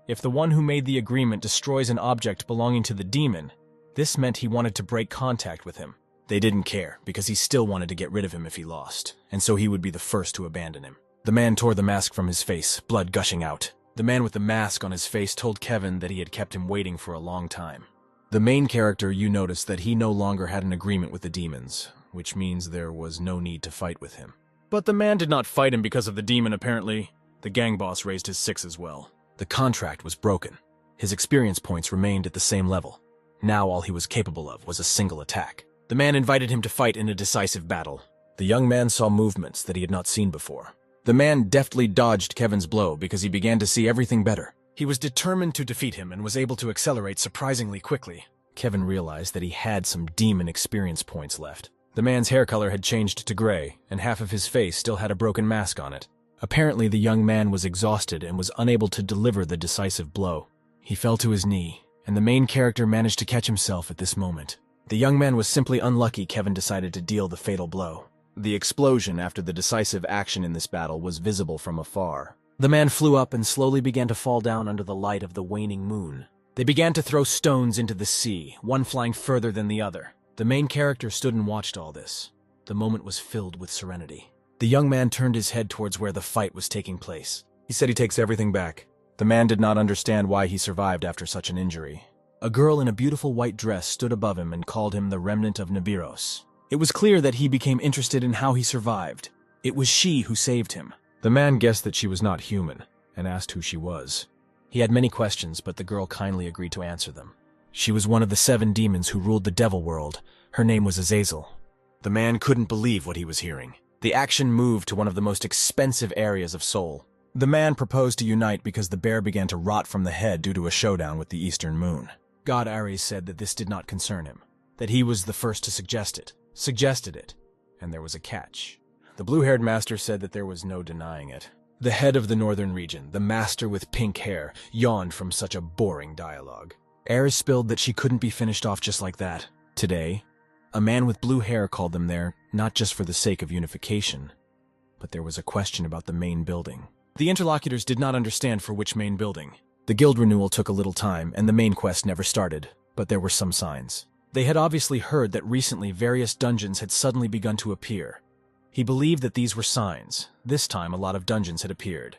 If the one who made the agreement destroys an object belonging to the demon, this meant he wanted to break contact with him. They didn't care, because he still wanted to get rid of him if he lost, and so he would be the first to abandon him. The man tore the mask from his face, blood gushing out. The man with the mask on his face told Kevin that he had kept him waiting for a long time. The main character, you noticed that he no longer had an agreement with the demons, which means there was no need to fight with him. But the man did not fight him because of the demon, apparently. The gang boss raised his 6 as well. The contract was broken. His experience points remained at the same level. Now all he was capable of was a single attack. The man invited him to fight in a decisive battle. The young man saw movements that he had not seen before. The man deftly dodged Kevin's blow because he began to see everything better. He was determined to defeat him and was able to accelerate surprisingly quickly. Kevin realized that he had some demon experience points left. The man's hair color had changed to gray, and half of his face still had a broken mask on it. Apparently, the young man was exhausted and was unable to deliver the decisive blow. He fell to his knee, and the main character managed to catch himself at this moment. The young man was simply unlucky. Kevin decided to deal the fatal blow. The explosion after the decisive action in this battle was visible from afar. The man flew up and slowly began to fall down under the light of the waning moon. They began to throw stones into the sea, one flying further than the other. The main character stood and watched all this. The moment was filled with serenity. The young man turned his head towards where the fight was taking place. He said he takes everything back. The man did not understand why he survived after such an injury. A girl in a beautiful white dress stood above him and called him the remnant of Nibiros. It was clear that he became interested in how he survived. It was she who saved him. The man guessed that she was not human and asked who she was. He had many questions, but the girl kindly agreed to answer them. She was one of the 7 demons who ruled the devil world. Her name was Azazel. The man couldn't believe what he was hearing. The action moved to one of the most expensive areas of Seoul. The man proposed to unite because the bear began to rot from the head due to a showdown with the eastern moon. God Ares said that this did not concern him, that he was the first to suggested it, and there was a catch. The blue-haired master said that there was no denying it. The head of the northern region, the master with pink hair, yawned from such a boring dialogue. Ares spilled that she couldn't be finished off just like that. Today, a man with blue hair called them there, not just for the sake of unification, but there was a question about the main building. The interlocutors did not understand for which main building. The guild renewal took a little time, and the main quest never started, but there were some signs. They had obviously heard that recently various dungeons had suddenly begun to appear. He believed that these were signs. This time a lot of dungeons had appeared.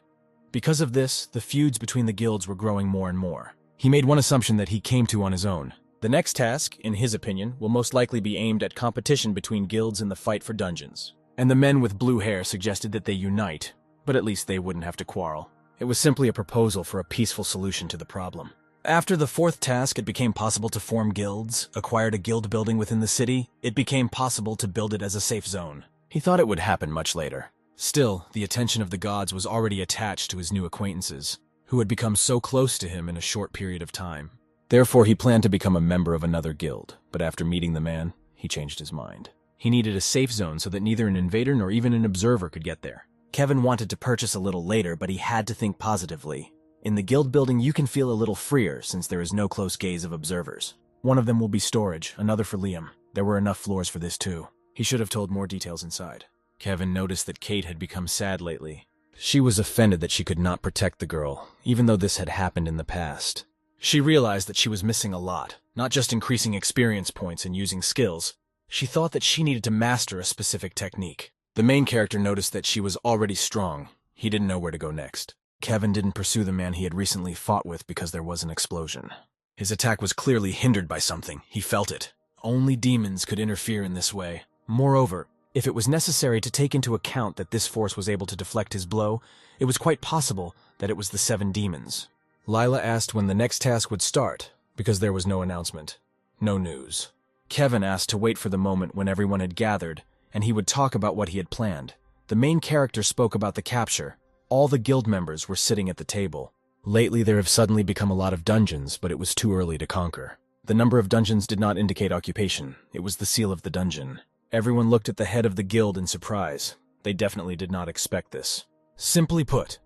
Because of this, the feuds between the guilds were growing more and more. He made one assumption that he came to on his own. The next task, in his opinion, will most likely be aimed at competition between guilds in the fight for dungeons. And the men with blue hair suggested that they unite, but at least they wouldn't have to quarrel. It was simply a proposal for a peaceful solution to the problem. After the 4th task, it became possible to form guilds, acquired a guild building within the city. It became possible to build it as a safe zone. He thought it would happen much later. Still, the attention of the gods was already attached to his new acquaintances, who had become so close to him in a short period of time. Therefore, he planned to become a member of another guild, but after meeting the man, he changed his mind. He needed a safe zone so that neither an invader nor even an observer could get there. Kevin wanted to purchase a little later, but he had to think positively. In the guild building, you can feel a little freer since there is no close gaze of observers. One of them will be storage, another for Liam. There were enough floors for this too. He should have told more details inside. Kevin noticed that Kate had become sad lately. She was offended that she could not protect the girl, even though this had happened in the past. She realized that she was missing a lot, not just increasing experience points and using skills. She thought that she needed to master a specific technique. The main character noticed that she was already strong. He didn't know where to go next. Kevin didn't pursue the man he had recently fought with because there was an explosion. His attack was clearly hindered by something. He felt it. Only demons could interfere in this way. Moreover, if it was necessary to take into account that this force was able to deflect his blow, it was quite possible that it was the 7 demons. Lila asked when the next task would start, because there was no announcement. No news. Kevin asked to wait for the moment when everyone had gathered, and he would talk about what he had planned. The main character spoke about the capture. All the guild members were sitting at the table. Lately there have suddenly become a lot of dungeons, but it was too early to conquer. The number of dungeons did not indicate occupation. It was the seal of the dungeon. Everyone looked at the head of the guild in surprise. They definitely did not expect this. Simply put,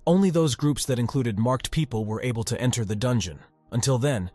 only those groups that included marked people were able to enter the dungeon. Until then,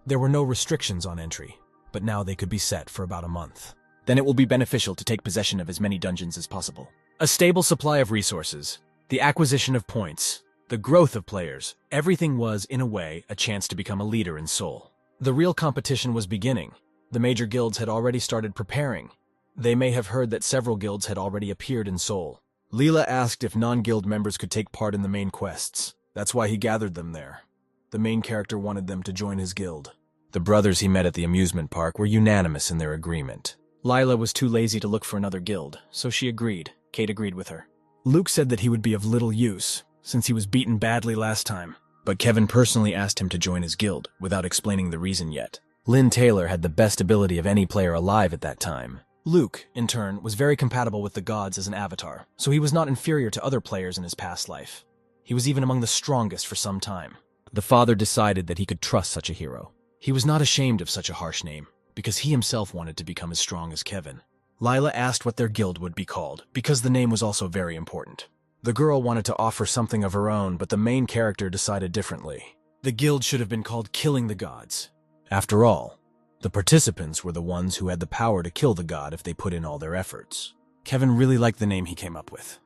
there were no restrictions on entry, but now they could be set for about a month. Then it will be beneficial to take possession of as many dungeons as possible. A stable supply of resources, the acquisition of points, the growth of players, everything was, in a way, a chance to become a leader in Seoul. The real competition was beginning. The major guilds had already started preparing. They may have heard that several guilds had already appeared in Seoul. Leela asked if non-guild members could take part in the main quests. That's why he gathered them there. The main character wanted them to join his guild. The brothers he met at the amusement park were unanimous in their agreement. Lila was too lazy to look for another guild, so she agreed. Kate agreed with her. Luke said that he would be of little use, since he was beaten badly last time. But Kevin personally asked him to join his guild, without explaining the reason yet. Lynn Taylor had the best ability of any player alive at that time. Luke, in turn, was very compatible with the gods as an avatar, so he was not inferior to other players in his past life. He was even among the strongest for some time. The father decided that he could trust such a hero. He was not ashamed of such a harsh name, because he himself wanted to become as strong as Kevin. Lila asked what their guild would be called, because the name was also very important. The girl wanted to offer something of her own, but the main character decided differently. The guild should have been called Killing the Gods. After all, the participants were the ones who had the power to kill the god if they put in all their efforts. Kevin really liked the name he came up with.